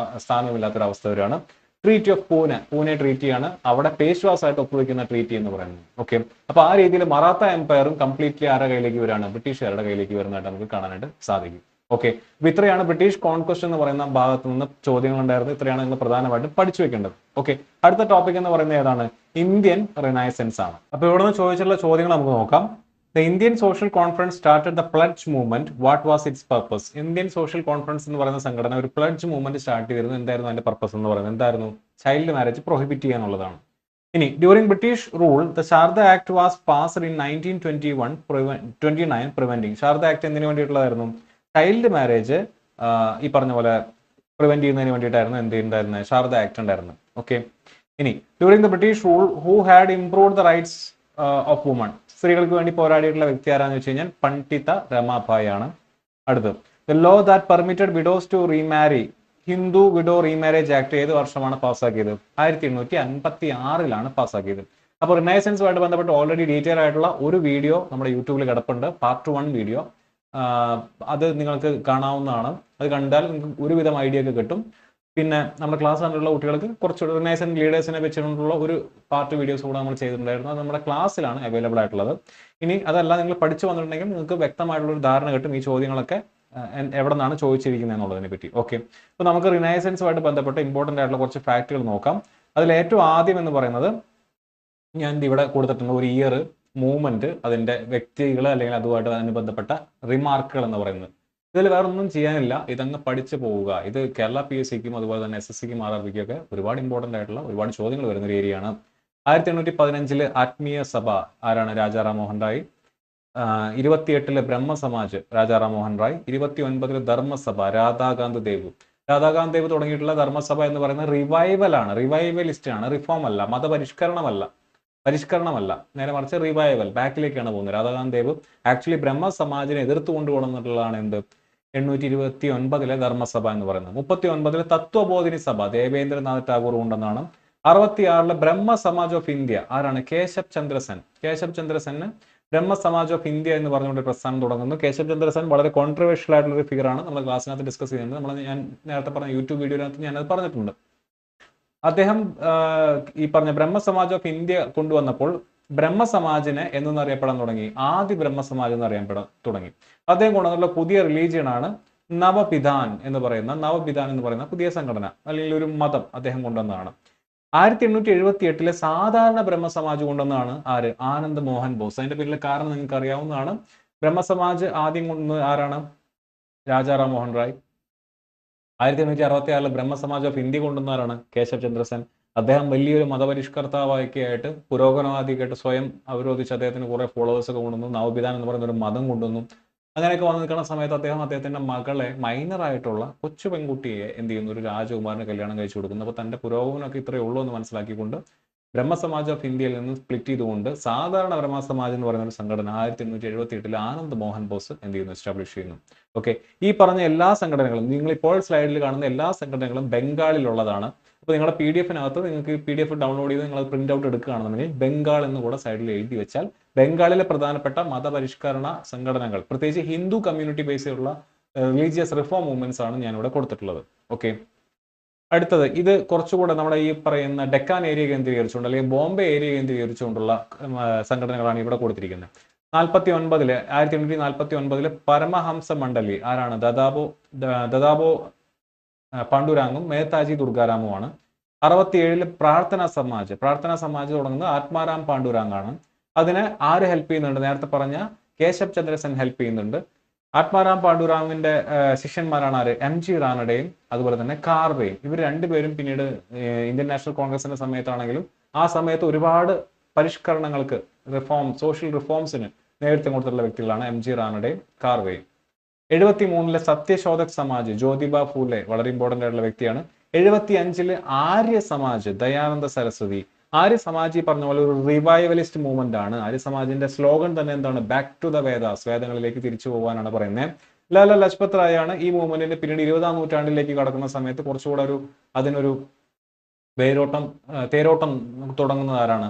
സ്ഥാനമില്ലാത്തൊരവസ്ഥ വരികയാണ്. ട്രീറ്റി ഓഫ് പൂനെ ട്രീറ്റിയാണ് അവിടെ പേശ്വാസായിട്ട് ഒപ്പുവെക്കുന്ന ട്രീറ്റി എന്ന് പറയുന്നത്. ഓക്കെ, അപ്പൊ ആ രീതിയിൽ മറാത്ത എംപയറും കംപ്ലീറ്റ്ലി ആരുടെ കയ്യിലേക്ക് വരികയാണ്? ബ്രിട്ടീഷുകാരുടെ കയ്യിലേക്ക് വരുന്നതായിട്ട് നമുക്ക് കാണാനായിട്ട് സാധിക്കും. ഓക്കെ, അപ്പൊ ഇത്രയാണ് ബ്രിട്ടീഷ് കോൺക്വസ്റ്റ് എന്ന് പറയുന്ന ഭാഗത്ത് നിന്ന് ചോദ്യങ്ങൾ ഉണ്ടായിരുന്നത്. ഇത്രയാണ് നിങ്ങൾ പ്രധാനമായിട്ടും പഠിച്ചു വെക്കേണ്ടത്. ഓക്കെ, അടുത്ത ടോപ്പിക് എന്ന് പറയുന്നത് ഏതാണ്? ഇന്ത്യൻ റിനൈസൻസ് ആണ്. അപ്പൊ ഇവിടെ നിന്ന് ചോദിച്ചിട്ടുള്ള ചോദ്യങ്ങൾ നമുക്ക് നോക്കാം. The Indian Social Conference started the pledge movement. What was its purpose? Indian Social Conference എന്ന് പറയുന്ന സംഘടന ഒരു പ്ലഡ്ജ് മൂവ്മെന്റ് സ്റ്റാർട്ട് ചെയ്തിരുന്നു. എന്തായിരുന്നു അതിന്റെ പർപ്പസ് എന്ന് പറയുന്നത്? എന്തായിരുന്നു? ചൈൽഡ് മാരേജ് പ്രൊഹിബിറ്റ് ചെയ്യാനുള്ളതാണ്. ഇനി during British rule the Sharda act was passed in 1929 preventing. Sharda act എന്തിനു വേണ്ടിയിട്ടുള്ളതായിരുന്നു? ചൈൽഡ് മാരേജ് ഈ പറഞ്ഞ പോലെ പ്രിവെന്റ് ചെയ്യുന്നതിന് വേണ്ടിയിട്ടായിരുന്നു എന്ത് ഉണ്ടായിരുന്നത്? ശാരദ ആക്ട് ഉണ്ടായിരുന്നു. ഓക്കെ, ഇനി during the British rule who had improved the rights of woman. സ്ത്രീകൾക്ക് വേണ്ടി പോരാടിയിട്ടുള്ള വ്യക്തി ആരാന്ന് വെച്ച് കഴിഞ്ഞാൽ പണ്ഡിത രമാഭായ് ആണ്. അടുത്ത് the law that permitted widows to remarry, Hindu widow remarriage act ഏത് വർഷമാണ് പാസ്സാക്കിയത്? 1856 പാസ്സാക്കിയത്. അപ്പോൾ റിനൈസൻസുമായിട്ട് ബന്ധപ്പെട്ട് ഓൾറെഡി ഡീറ്റെയിൽ ആയിട്ടുള്ള ഒരു വീഡിയോ നമ്മുടെ യൂട്യൂബിൽ കിടപ്പുണ്ട്, പാർട്ട് 1 വീഡിയോ. അത് നിങ്ങൾക്ക് കാണാവുന്നതാണ്. അത് കണ്ടാൽ നിങ്ങൾക്ക് ഒരുവിധം ഐഡിയ ഒക്കെ കിട്ടും. പിന്നെ നമ്മുടെ ക്ലാസ് കണ്ടുള്ള കുട്ടികൾക്ക് കുറച്ചുകൂടി റിനൈസൻസ് ലീഡേഴ്സിനെ വെച്ചിട്ടുള്ള ഒരു പാർട്ട് വീഡിയോസ് കൂടെ നമ്മൾ ചെയ്തിട്ടുണ്ടായിരുന്നു. അത് നമ്മുടെ ക്ലാസ്സിലാണ് അവൈലബിൾ ആയിട്ടുള്ളത്. ഇനി അതല്ല, നിങ്ങൾ പഠിച്ചു വന്നിട്ടുണ്ടെങ്കിൽ നിങ്ങൾക്ക് വ്യക്തമായിട്ടുള്ള ഒരു ധാരണ കിട്ടും ഈ ചോദ്യങ്ങളൊക്കെ എവിടെ നിന്നാണ് ചോദിച്ചിരിക്കുന്നത് എന്നുള്ളതിനെ പറ്റി. ഓക്കെ, അപ്പോൾ നമുക്ക് റിനൈസൻസുമായിട്ട് ബന്ധപ്പെട്ട് ഇമ്പോർട്ടൻ്റ് ആയിട്ടുള്ള കുറച്ച് ഫാക്റ്റുകൾ നോക്കാം. അതിൽ ഏറ്റവും ആദ്യം എന്ന് പറയുന്നത് ഞാൻ ഇവിടെ കൊടുത്തിട്ടുണ്ട് ഒരു ഇയർ, മൂവ്മെന്റ്, അതിന്റെ വ്യക്തികൾ അല്ലെങ്കിൽ അതുമായിട്ട് അതിന് ബന്ധപ്പെട്ട റിമാർക്കുകൾ എന്ന് പറയുന്നത്. ഇതിൽ വേറെ ഒന്നും ചെയ്യാനില്ല, ഇതങ്ങ് പഠിച്ചു പോവുക. ഇത് കേരള PSCക്കും അതുപോലെ തന്നെ SSCക്കും RRBക്കും ഒക്കെ ഒരുപാട് ഇമ്പോർട്ടൻ്റ് ആയിട്ടുള്ള ഒരുപാട് ചോദ്യങ്ങൾ വരുന്ന ഒരു ഏരിയയാണ്. 1815 ആത്മീയ സഭ ആരാണ്? രാജാറാം മോഹൻ റായ്. 28 ബ്രഹ്മസമാജ് രാജാറാം മോഹൻ റായ്. 29 ധർമ്മസഭ രാധാകാന്ത് ദേവ്. രാധാകാന്ത് ദേവ് തുടങ്ങിയിട്ടുള്ള ധർമ്മസഭ എന്ന് പറയുന്നത് റിവൈവലാണ്, റിവൈവലിസ്റ്റ് ആണ്, റിഫോം അല്ല, പരിഷ്കരണമല്ല, നേരെ മറിച്ച് റിവൈവൽ, ബാക്കിലേക്കാണ് പോകുന്നത്. രാധാകാന്ത് ദേവ് ആക്ച്വലി ബ്രഹ്മസമാജിനെ എതിർത്ത് കൊണ്ടുപോകുന്നിട്ടുള്ളതാണ് എന്ത്? 829 ധർമ്മസഭ എന്ന് പറയുന്നത്. 39 തത്വബോധിനി സഭ ദേവേന്ദ്രനാഥ് ടാഗോർ കൊണ്ടെന്നാണ് 66 ബ്രഹ്മ സമാജ് ഓഫ് ഇന്ത്യ ആരാണ്? കേശബ് ചന്ദ്ര സെൻ. കേശബ് ചന്ദ്ര സെന് ബ്രഹ്മ സമാജ് ഓഫ് ഇന്ത്യ എന്ന് പറഞ്ഞുകൊണ്ട് പ്രസ്ഥാനം തുടങ്ങുന്നു. കേശബ് ചന്ദ്ര സെൻ വളരെ കോൺട്രവേഴ്ഷ്യൽ ആയിട്ടുള്ള ഒരു ഫിഗർ ആണ്. നമ്മൾ ക്ലാസ്സിനകത്ത് ഡിസ്കസ് ചെയ്യുന്നത്. ഞാൻ നേരത്തെ പറഞ്ഞ യൂട്യൂബ് വീഡിയോനകത്ത് ഞാനത് പറഞ്ഞിട്ടുണ്ട്. അദ്ദേഹം ഈ പറഞ്ഞ ബ്രഹ്മ സമാജ് ഓഫ് ഇന്ത്യ കൊണ്ടുവന്നപ്പോൾ ബ്രഹ്മ സമാജിനെ എന്നറിയപ്പെടാൻ തുടങ്ങി. ആദി ബ്രഹ്മ സമാജ് എന്ന് അറിയപ്പെടാൻ തുടങ്ങി. അദ്ദേഹം കൊണ്ടുവന്നുള്ള പുതിയ റിലീജിയൻ ആണ് നവപിധാൻ എന്ന് പറയുന്ന പുതിയ സംഘടന അല്ലെങ്കിൽ ഒരു മതം അദ്ദേഹം കൊണ്ടുവന്നതാണ്. 1878 സാധാരണ ബ്രഹ്മ സമാജ് കൊണ്ടുവന്നതാണ് ആര്? ആനന്ദ് മോഹൻ ബോസ്. അതിന്റെ പേരിലെ കാരണം നിങ്ങൾക്ക് അറിയാവുന്നതാണ്. ബ്രഹ്മ സമാജ് ആദ്യം കൊണ്ടുവന്നത് ആരാണ്? രാജാറാം മോഹൻ റായ്. 1866 ബ്രഹ്മ സമാജ് ഓഫ് ഇന്ത്യ കൊണ്ടുവന്നവരാണ് കേശബ് ചന്ദ്ര സെൻ. അദ്ദേഹം വലിയൊരു മതപരിഷ്കർത്താവായിട്ട് പുരോഗമനവാദിയായിട്ട് സ്വയം അവരോധിച്ച് അദ്ദേഹത്തിന് കുറെ ഫോളോവേഴ്സ് ഒക്കെ കൊണ്ടുവന്നു. നവപിധാൻ എന്ന് പറയുന്ന ഒരു മതം കൊണ്ടുവന്നു. അങ്ങനെയൊക്കെ വന്നു നിൽക്കുന്ന സമയത്ത് അദ്ദേഹത്തിന്റെ മകളെ മൈനർ ആയിട്ടുള്ള കൊച്ചു പെൺകുട്ടിയെ എന്ത് ചെയ്യുന്നു? ഒരു രാജകുമാരന് കല്യാണം കഴിച്ചു കൊടുക്കുന്നു. അപ്പോൾ തന്റെ പുരോഗമനമൊക്കെ ഇത്രയേ ഉള്ളൂ എന്ന് മനസ്സിലാക്കിക്കൊണ്ട് ബ്രഹ്മ സമാജ് ഓഫ് ഇന്ത്യയിൽ നിന്ന് സ്പ്ലിറ്റ് ചെയ്തുകൊണ്ട് സാധാരണ ബ്രഹ്മ സമാജ് എന്ന് പറയുന്ന ഒരു സംഘടന 1878 ആനന്ദ് മോഹൻ ബോസ് എന്ത് ചെയ്യുന്നു? എസ്റ്റാബ്ലിഷ് ചെയ്യുന്നു. ഓക്കെ, ഈ പറഞ്ഞ എല്ലാ സംഘടനകളും നിങ്ങൾ ഇപ്പോൾ സ്ലൈഡിൽ കാണുന്ന എല്ലാ സംഘടനകളും ബംഗാളിലുള്ളതാണ്. അപ്പോൾ നിങ്ങളുടെ PDF-നകത്ത് നിങ്ങൾക്ക് PDF ഡൗൺലോഡ് ചെയ്ത് നിങ്ങൾ പ്രിന്റ് ഔട്ട് എടുക്കുകയാണെന്നുണ്ടെങ്കിൽ ബംഗാൾ എന്ന് കൂടെ സൈഡിൽ എഴുതി വെച്ചാൽ ബംഗാളിലെ പ്രധാനപ്പെട്ട മതപരിഷ്കരണ സംഘടനകൾ, പ്രത്യേകിച്ച് ഹിന്ദു കമ്മ്യൂണിറ്റി ബേസ് ചെയ്തുള്ള റിലീജിയസ് റിഫോം മൂവ്മെന്റ്സ് ആണ് ഞാനിവിടെ കൊടുത്തിട്ടുള്ളത്. ഓക്കെ, അടുത്തത് ഇത് കുറച്ചുകൂടെ നമ്മുടെ ഈ പറയുന്ന ഡെക്കാൻ ഏരിയ കേന്ദ്രീകരിച്ചുകൊണ്ട് അല്ലെങ്കിൽ ബോംബെ ഏരിയ കേന്ദ്രീകരിച്ചുകൊണ്ടുള്ള സംഘടനകളാണ് ഇവിടെ കൊടുത്തിരിക്കുന്നത്. 1849 പരമഹംസ മണ്ഡലി ആരാണ്? ദദാബോ പാണ്ഡുരാങ്ങും മേത്താജി ദുർഗാരാമുമാണ്. 67 പ്രാർത്ഥനാ സമാജ് തുടങ്ങുന്നത് ആത്മാറാം പാണ്ഡുരാങ്ങാണ്. അതിന് ആര് ഹെൽപ്പ് ചെയ്യുന്നുണ്ട്? നേരത്തെ പറഞ്ഞ കേശബ് ചന്ദ്ര സെൻ ഹെൽപ്പ് ചെയ്യുന്നുണ്ട്. ആത്മാറാം പാണ്ഡുരാമിന്റെ ശിഷ്യന്മാരാണ് ആര്? MG റാനഡെയും അതുപോലെ തന്നെ കാർവെയും. ഇവർ രണ്ടുപേരും പിന്നീട് ഇന്ത്യൻ നാഷണൽ കോൺഗ്രസിന്റെ സമയത്താണെങ്കിലും ആ സമയത്ത് ഒരുപാട് പരിഷ്കരണങ്ങൾക്ക് സോഷ്യൽ റിഫോംസിന് നേതൃത്വം കൊടുത്തിട്ടുള്ള വ്യക്തികളാണ് MG റാനഡെയും കാർവെയും. 73 സത്യശോധക് സമാജ് ജ്യോതിബ ഫൂലെ വളരെ ഇമ്പോർട്ടന്റ് ആയിട്ടുള്ള വ്യക്തിയാണ്. 75 ആര്യ സമാജ് ദയാനന്ദ സരസ്വതി. ആര്യ സമാജ് ഈ പറഞ്ഞ പോലെ ഒരു റിവൈവലിസ്റ്റ് മൂവ്മെന്റ് ആണ്. ആര്യ സമാജിന്റെ സ്ലോഗൻ തന്നെ എന്താണ്? ബാക്ക് ടു ദ വേദാസ്, വേദങ്ങളിലേക്ക് തിരിച്ചു പോകാനാണ് പറയുന്നത്. ലാല ലജ്പത് റായ് ആണ് ഈ മൂവ്മെന്റിന്റെ പിന്നീട് 20-ാം നൂറ്റാണ്ടിലേക്ക് കടക്കുന്ന സമയത്ത് കുറച്ചുകൂടെ അതിനൊരു തേരോട്ടം തുടങ്ങുന്നത് ആരാണ്?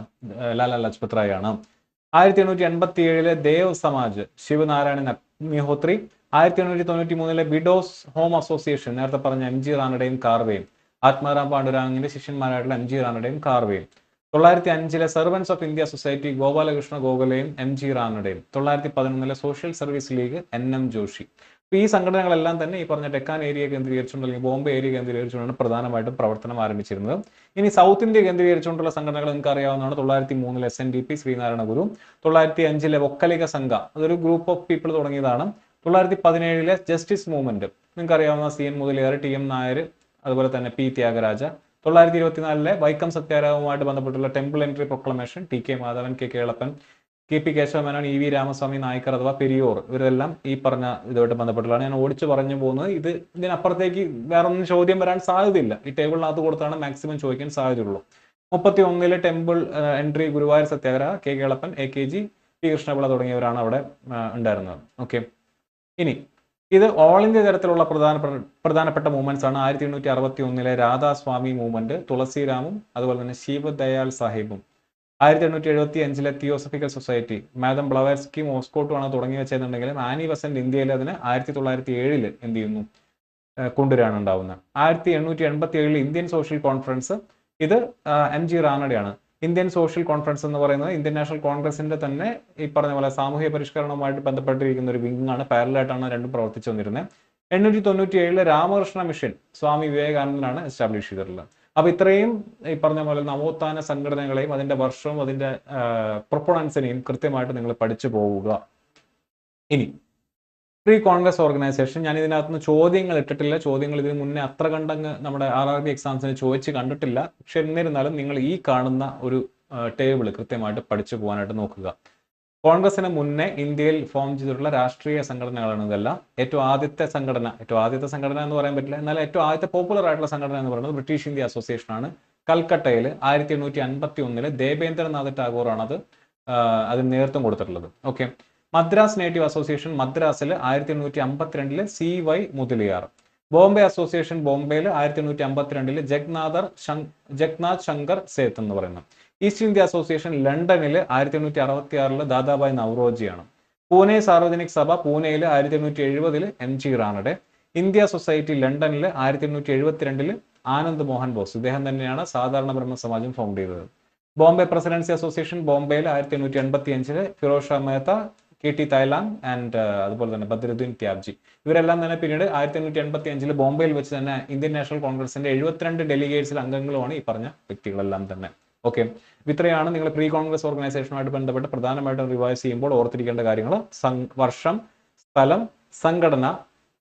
ലാല ലജ്പത് റായ് ആണ്. 1887 Dev Samaj Shivnarayan Agnihotri. 1893 widows home association നേരത്തെ പറഞ്ഞ MG റാനഡെയും കാർവെയും. ആത്മാറാം പാണ്ഡുരാങ്ങിന്റെ ശിഷ്യന്മാരായിട്ടുള്ള MG റാനഡെയും കാർവെയും. 905 servants of India society Gopalakrishna ഗോഖലെയും MG റാനഡെയും. 911 social service league NM Joshi. ഈ സംഘടനകളെല്ലാം തന്നെ ഈ പറഞ്ഞ ഡെക്കാൻ ഏരിയ കേന്ദ്രീകരിച്ചുകൊണ്ട് അല്ലെങ്കിൽ ബോംബെ ഏരിയ കേന്ദ്രീകരിച്ചുകൊണ്ടാണ് പ്രധാനമായിട്ടും പ്രവർത്തനം ആരംഭിച്ചിരുന്നത്. ഇനി സൗത്ത് ഇന്ത്യ കേന്ദ്രീകരിച്ചുകൊണ്ടുള്ള സംഘടനകൾ നിങ്ങൾക്ക് അറിയാവുന്നതാണ്. 903 SNDP ശ്രീനാരായണ ഗുരു. 905 ഒക്കലിക സംഘ, അതൊരു ഗ്രൂപ്പ് ഓഫ് പീപ്പിൾ തുടങ്ങിയതാണ്. 917 ജസ്റ്റിസ് മൂവ്മെന്റ് നിങ്ങൾക്ക് അറിയാവുന്ന CN മുതലിയാർ, TM നായർ, അതുപോലെ തന്നെ P ത്യാഗരാജ. 924 വൈക്കം സത്യാഗ്രഹവുമായിട്ട് ബന്ധപ്പെട്ടുള്ള temple entry proclamation TK Madhavan, KK എളപ്പൻ, KP Kesava Menon, EV Ramaswamy Naicker അഥവാ പെരിയോർ, ഇവരെല്ലാം ഈ പറഞ്ഞ ഇതുമായിട്ട് ബന്ധപ്പെട്ടുള്ളതാണ്. ഞാൻ ഓടിച്ചു പറഞ്ഞു പോകുന്നത്. ഇതിനപ്പുറത്തേക്ക് വേറെ ഒന്നും ചോദ്യം വരാൻ സാധ്യതയില്ല. ഈ ടേബിളിനകത്ത് കൊടുത്താണ് മാക്സിമം ചോദിക്കാൻ സാധ്യതയുള്ളൂ. 31 ടെമ്പിൾ എൻട്രി ഗുരുവായൂർ സത്യാഗ്രഹ, KK എളപ്പൻ, AKG, P കൃഷ്ണപിള്ള തുടങ്ങിയവരാണ് അവിടെ ഉണ്ടായിരുന്നത്. ഓക്കെ, ഇനി ഇത് ഓൾ ഇന്ത്യ തരത്തിലുള്ള പ്രധാനപ്പെട്ട മൂവ്മെന്റ്സ് ആണ്. 1861 രാധാസ്വാമി മൂവ്മെന്റ്, തുളസിരാമും അതുപോലെ തന്നെ ശിവദയാൽ സാഹിബും. 1875 തിയോസഫിക്കൽ സൊസൈറ്റി മാഡം ബ്ലവേർസ്കി മോസ്കോട്ടുമാണ് തുടങ്ങി വെച്ചതെന്നുണ്ടെങ്കിലും ആനി ബസന്റ് ഇന്ത്യയിൽ അതിന് 1907 എന്ത് ചെയ്യുന്നു? കൊണ്ടുവരാണ് ഉണ്ടാവുന്നത്. 1887 ഇന്ത്യൻ സോഷ്യൽ കോൺഫറൻസ്, ഇത് MG റാനഡെയാണ്. ഇന്ത്യൻ സോഷ്യൽ കോൺഫറൻസ് എന്ന് പറയുന്നത് ഇന്ത്യൻ നാഷണൽ കോൺഗ്രസിന്റെ തന്നെ ഈ പറഞ്ഞ പോലെ സാമൂഹ്യ പരിഷ്കരണവുമായിട്ട് ബന്ധപ്പെട്ടിരിക്കുന്ന ഒരു വിങ് ആണ്. പാരലായിട്ടാണ് രണ്ടും പ്രവർത്തിച്ചു വന്നിരുന്നത്. 897 രാമകൃഷ്ണ മിഷൻ സ്വാമി വിവേകാനന്ദനാണ് എസ്റ്റാബ്ലിഷ് ചെയ്തിട്ടുള്ളത്. അപ്പൊ ഇത്രയും ഈ പറഞ്ഞ പോലെ നവോത്ഥാന സംഘടനകളെയും അതിന്റെ വർഷവും അതിന്റെ പ്രൊപ്പണൻസിനെയും കൃത്യമായിട്ട് നിങ്ങൾ പഠിച്ചു പോവുക. ഇനി പ്രീ കോൺഗ്രസ് ഓർഗനൈസേഷൻ, ഞാൻ ഇതിനകത്തുനിന്ന് ചോദ്യങ്ങൾ ഇട്ടിട്ടില്ല. ചോദ്യങ്ങൾ ഇതിന് മുന്നേ അത്ര കണ്ടങ്ങ് നമ്മുടെ RRB എക്സാംസിന് ചോദിച്ച് കണ്ടിട്ടില്ല. പക്ഷെ എന്നിരുന്നാലും നിങ്ങൾ ഈ കാണുന്ന ഒരു ടേബിൾ കൃത്യമായിട്ട് പഠിച്ചു പോകാനായിട്ട് നോക്കുക. കോൺഗ്രസിന് മുന്നേ ഇന്ത്യയിൽ ഫോം ചെയ്തിട്ടുള്ള രാഷ്ട്രീയ സംഘടനകളാണ് ഇതെല്ലാം. ഏറ്റവും ആദ്യത്തെ സംഘടന എന്ന് പറയാൻ പറ്റില്ല, എന്നാൽ ഏറ്റവും ആദ്യത്തെ പോപ്പുലർ ആയിട്ടുള്ള സംഘടന എന്ന് പറയുന്നത് ബ്രിട്ടീഷ് ഇന്ത്യ അസോസിയേഷൻ ആണ്. കൽക്കട്ടയിൽ 1851 ദേവേന്ദ്രനാഥ് ടാഗോറാണ് അതിന് നേതൃത്വം കൊടുത്തിട്ടുള്ളത്. ഓക്കെ, മദ്രാസ് നേറ്റീവ് അസോസിയേഷൻ മദ്രാസിൽ 1852 CY മുതലിയാർ. ബോംബെ അസോസിയേഷൻ ബോംബെയിൽ 1852 ജഗ്നാഥ് ശങ്കർ സേത്ത് എന്ന് പറയുന്നത്. ഈസ്റ്റ് ഇന്ത്യ അസോസിയേഷൻ ലണ്ടനിൽ 1866 ദാദാഭായ് നവറോജിയാണ്. പൂനെ സാർവജനിക് സഭ പൂനെയിൽ 1870 MG റാനഡെ. ഇന്ത്യ സൊസൈറ്റി ലണ്ടനിൽ 1872 ആനന്ദ് മോഹൻ ബോസ്, ഇദ്ദേഹം തന്നെയാണ് സാധാരണ ബ്രഹ്മ സമാജം ഫൗണ്ട് ചെയ്തത്. ബോംബെ പ്രസിഡൻസി അസോസിയേഷൻ ബോംബെയിൽ 1885 ഫിറോസ് ഷാ മേത്ത, KT തൈലാങ് ആൻഡ് അതുപോലെ തന്നെ ബദ്രുദ്ദീൻ ത്യാബ്ജി. ഇവരെല്ലാം തന്നെ പിന്നീട് 1885 ബോംബെയിൽ വെച്ച് തന്നെ ഇന്ത്യൻ നാഷണൽ കോൺഗ്രസിന്റെ 72 ഡെലിഗേറ്റ്സിൽ അംഗങ്ങളുമാണ് ഈ പറഞ്ഞ വ്യക്തികളെല്ലാം തന്നെ. ഓക്കെ, ഇത്രയാണ് നിങ്ങൾ പ്രീ കോൺഗ്രസ് ഓർഗനൈസേഷനുമായിട്ട് ബന്ധപ്പെട്ട് പ്രധാനമായിട്ടും റിവൈസ് ചെയ്യുമ്പോൾ ഓർത്തിരിക്കേണ്ട കാര്യങ്ങൾ. വർഷം, സ്ഥലം, സംഘടന,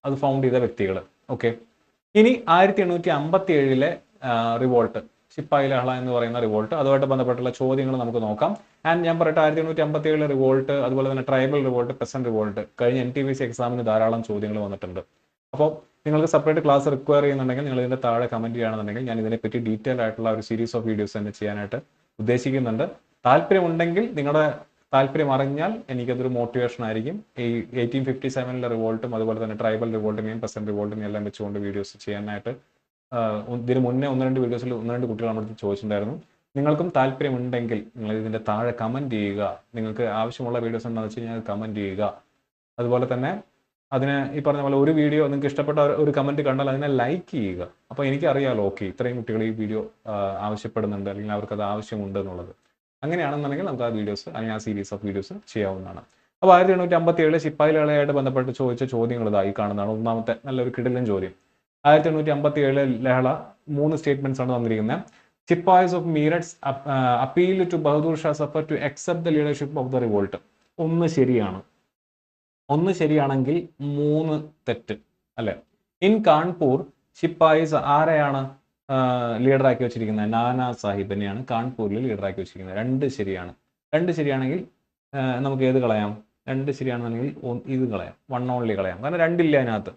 അത് ഫൗണ്ട് ചെയ്ത വ്യക്തികൾ. ഓക്കെ, ഇനി 1857 റിവോൾട്ട്, ശിപ്പായി ലഹള എന്ന് പറയുന്ന റിവോൾട്ട്, അതുമായിട്ട് ബന്ധപ്പെട്ടുള്ള ചോദ്യങ്ങൾ നമുക്ക് നോക്കാം. ആൻഡ് ഞാൻ പറയട്ടെ, 1857 റിവോൾട്ട്, അതുപോലെ തന്നെ ട്രൈബൽ റിവോൾട്ട്, പെസന്റ് റിവോൾട്ട്, കഴിഞ്ഞ NTPC എക്സാമിന് ധാരാളം ചോദ്യങ്ങൾ വന്നിട്ടുണ്ട്. അപ്പോൾ നിങ്ങൾക്ക് സെപ്പറേറ്റ് ക്ലാസ് റിക്വയർ ചെയ്യുന്നുണ്ടെങ്കിൽ നിങ്ങൾ ഇതിന്റെ താഴെ കമന്റ് ചെയ്യുകയാണെന്നുണ്ടെങ്കിൽ ഞാൻ ഇതിനെപ്പറ്റി ഡീറ്റെയിൽ ആയിട്ടുള്ള ഒരു സീരീസ് ഓഫ് വീഡിയോസ് തന്നെ ചെയ്യാനായിട്ട് ഉദ്ദേശിക്കുന്നുണ്ട്. താല്പര്യമുണ്ടെങ്കിൽ, നിങ്ങളുടെ താല്പര്യം അറിഞ്ഞാൽ എനിക്കതൊരു മോട്ടിവേഷൻ ആയിരിക്കും. ഈ 1857 റിവോൾട്ടും അതുപോലെ തന്നെ ട്രൈബൽ റിവോൾട്ടിനെയും പെസന്റ് റിവോൾട്ടിനെയും എല്ലാം വെച്ചുകൊണ്ട് വീഡിയോസ് ചെയ്യാനായിട്ട് ഇതിന് മുന്നേ 1-2 വീഡിയോസിൽ 1-2 കുട്ടികൾ നമ്മുടെ അടുത്ത് ചോദിച്ചിട്ടുണ്ടായിരുന്നു. നിങ്ങൾക്കും താല്പര്യമുണ്ടെങ്കിൽ നിങ്ങൾ ഇതിന്റെ താഴെ കമന്റ് ചെയ്യുക. നിങ്ങൾക്ക് ആവശ്യമുള്ള വീഡിയോസ് എന്താണെന്ന് വെച്ച് കഴിഞ്ഞാൽ കമന്റ് ചെയ്യുക. അതുപോലെ തന്നെ അതിന് ഈ പറഞ്ഞ പോലെ ഒരു വീഡിയോ നിങ്ങൾക്ക് ഇഷ്ടപ്പെട്ട ഒരു കമന്റ് കണ്ടാൽ അതിനെ ലൈക്ക് ചെയ്യുക. അപ്പോൾ എനിക്കറിയാലോ, ഓക്കെ, ഇത്രയും കുട്ടികൾ ഈ വീഡിയോ ആവശ്യപ്പെടുന്നുണ്ട് അല്ലെങ്കിൽ അവർക്ക് അത് ആവശ്യമുണ്ട് എന്നുള്ളത്. അങ്ങനെയാണെന്നുണ്ടെങ്കിൽ നമുക്ക് ആ വീഡിയോസ് അല്ലെങ്കിൽ ആ സീരീസ് ഓഫ് വീഡിയോസ് ചെയ്യാവുന്നതാണ്. അപ്പോൾ 1857 ശിപ്പായി ലഹളയായിട്ട് ബന്ധപ്പെട്ട് ചോദിച്ച ചോദ്യങ്ങൾ ഇതായി കാണുന്നതാണ്. ഒന്നാമത്തെ നല്ലൊരു കിടിലൻ ചോദ്യം. 1857 ലഹള 3 സ്റ്റേറ്റ്മെന്റ്സ് ആണ് തന്നിരിക്കുന്നത്. Chippewas of Meerut appealed to Bahadur Shah Zafar to accept the leadership of the revolt. ഒന്ന് ശരിയാണ്. ഒന്ന് ശരിയാണെങ്കിൽ 3 തെറ്റ് അല്ലെ. ഇൻ കാൺപൂർ ശിപ്പായിസ് ആരെയാണ് ലീഡറാക്കി വെച്ചിരിക്കുന്നത്? നാനാ സാഹിബിനെയാണ് കാൺപൂരിൽ ലീഡറാക്കി വെച്ചിരിക്കുന്നത്. 2 ശരിയാണ്. 2 ശരിയാണെങ്കിൽ നമുക്ക് ഏത് കളയാം? 2 ശരിയാണെന്നുണ്ടെങ്കിൽ ഇത് കളയാം, 1 ഓൺലി കളയാം, കാരണം 2 ഇല്ല അതിനകത്ത്.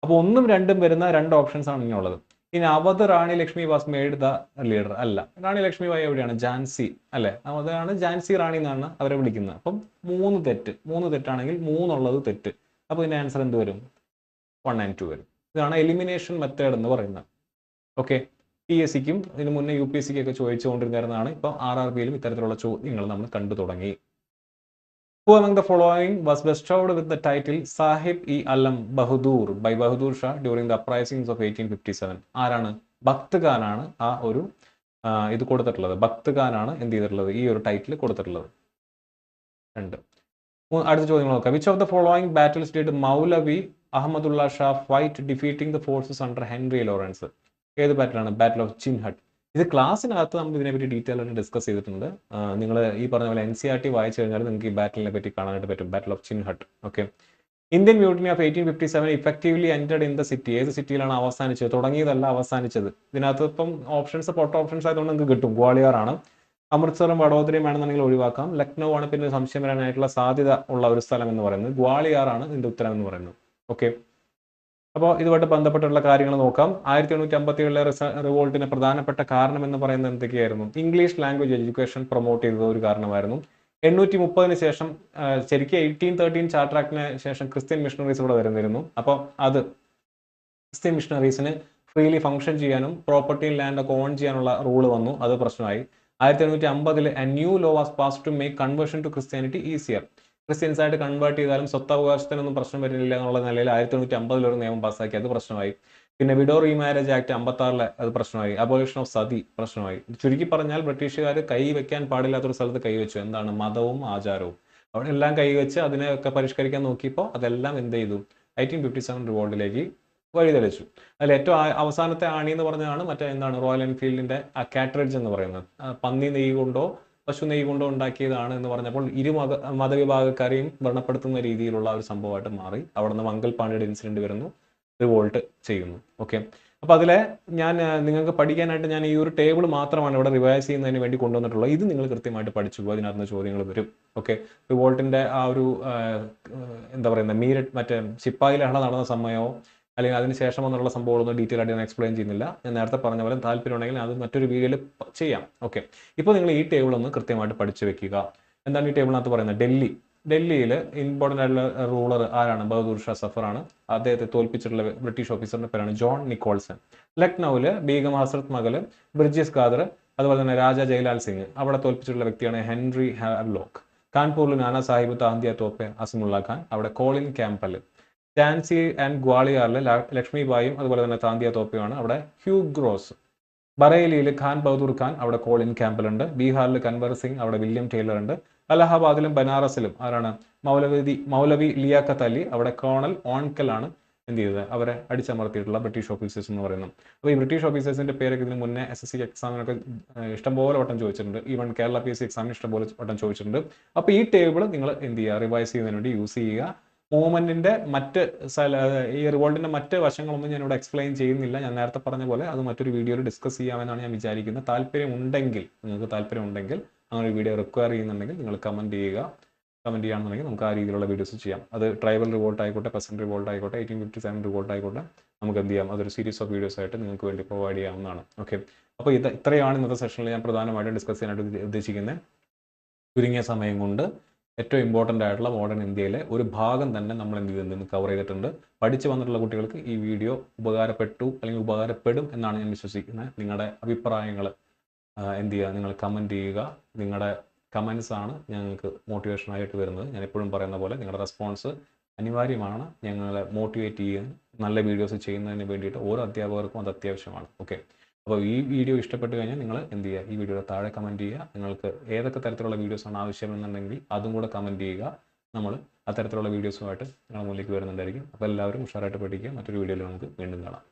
അപ്പോൾ 1ഉം 2ഉം വരുന്ന 2 ഓപ്ഷൻസ് ആണ് ഇനിയുള്ളത്. ഇനി Awadh Rani Lakshmi was made the leader അല്ല. റാണി ലക്ഷ്മിബായി എവിടെയാണ്? ഝാൻസി അല്ലെ. അതാണ് ഝാൻസി റാണി എന്നാണ് അവരെ വിളിക്കുന്നത്. അപ്പം 3 തെറ്റ്. 3 തെറ്റാണെങ്കിൽ 3 ഉള്ളത് തെറ്റ്. അപ്പോൾ ഇതിന്റെ ആൻസർ എന്ത് വരും? 1 and 2 വരും. ഇതാണ് എലിമിനേഷൻ മെത്തേഡ് എന്ന് പറയുന്നത്. ഓക്കെ, PSCക്കും ഇതിന് മുന്നേ UPSCക്കും ഒക്കെ ചോദിച്ചുകൊണ്ടിരുന്നതാണ്. ഇപ്പം RRBയിലും ഇത്തരത്തിലുള്ള ചോദ്യങ്ങൾ നമ്മൾ കണ്ടു തുടങ്ങി. Who among the following was bestowed with the title Sahib-e-Alam Bahadur by Bahadur Shah during the uprisings of 1857? ആരാണ്? ഭക്ത് ഖാനാണ് ആ ഒരു ഇത് കൊടുത്തിട്ടുള്ളത്. ഭക്ത് ഖാനാണ് എന്ത് ചെയ്തിട്ടുള്ളത്? ഈ ഒരു ടൈറ്റിൽ കൊടുത്തിട്ടുള്ളത്. 2. അടുത്ത ചോദ്യം നോക്കാം. Which of the following battles did Maulavi Ahmadullah Shah fight defeating the forces under Henry Lawrence? ഏത് ബാറ്റിലാണ്? ബാറ്റിൽ ഓഫ് ചിൻഹട്ട്. ഇത് ക്ലാസ്സിനകത്ത് നമ്മൾ ഇതിനെപ്പറ്റി ഡീറ്റെയിൽ ആയിട്ട് ഡിസ്കസ് ചെയ്തിട്ടുണ്ട്. നിങ്ങൾ ഈ പറഞ്ഞ പോലെ NCERT വായിച്ചു കഴിഞ്ഞാൽ നിങ്ങൾക്ക് ഈ ബാറ്റിലിനെ പറ്റി കാണാനായിട്ട് പറ്റും. Battle of Chinhat. Okay, Indian mutiny of 1857 effectively entered in the city. ഏത് സിറ്റിയിലാണ് അവസാനിച്ചത്? തുടങ്ങിയതല്ല, അവസാനിച്ചത്. ഇതിനകത്ത് ഇപ്പം ഓപ്ഷൻസ് പൊട്ട ഓപ്ഷൻസ് ആയതുകൊണ്ട് നിങ്ങൾക്ക് കിട്ടും. ഗ്വാളിയർ ആണ്. അമൃത്സറും വഡോദരയും വേണമെന്നുണ്ടെങ്കിൽ ഒഴിവാക്കാം. ലക്നൗ ആണ് പിന്നെ സംശയം വരാനായിട്ടുള്ള സാധ്യത ഉള്ള ഒരു സ്ഥലം എന്ന് പറയുന്നത്. ഗ്വാളിയർ ആണ് ഇതിന്റെ ഉത്തരം എന്ന് പറയുന്നത്. ഓക്കെ, അപ്പോൾ ഇതുമായിട്ട് ബന്ധപ്പെട്ടുള്ള കാര്യങ്ങൾ നോക്കാം. 1857 റിവോൾട്ടിന് പ്രധാനപ്പെട്ട കാരണം എന്ന് പറയുന്നത് എന്തൊക്കെയായിരുന്നു? ഇംഗ്ലീഷ് ലാംഗ്വേജ് എഡ്യൂക്കേഷൻ പ്രൊമോട്ട് ചെയ്തത് ഒരു കാരണമായിരുന്നു. 830 ശേഷം ശരിക്കും 1813 ചാർട്ടർ ആക്ടിന് ശേഷം ക്രിസ്ത്യൻ മിഷണറീസ് ഇവിടെ വരുന്നിരുന്നു. അപ്പോൾ അത് ക്രിസ്ത്യൻ മിഷണറീസിന് ഫ്രീലി ഫംഗ്ഷൻ ചെയ്യാനും പ്രോപ്പർട്ടി ലാൻഡ് ഒക്കെ ഓൺ ചെയ്യാനുള്ള റൂള് വന്നു. അത് പ്രശ്നമായി. 1850 a new law was passed to make conversion to Christianity easier. Christians ആയിട്ട് കൺവേർട്ട് ചെയ്താലും സ്വത്തവകാശത്തിനൊന്നും പ്രശ്നം വരില്ല എന്നുള്ള നിലയിൽ 1850 ഒരു നിയമം പാസ്സാക്കി. അത് പ്രശ്നമായി. പിന്നെ വിഡോ റീമാരേജ് ആക്ട് 56 അത് പ്രശ്നമായി. അബോളിഷൻ ഓഫ് സതി പ്രശ്നമായി. ചുരുക്കി പറഞ്ഞാൽ ബ്രിട്ടീഷുകാർ കൈ വെക്കാൻ പാടില്ലാത്തൊരു സ്ഥലത്ത് കൈവച്ചു. എന്താണ്? മതവും ആചാരവും. അവിടെ എല്ലാം കൈവച്ച് അതിനെയൊക്കെ പരിഷ്കരിക്കാൻ നോക്കിയപ്പോൾ അതെല്ലാം എന്ത് ചെയ്തു? 1857 റിവോൾട്ടിലേക്ക് വഴിതെളിച്ചു. അതിൽ ഏറ്റവും അവസാനത്തെ ആണി എന്ന് പറഞ്ഞതാണ് മറ്റേ എന്താണ് റോയൽ എൻഫീൽഡിന്റെ ആ കാറ്ററിഡ്ജ് എന്ന് പറയുന്നത്. പന്നി നെയ്യ് കൊണ്ടോ പശു നെയ്യ് കൊണ്ടോ ഉണ്ടാക്കിയതാണ് എന്ന് പറഞ്ഞപ്പോൾ മതവിഭാഗക്കാരെയും വ്രണപ്പെടുത്തുന്ന രീതിയിലുള്ള ഒരു സംഭവമായിട്ട് മാറി. അവിടെ നിന്ന് മംഗൽ പാണ്ഡെയുടെ ഇൻസിഡന്റ് വരുന്നു, റിവോൾട്ട് ചെയ്യുന്നു. ഓക്കെ, അപ്പൊ അതിലെ ഞാൻ നിങ്ങൾക്ക് പഠിക്കാനായിട്ട് ഞാൻ ഈ ഒരു ടേബിൾ മാത്രമാണ് ഇവിടെ റിവൈസ് ചെയ്യുന്നതിന് വേണ്ടി കൊണ്ടുവന്നിട്ടുള്ളത്. ഇത് നിങ്ങൾ കൃത്യമായിട്ട് പഠിച്ചു പോകും. അതിനകത്ത് ചോദ്യങ്ങൾ വരും. ഓക്കെ, റിവോൾട്ടിന്റെ ആ ഒരു എന്താ പറയുന്നത് മീരറ്റ് മറ്റേ ശിപ്പായി ലഹള നടന്ന സമയമോ അല്ലെങ്കിൽ അതിനുശേഷം എന്നുള്ള സംഭവങ്ങളൊന്നും ഡീറ്റെയിൽ ആയിട്ട് ഞാൻ എക്സ്പ്ലെയിൻ ചെയ്യുന്നില്ല. ഞാൻ നേരത്തെ പറഞ്ഞ പോലെ താല്പര്യം ഉണ്ടെങ്കിൽ അത് മറ്റൊരു വീഡിയോയിൽ ചെയ്യാം. ഓക്കെ, ഇപ്പോൾ നിങ്ങൾ ഈ ടേബിൾ ഒന്ന് കൃത്യമായിട്ട് പഠിച്ചു വെക്കുക. എന്താണ് ഈ ടേബിളിനകത്ത് പറയുന്നത്? ഡൽഹി ഡൽഹിയിൽ ഇമ്പോർട്ടൻ്റ് ആയിട്ടുള്ള റൂളർ ആരാണ്? ബഹദൂർ ഷാ സഫറാണ്. അദ്ദേഹത്തെ തോൽപ്പിച്ചിട്ടുള്ള ബ്രിട്ടീഷ് ഓഫീസറിന്റെ പേരാണ് ജോൺ നിക്കോൾസൺ. ലക്നൌവില് ബീഗം ഹസ്രത്ത് മഹൽ, ബ്രിജേഷ് ഖാദർ, അതുപോലെ തന്നെ രാജ ജയ്ലാൽ സിംഗ് അവിടെ തോൽപ്പിച്ചിട്ടുള്ള വ്യക്തിയാണ് ഹെൻറി ഹാവ്ലോക്ക്. കാൺപൂരിൽ നാനാ സാഹിബ് താന്തിയ തോപ്പെ അസിമുള്ള ഖാൻ, അവിടെ കോളിൻ ക്യാമ്പൽ. ഝാൻസി ആൻഡ് ഗ്വാളിയാറിൽ ലക്ഷ്മിബായും അതുപോലെ തന്നെ താന്തിയ തോപ്പയുമാണ്, അവിടെ ഹ്യൂ ഗ്രോസ്. ബറേലിയിൽ ഖാൻ ബഹദൂർ ഖാൻ, അവിടെ കോളിൻ ക്യാമ്പൽ ഉണ്ട്. ബീഹാറിൽ കൻവർ സിംഗ്, അവിടെ വില്യം ടൈലർ ഉണ്ട്. അലഹാബാദിലും ബനാറസിലും ആരാണ്? മൗലവി ലിയാഖത്ത് അലി, അവിടെ കേണൽ ഓൺകൽ ആണ് എന്ത് ചെയ്തത്? അവരെ അടിച്ചമർത്തിയിട്ടുള്ള ബ്രിട്ടീഷ് ഓഫീസേഴ്സ് എന്ന് പറയുന്നത്. അപ്പോൾ ഈ ബ്രിട്ടീഷ് ഓഫീസേഴ്സിന്റെ പേരൊക്കെ ഇതിന് മുന്നേ SSC എക്സാമിനൊക്കെ ഇഷ്ടംപോലെ വട്ടം ചോദിച്ചിട്ടുണ്ട്. ഈവൻ കേരള PSC എക്സാമിന് ഇഷ്ടംപോലെ വട്ടം ചോദിച്ചിട്ടുണ്ട്. അപ്പോൾ ഈ ടേബിൾ നിങ്ങൾ എന്ത് ചെയ്യുക? റിവൈസ് ചെയ്യുന്നതിന് വേണ്ടി യൂസ് ചെയ്യുക. മൂവ്മെന്റിന്റെ മറ്റ് ഈ റിവോൾട്ടിന്റെ മറ്റ് വശങ്ങളൊന്നും ഞാൻ ഇവിടെ എക്സ്പ്ലെയിൻ ചെയ്യുന്നില്ല. ഞാൻ നേരത്തെ പറഞ്ഞ പോലെ അത് മറ്റൊരു വീഡിയോയിൽ ഡിസ്കസ് ചെയ്യാമെന്നാണ് ഞാൻ വിചാരിക്കുന്നത്. നിങ്ങൾക്ക് താല്പര്യം ഉണ്ടെങ്കിൽ അങ്ങനെ ഒരു വീഡിയോ റിക്വയർ ചെയ്യുന്നുണ്ടെങ്കിൽ നിങ്ങൾ കമന്റ് ചെയ്യുക. കമന്റ് ചെയ്യുകയാണെന്നുണ്ടെങ്കിൽ നമുക്ക് ആ രീതിയിലുള്ള വീഡിയോസ് ചെയ്യാം. അത് ട്രൈബൽ റിവോൾട്ട് ആയിക്കോട്ടെ, പെസന്റ് റിവോൾട്ട് ആയിക്കോട്ടെ, 1857 റിവോൾട്ട് ആയിക്കോട്ടെ, നമുക്ക് എന്ത് ചെയ്യാം? അതൊരു സീരീസ് ഓഫ് വീഡിയോസ് ആയിട്ട് നിങ്ങൾക്ക് വേണ്ടി പ്രൊവൈഡ് ചെയ്യാവുന്നതാണ്. ഓക്കെ, അപ്പോൾ ഇത്രയാണ് ഇന്നത്തെ സെഷനിൽ ഞാൻ പ്രധാനമായിട്ടും ഡിസ്കസ് ചെയ്യാനായിട്ട് ഉദ്ദേശിക്കുന്നത്. ചുരുങ്ങിയ സമയം കൊണ്ട് ഏറ്റവും ഇമ്പോർട്ടൻ്റ് ആയിട്ടുള്ള മോഡേൺ ഇന്ത്യയിലെ ഒരു ഭാഗം തന്നെ നമ്മൾ എന്ത് ചെയ്യുന്നത് കവർ ചെയ്തിട്ടുണ്ട്. പഠിച്ചു വന്നിട്ടുള്ള കുട്ടികൾക്ക് ഈ വീഡിയോ ഉപകാരപ്പെട്ടു അല്ലെങ്കിൽ ഉപകാരപ്പെടും എന്നാണ് ഞാൻ വിശ്വസിക്കുന്നത്. നിങ്ങളുടെ അഭിപ്രായങ്ങൾ എന്ത് ചെയ്യുക? നിങ്ങൾ കമൻറ്റ് ചെയ്യുക. നിങ്ങളുടെ കമൻസ് ആണ് ഞങ്ങൾക്ക് മോട്ടിവേഷനായിട്ട് വരുന്നത്. ഞാൻ എപ്പോഴും പറയുന്ന പോലെ നിങ്ങളുടെ റെസ്പോൺസ് അനിവാര്യമാണ്. ഞങ്ങളെ മോട്ടിവേറ്റ് ചെയ്യാൻ, നല്ല വീഡിയോസ് ചെയ്യുന്നതിന് വേണ്ടിയിട്ട് ഓരോ അധ്യാപകർക്കും അത് അത്യാവശ്യമാണ്. ഓക്കെ, അപ്പോൾ ഈ വീഡിയോ ഇഷ്ടപ്പെട്ട് കഴിഞ്ഞാൽ നിങ്ങൾ എന്ത് ചെയ്യുക? ഈ വീഡിയോയുടെ താഴെ കമൻറ്റ് ചെയ്യുക. നിങ്ങൾക്ക് ഏതൊക്കെ തരത്തിലുള്ള വീഡിയോസാണ് ആവശ്യമെന്നുണ്ടെങ്കിൽ അതും കൂടെ കമൻറ്റ് ചെയ്യുക. നമ്മൾ അത്തരത്തിലുള്ള വീഡിയോസുമായിട്ട് നിങ്ങളുടെ മുന്നിലേക്ക് വരുന്നുണ്ടായിരിക്കും. അപ്പോൾ എല്ലാവരും ഉഷാറായിട്ട് പഠിക്കുക. മറ്റൊരു വീഡിയോയിൽ നമുക്ക് വീണ്ടും കാണാം.